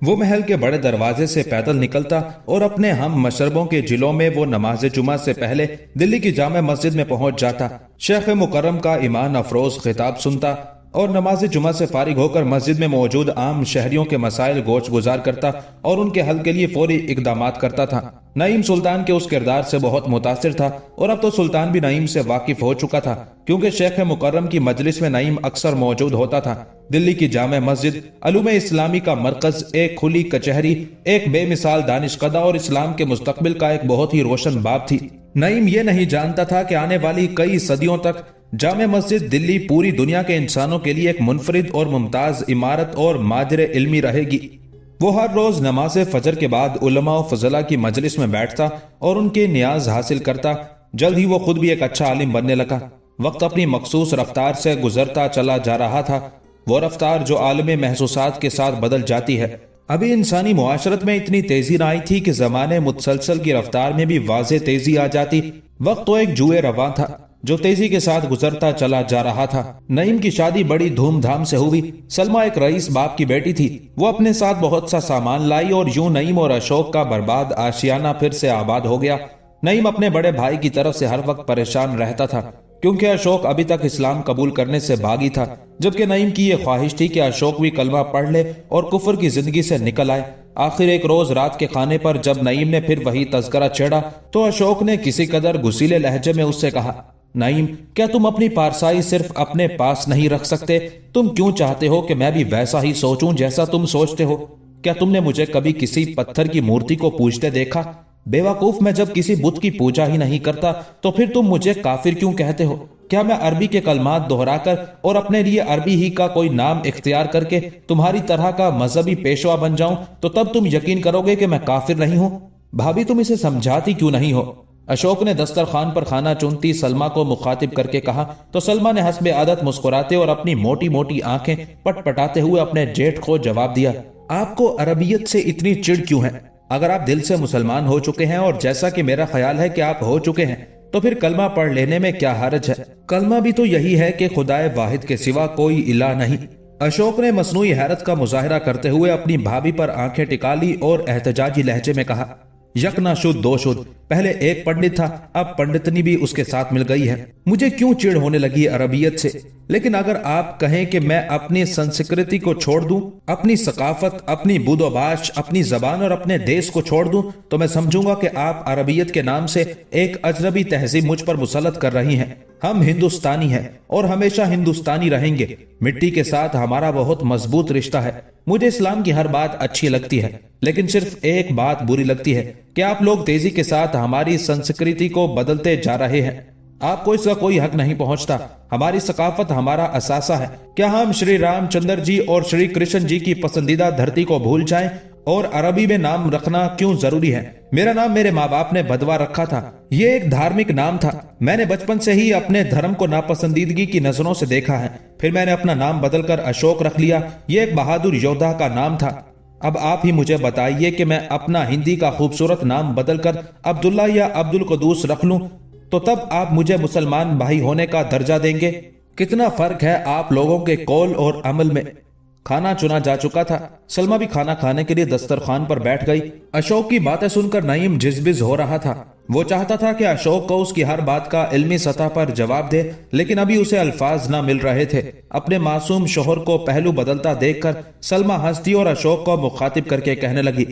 वो महल के बड़े दरवाजे से पैदल निकलता और अपने हम मशरबों के जिलों में वो नमाज जुमा से पहले दिल्ली की जामे मस्जिद में पहुंच जाता। शेख मुकर्रम का ईमान अफरोज खिताब सुनता और नमाज जुमा से फारिग होकर मस्जिद में मौजूद आम शहरियों के मसाइल गोश गुजार करता और उनके हल के लिए फौरी इकदामात करता था। नईम सुल्तान के उस किरदार से बहुत मुतासिर था और अब तो सुल्तान भी नईम से वाकिफ हो चुका था, क्योंकि शेख मुकर्रम की मजलिस में नईम अक्सर मौजूद होता था। दिल्ली की जामे मस्जिद अलूम इस्लामी का मरकज, एक खुली कचहरी, एक बेमिसाल दानिशकदा और इस्लाम के मुस्तकबिल का एक बहुत ही रोशन बाब थी। नईम ये नहीं जानता था कि आने वाली कई सदियों तक जामे मस्जिद दिल्ली पूरी दुनिया के इंसानों के लिए एक मुनफरिद और मुमताज इमारत और माजर इल्मी रहेगी। वो हर रोज नमाज फजर के बाद उलमा और फजला की मजलिस में बैठता और उनके नियाज हासिल करता। जल्द ही वो खुद भी एक अच्छा आलिम बनने लगा। वक्त अपनी मखसूस रफ्तार से गुजरता चला जा रहा था, वो रफ्तार जो आलम महसूसात के साथ बदल जाती है। अभी इंसानी मुआशरत में इतनी तेजी न आई थी कि जमाने मुतसलसल की रफ्तार में भी वाज़े तेजी आ जाती। वक्त तो एक जुए रवा था। जो तेजी के साथ गुजरता चला जा रहा था। नईम की शादी बड़ी धूमधाम से हुई। सलमा एक रईस बाप की बेटी थी। वो अपने साथ बहुत सा सामान लाई और यूं नईम और अशोक का बर्बाद आशियाना फिर से आबाद हो गया। नईम अपने बड़े भाई की तरफ से हर वक्त परेशान रहता था, क्योंकि अशोक अभी तक इस्लाम कबूल करने से भागी था, जबकि नईम की यह ख्वाहिश थी कि अशोक भी कलमा पढ़ ले और कुफर की जिंदगी से निकल आए। आखिर एक रोज रात के खाने पर जब नईम ने फिर वही तज़किरा छेड़ा तो अशोक ने किसी कदर गुस्सीले लहजे में उससे कहा, नईम, क्या तुम अपनी पारसाई सिर्फ अपने पास नहीं रख सकते? तुम क्यों चाहते हो कि मैं भी वैसा ही सोचूं जैसा तुम सोचते हो? क्या तुमने मुझे कभी किसी पत्थर की मूर्ति को पूजते देखा? बेवकूफ, मैं जब किसी बुत की पूजा ही नहीं करता तो फिर तुम मुझे काफिर क्यों कहते हो? क्या मैं अरबी के कलमात दोहराकर और अपने लिए अरबी ही का कोई नाम इख्तियार करके तुम्हारी तरह का मजहबी पेशवा बन जाऊं तो तब तुम यकीन करोगे कि मैं काफिर नहीं हूं? भाभी, तुम इसे समझाती क्यों नहीं हो? अशोक ने दस्तरखान पर खाना चुनती सलमा को मुखातिब करके कहा तो सलमा ने हस्बे आदत मुस्कुराते और अपनी मोटी मोटी आंखें पटपटाते हुए अपने जेठ को जवाब दिया, आपको अरबियत से इतनी चिढ़ क्यों है? अगर आप दिल से मुसलमान हो चुके हैं और जैसा कि मेरा ख्याल है कि आप हो चुके हैं तो फिर कलमा पढ़ लेने में क्या हर्ज है? कलमा भी तो यही है कि खुदाए वाहिद के सिवा कोई इला नहीं। अशोक ने मसनूई हैरत का मुजाहिरा करते हुए अपनी भाभी पर आंखें टिका ली और एहतजाजी लहजे में कहा, यक ना शुद्ध दो शुद्ध, पहले एक पंडित था, अब पंडितनी भी उसके साथ मिल गई है। मुझे क्यों चिढ़ होने लगी अरबियत से? लेकिन अगर आप कहें कि मैं अपनी संस्कृति को छोड़ दूं, अपनी सकाफत, अपनी बुदोबाश, अपनी जबान और अपने देश को छोड़ दूं, तो मैं समझूंगा कि आप अरबियत के नाम से एक अजनबी तहजीब मुझ पर मुसल्लत कर रही हैं। हम हिंदुस्तानी हैं और हमेशा हिंदुस्तानी रहेंगे। मिट्टी के साथ हमारा बहुत मजबूत रिश्ता है। मुझे इस्लाम की हर बात अच्छी लगती है, लेकिन सिर्फ एक बात बुरी लगती है कि आप लोग तेजी के साथ हमारी संस्कृति को बदलते जा रहे हैं। आपको इसका कोई हक नहीं पहुंचता। हमारी सकाफत हमारा असासा है। क्या हम श्री रामचंद्र जी और श्री कृष्ण जी की पसंदीदा धरती को भूल जाएं? और अरबी में नाम रखना क्यों जरूरी है? मेरा नाम मेरे माँ बाप ने बदवा रखा था। ये एक धार्मिक नाम था। मैंने बचपन से ही अपने धर्म को नापसंदीदगी की नजरों से देखा है। फिर मैंने अपना नाम बदलकर अशोक रख लिया। ये एक बहादुर योद्धा का नाम था। अब आप ही मुझे बताइए कि मैं अपना हिंदी का खूबसूरत नाम बदलकर अब्दुल्ला या अब्दुल कुदूस रख लूं तो तब आप मुझे मुसलमान भाई होने का दर्जा देंगे? कितना फर्क है आप लोगों के कौल और अमल में। खाना चुना जा चुका था। सलमा भी खाना खाने के लिए दस्तरखान पर बैठ गई। अशोक की बातें सुनकर नईम जिजबिज हो रहा था। वो चाहता था कि अशोक को उसकी हर बात का इल्मी सतह पर जवाब दे, लेकिन अभी उसे अल्फाज ना मिल रहे थे। अपने मासूम शोहर को पहलू बदलता देखकर सलमा हंसती और अशोक को मुखातिब करके कहने लगी,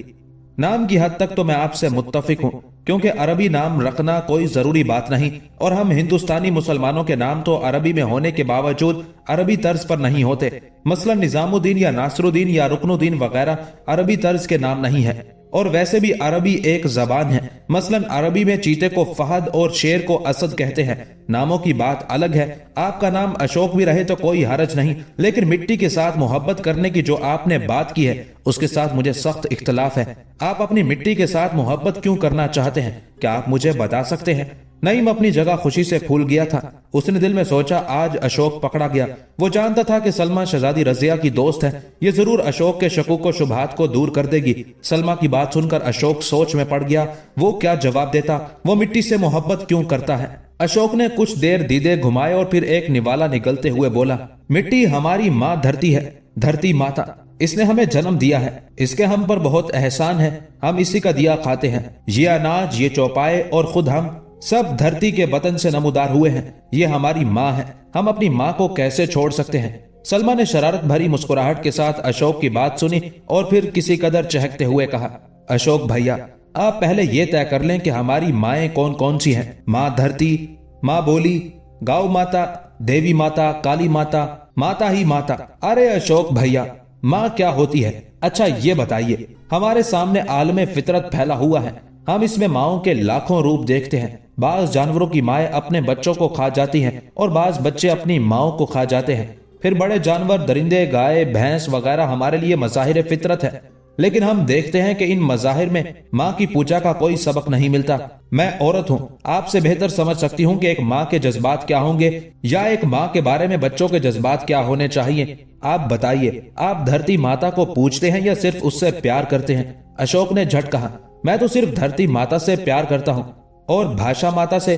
नाम की हद तक तो मैं आपसे मुत्तफिक हूँ, क्योंकि अरबी नाम रखना कोई जरूरी बात नहीं और हम हिंदुस्तानी मुसलमानों के नाम तो अरबी में होने के बावजूद अरबी तर्ज पर नहीं होते। मसलन निजामुद्दीन या नासरुद्दीन या रुकनुद्दीन वगैरह अरबी तर्ज के नाम नहीं है। और वैसे भी अरबी एक जबान है। मसलन अरबी में चीते को फहद और शेर को असद कहते हैं। नामों की बात अलग है। आपका नाम अशोक भी रहे तो कोई हरज नहीं, लेकिन मिट्टी के साथ मोहब्बत करने की जो आपने बात की है उसके साथ मुझे सख्त इख्तलाफ है। आप अपनी मिट्टी के साथ मोहब्बत क्यों करना चाहते हैं? क्या आप मुझे बता सकते हैं? नईम अपनी जगह खुशी से फूल गया था। उसने दिल में सोचा, आज अशोक पकड़ा गया। वो जानता था कि सलमा शहजादी रजिया की दोस्त है। ये जरूर अशोक के शकूक व शुबहात को दूर कर देगी। सलमा की बात सुनकर अशोक सोच में पड़ गया। वो क्या जवाब देता? वो मिट्टी से मोहब्बत क्यों करता है? अशोक ने कुछ देर दीदे घुमाए और फिर एक निवाला निकलते हुए बोला, मिट्टी हमारी माँ धरती है, धरती माता। इसने हमें जन्म दिया है, इसके हम पर बहुत एहसान है। हम इसी का दिया खाते हैं। ये अनाज, ये चौपाए और खुद हम सब धरती के बतन से नमूदार हुए हैं। ये हमारी माँ है। हम अपनी माँ को कैसे छोड़ सकते हैं? सलमा ने शरारत भरी मुस्कुराहट के साथ अशोक की बात सुनी और फिर किसी कदर चहकते हुए कहा, अशोक भैया, आप पहले ये तय कर लें कि हमारी माएँ कौन कौन सी हैं। माँ धरती, माँ बोली, गौ माता, देवी माता, काली माता, माता ही माता। अरे अशोक भैया, माँ क्या होती है? अच्छा ये बताइए, हमारे सामने आलमे फितरत फैला हुआ है। हम इसमें माओं के लाखों रूप देखते हैं। बाज जानवरों की माएँ अपने बच्चों को खा जाती हैं और बाज बच्चे अपनी माओं को खा जाते हैं। फिर बड़े जानवर, दरिंदे, गाय, भैंस वगैरह हमारे लिए मज़ाहिर फितरत है। लेकिन हम देखते हैं कि इन मज़ाहिर में माँ की पूजा का कोई सबक नहीं मिलता। मैं औरत हूँ, आपसे बेहतर समझ सकती हूँ कि एक माँ के जज्बात क्या होंगे या एक माँ के बारे में बच्चों के जज्बात क्या होने चाहिए। आप बताइए, आप धरती माता को पूजते हैं या सिर्फ उससे प्यार करते हैं? अशोक ने झट कहा, मैं तो सिर्फ धरती माता से प्यार करता हूँ। और भाषा माता से?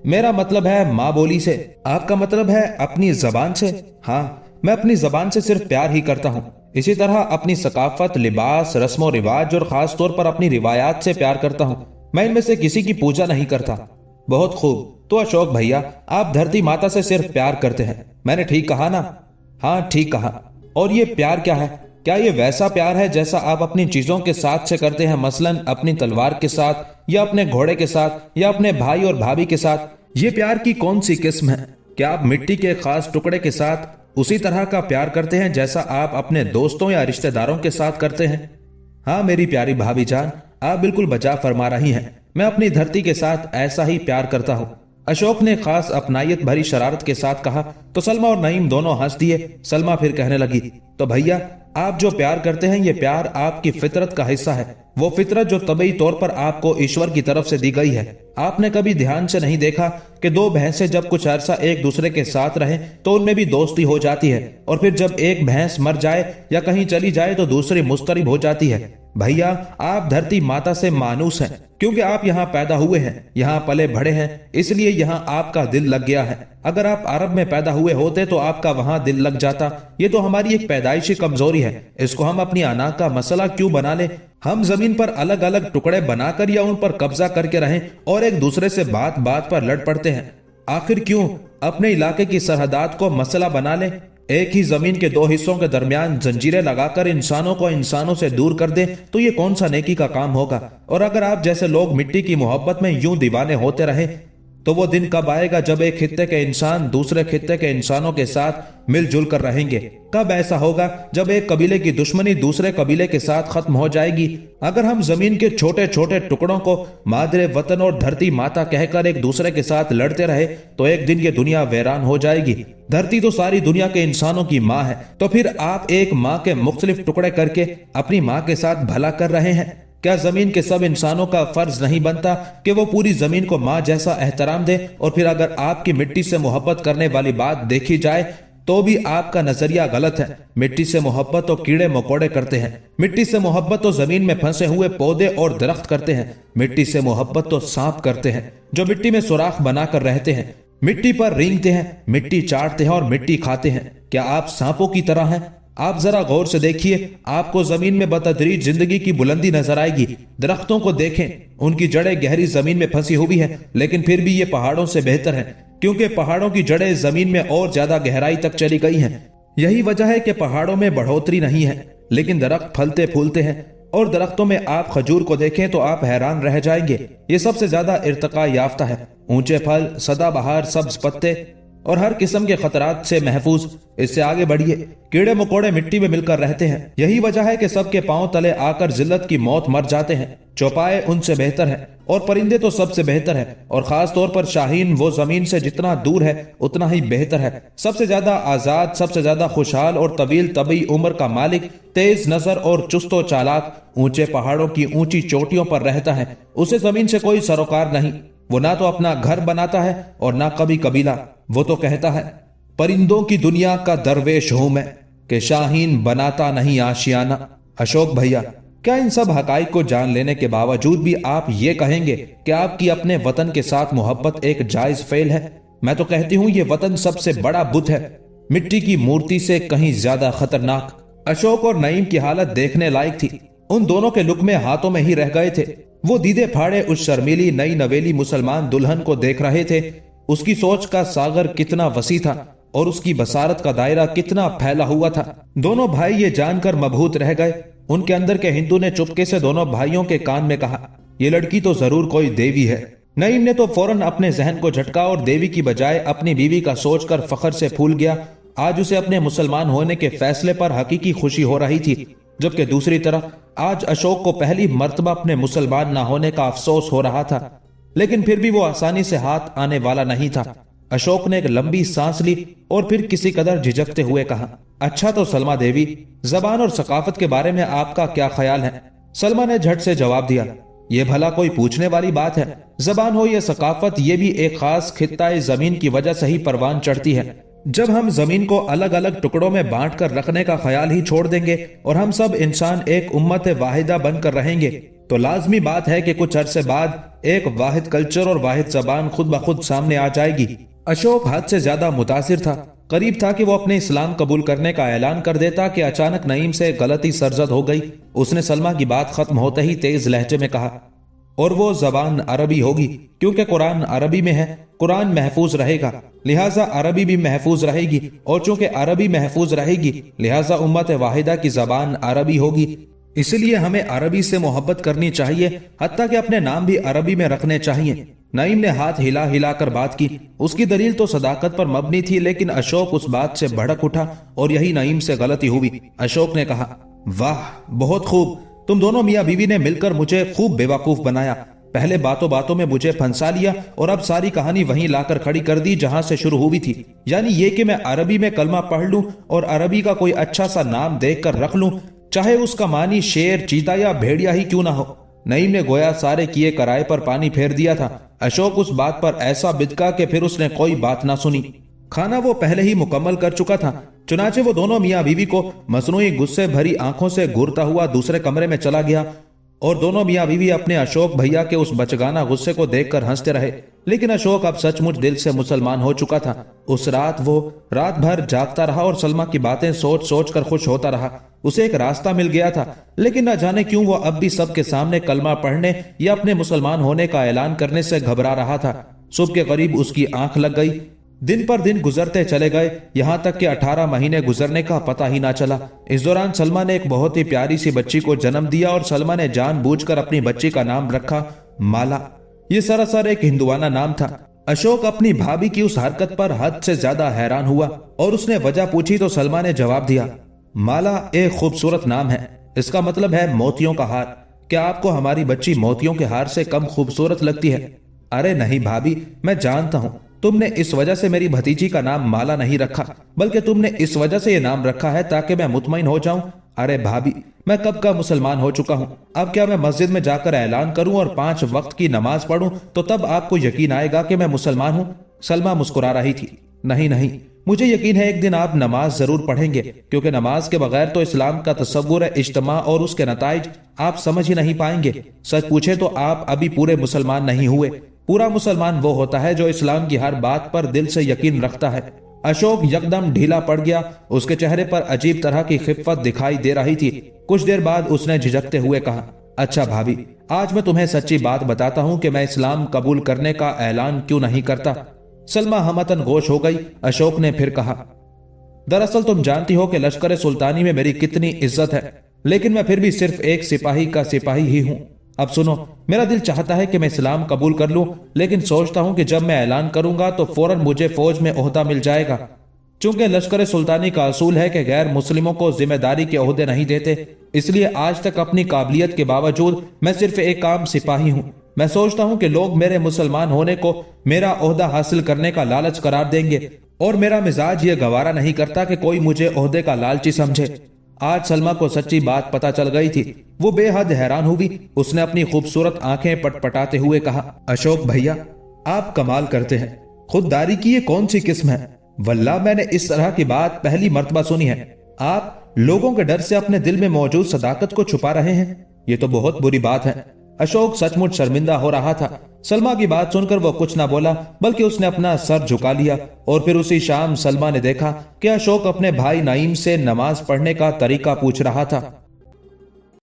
मेरा मतलब है माँ बोली से। आपका मतलब है अपनी जबान से? हाँ, मैं अपनी जबान से सिर्फ प्यार ही करता हूँ। इसी तरह अपनी सकाफत, लिबास, रस्मो रिवाज और खास तौर पर अपनी रिवायात से प्यार करता हूँ। मैं इनमें से किसी की पूजा नहीं करता। बहुत खूब। तो अशोक भैया, आप धरती माता से सिर्फ प्यार करते हैं, मैंने ठीक कहा ना? हाँ, ठीक कहा। और ये प्यार क्या है? क्या ये वैसा प्यार है जैसा आप अपनी चीजों के साथ से करते हैं, मसलन अपनी तलवार के साथ, या अपने घोड़े के साथ, या अपने भाई और भाभी के साथ? ये प्यार की कौन सी किस्म है? क्या आप मिट्टी के खास टुकड़े के साथ उसी तरह का प्यार करते हैं जैसा आप अपने दोस्तों या रिश्तेदारों के साथ करते हैं? हाँ मेरी प्यारी भाभी जान, आप बिल्कुल बचा फरमा रही हैं। मैं अपनी धरती के साथ ऐसा ही प्यार करता हूँ। अशोक ने खास अपनायत भरी शरारत के साथ कहा तो सलमा और नईम दोनों हंस दिए। सलमा फिर कहने लगी, तो भैया, आप जो प्यार करते हैं ये प्यार आपकी फितरत का हिस्सा है। वो फितरत जो तबई तौर पर आपको ईश्वर की तरफ से दी गई है। आपने कभी ध्यान से नहीं देखा कि दो भैंसें जब कुछ अरसा एक दूसरे के साथ रहें तो उनमें भी दोस्ती हो जाती है, और फिर जब एक भैंस मर जाए या कहीं चली जाए तो दूसरी मुस्तरिब हो जाती है। भैया, आप धरती माता से मानूस हैं क्योंकि आप यहाँ पैदा हुए हैं, यहाँ पले बढ़े हैं, इसलिए यहाँ आपका दिल लग गया है। अगर आप अरब में पैदा हुए होते तो आपका वहां दिल लग जाता। ये तो हमारी एक पैदाइशी कमजोरी है, इसको हम अपनी अना का मसला क्यों बना ले? हम जमीन पर अलग अलग टुकड़े बनाकर या उन पर कब्जा करके रहें और एक दूसरे से बात बात पर लड़ पड़ते हैं। आखिर क्यों अपने इलाके की सरहदात को मसला बना ले? एक ही जमीन के दो हिस्सों के दरमियान जंजीरें लगाकर इंसानों को इंसानों से दूर कर दे तो ये कौन सा नेकी का काम होगा? और अगर आप जैसे लोग मिट्टी की मोहब्बत में यूं दीवाने होते रहे तो वो दिन कब आएगा जब एक खित्ते के इंसान दूसरे खित्ते के इंसानों के साथ मिलजुल कर रहेंगे? कब ऐसा होगा जब एक कबीले की दुश्मनी दूसरे कबीले के साथ खत्म हो जाएगी? अगर हम जमीन के छोटे छोटे टुकड़ों को मादरे वतन और धरती माता कहकर एक दूसरे के साथ लड़ते रहे तो एक दिन ये दुनिया वीरान हो जाएगी। धरती तो सारी दुनिया के इंसानों की माँ है, तो फिर आप एक माँ के मुख्तलिफ टुकड़े करके अपनी माँ के साथ भला कर रहे हैं। क्या जमीन के सब इंसानों का फर्ज नहीं बनता कि वो पूरी जमीन को माँ जैसा एहतराम दे? और फिर अगर आपकी मिट्टी से मोहब्बत करने वाली बात देखी जाए तो भी आपका नजरिया गलत है। मिट्टी से मोहब्बत तो कीड़े मकोड़े करते हैं, मिट्टी से मोहब्बत तो जमीन में फंसे हुए पौधे और दरख्त करते हैं, मिट्टी से मोहब्बत तो सांप करते हैं जो मिट्टी में सुराख बनाकर रहते हैं, मिट्टी पर रेंगते हैं, मिट्टी चाटते हैं और मिट्टी खाते हैं। क्या आप सांपों की तरह हैं? आप जरा गौर से देखिए, आपको जमीन में बतदरीज जिंदगी की बुलंदी नजर आएगी। दरख्तों को देखें, उनकी जड़ें गहरी जमीन में फंसी हुई हैं, लेकिन फिर भी ये पहाड़ों से बेहतर हैं क्योंकि पहाड़ों की जड़ें जमीन में और ज्यादा गहराई तक चली गई हैं। यही वजह है कि पहाड़ों में बढ़ोतरी नहीं है लेकिन दरख्त फलते फूलते हैं। और दरख्तों में आप खजूर को देखें तो आप हैरान रह जाएंगे, ये सबसे ज्यादा इर्तका याफ्ता है। ऊंचे फल, सदाबहार सब्ज पत्ते और हर किस्म के खतरात से महफूज। इससे आगे बढ़िए, कीड़े मकोड़े मिट्टी में मिलकर रहते हैं। यही वजह है कि सबके पांव तले आकर जिल्लत की मौत मर जाते हैं। चौपाए उनसे बेहतर है और परिंदे तो सबसे बेहतर है, और खास तौर पर शाहीन वो जमीन से जितना दूर है उतना ही बेहतर है। सबसे ज्यादा आजाद, सबसे ज्यादा खुशहाल और तवील तबी उम्र का मालिक, तेज नजर और चुस्तो चालाक, ऊंचे पहाड़ों की ऊंची चोटियों पर रहता है। उसे जमीन से कोई सरोकार नहीं। वो ना तो अपना घर बनाता है और ना कभी कबीला। वो तो कहता है, परिंदों की दुनिया का दरवेश हूं मैं कि शाहीन बनाता नहीं आशियाना। अशोक भैया, क्या इन सब हकाइक को जान लेने के बावजूद भी आप ये कहेंगे कि आपकी अपने वतन के साथ मोहब्बत एक जायज फेल है? मैं तो कहती हूँ ये वतन सबसे बड़ा बुत है, मिट्टी की मूर्ति से कहीं ज्यादा खतरनाक। अशोक और नईम की हालत देखने लायक थी। उन दोनों के लुक्मे हाथों में ही रह गए थे। वो दीदे फाड़े उस शर्मीली नई नवेली मुसलमान दुल्हन को देख रहे थे। उसकी सोच का सागर कितना वसी था और उसकी बसारत का दायरा कितना फैला हुआ था। दोनों भाई ये जानकर मबहूत रह गए। उनके अंदर के हिंदू ने चुपके से दोनों भाइयों के कान में कहा, ये लड़की तो जरूर कोई देवी है। नईम ने तो फौरन अपने जहन को झटका और देवी की बजाय अपनी बीवी का सोचकर फखर से फूल गया। आज उसे अपने मुसलमान होने के फैसले पर हकीकी खुशी हो रही थी, जबकि दूसरी तरफ आज अशोक को पहली मर्तबा अपने मुसलमान ना होने का अफसोस हो रहा था। लेकिन फिर भी वो आसानी से हाथ आने वाला नहीं था। अशोक ने एक लंबी सांस ली और फिर किसी कदर झिझकते हुए कहा, अच्छा तो सलमा देवी, जबान और सकाफत के बारे में आपका क्या ख्याल है? सलमा ने झट से जवाब दिया, ये भला कोई पूछने वाली बात है? जबान हो या सकाफत, ये भी एक खास खित्ताए जमीन की वजह से ही परवान चढ़ती है। जब हम जमीन को अलग अलग टुकड़ों में बांट कर रखने का ख्याल ही छोड़ देंगे और हम सब इंसान एक उम्मत वाहिदा बनकर रहेंगे तो लाजमी बात है कि कुछ अरसे बाद एक वाहिद कल्चर और वाहिद जबान खुद ब खुद सामने आ जाएगी। अशोक हद से ज्यादा मुतासिर था। करीब था कि वो अपने इस्लाम कबूल करने का ऐलान कर देता कि अचानक नईम से गलती सरजद हो गई। उसने सलमा की बात खत्म होते ही तेज लहजे में कहा, और वो जबान अरबी होगी, क्योंकि कुरान अरबी में है। कुरान महफूज रहेगा, लिहाजा अरबी भी महफूज रहेगी, और चूंकि अरबी महफूज रहेगी लिहाजा उम्मत वाहिदा की जबान अरबी होगी। इसलिए हमें अरबी से मोहब्बत करनी चाहिए, हत्ता कि अपने नाम भी अरबी में रखने चाहिए। नईम ने हाथ हिला हिलाकर बात की। उसकी दलील तो सदाकत पर मबनी थी, लेकिन अशोक उस बात से भड़क उठा और यही नईम से गलती हुई। अशोक ने कहा, वाह, बहुत खूब, तुम दोनों मियाँ बीवी ने मिलकर मुझे खूब बेवकूफ बनाया। पहले बातों बातों में मुझे फंसा लिया और अब सारी कहानी वहीं लाकर खड़ी कर दी जहां से शुरू हुई थी, यानी ये कि मैं अरबी में कलमा पढ़ लूं और अरबी का कोई अच्छा सा नाम देखकर रख लूं, चाहे उसका मानी शेर, चीता या भेड़िया ही क्यों ना हो। नईम ने गोया सारे किए कराए पर पानी फेर दिया था। अशोक उस बात पर ऐसा बिदका कि फिर उसने कोई बात ना सुनी। खाना वो पहले ही मुकम्मल कर चुका था। चुनाचे वो दोनों मियाँ बीवी को मसनूई गुस्से भरी आंखों से घूरता हुआ दूसरे कमरे में चला गया और दोनों मियाँ बीवी अपने अशोक भैया के उस बचगाना गुस्से को देखकर हंसते रहे। लेकिन अशोक अब सचमुच दिल से मुसलमान हो चुका था। उस रात वो रात भर जागता रहा और सलमा की बातें सोच सोच कर खुश होता रहा। उसे एक रास्ता मिल गया था, लेकिन न जाने क्यों वो अब भी सबके सामने कलमा पढ़ने या अपने मुसलमान होने का ऐलान करने से घबरा रहा था। सुबह के करीब उसकी आंख लग गई। दिन पर दिन गुजरते चले गए, यहां तक कि 18 महीने गुजरने का पता ही ना चला। इस दौरान सलमा ने एक बहुत ही प्यारी सी बच्ची को जन्म दिया और सलमा ने जानबूझकर अपनी बच्ची का नाम रखा माला। ये सरासर एक हिंदुआना नाम था। अशोक अपनी भाभी की उस हरकत पर हद से ज्यादा हैरान हुआ और उसने वजह पूछी तो सलमा ने जवाब दिया, माला एक खूबसूरत नाम है, इसका मतलब है मोतियों का हार। क्या आपको हमारी बच्ची मोतियों के हार से कम खूबसूरत लगती है? अरे नहीं भाभी, मैं जानता हूँ तुमने इस वजह से मेरी भतीजी का नाम माला नहीं रखा, बल्कि तुमने इस वजह से ये नाम रखा है ताकि मैं मुतमईन हो जाऊं। अरे भाभी, मैं कब का मुसलमान हो चुका हूं। अब क्या मैं मस्जिद में जाकर ऐलान करूं और 5 वक्त की नमाज पढ़ूं तो तब आपको यकीन आएगा कि मैं मुसलमान हूं? सलमा मुस्कुरा रही थी। नहीं नहीं, मुझे यकीन है एक दिन आप नमाज जरूर पढ़ेंगे, क्योंकि नमाज के बगैर तो इस्लाम का तसव्वुर इज्तिमा और उसके नताइज आप समझ ही नहीं पाएंगे। सच पूछे तो आप अभी पूरे मुसलमान नहीं हुए। पूरा मुसलमान वो होता है जो इस्लाम की हर बात पर दिल से यकीन रखता है। अशोक यकदम ढीला पड़ गया। उसके चेहरे पर अजीब तरह की खिफ़त दिखाई दे रही थी। कुछ देर बाद उसने झिझकते हुए कहा, अच्छा भाभी, आज मैं तुम्हें सच्ची बात बताता हूँ कि मैं इस्लाम कबूल करने का ऐलान क्यों नहीं करता। सलमा हमतन गोश हो गई। अशोक ने फिर कहा, दरअसल तुम जानती हो कि लश्कर सुल्तानी में मेरी कितनी इज्जत है, लेकिन मैं फिर भी सिर्फ एक सिपाही का सिपाही ही हूँ। अब सुनो, मेरा दिल चाहता है कि मैं इस्लाम कबूल कर लूं, लेकिन सोचता हूं कि जब मैं ऐलान करूंगा तो फौरन मुझे फौज में ओहदा मिल जाएगा। चूंकि लश्कर सुल्तानी का असूल है कि गैर मुस्लिमों को जिम्मेदारी के ओहदे नहीं देते, इसलिए आज तक अपनी काबिलियत के बावजूद मैं सिर्फ एक आम सिपाही हूं। मैं सोचता हूं कि लोग मेरे मुसलमान होने को मेरा ओहदा हासिल करने का लालच करार देंगे, और मेरा मिजाज ये गवारा नहीं करता कि कोई मुझे ओहदे का लालची समझे। आज सलमा को सच्ची बात पता चल गई थी। वो बेहद हैरान हुई। उसने अपनी खूबसूरत आंखें पटपटाते हुए कहा, अशोक भैया, आप कमाल करते हैं। खुददारी की ये कौन सी किस्म है? वल्लाह मैंने इस तरह की बात पहली मर्तबा सुनी है। आप लोगों के डर से अपने दिल में मौजूद सदाकत को छुपा रहे हैं। ये तो बहुत बुरी बात है। अशोक सचमुच शर्मिंदा हो रहा था। सलमा की बात सुनकर वो कुछ ना बोला, बल्कि उसने अपना सर झुका लिया। और फिर उसी शाम सलमा ने देखा कि अशोक अपने भाई नईम से नमाज पढ़ने का तरीका पूछ रहा था।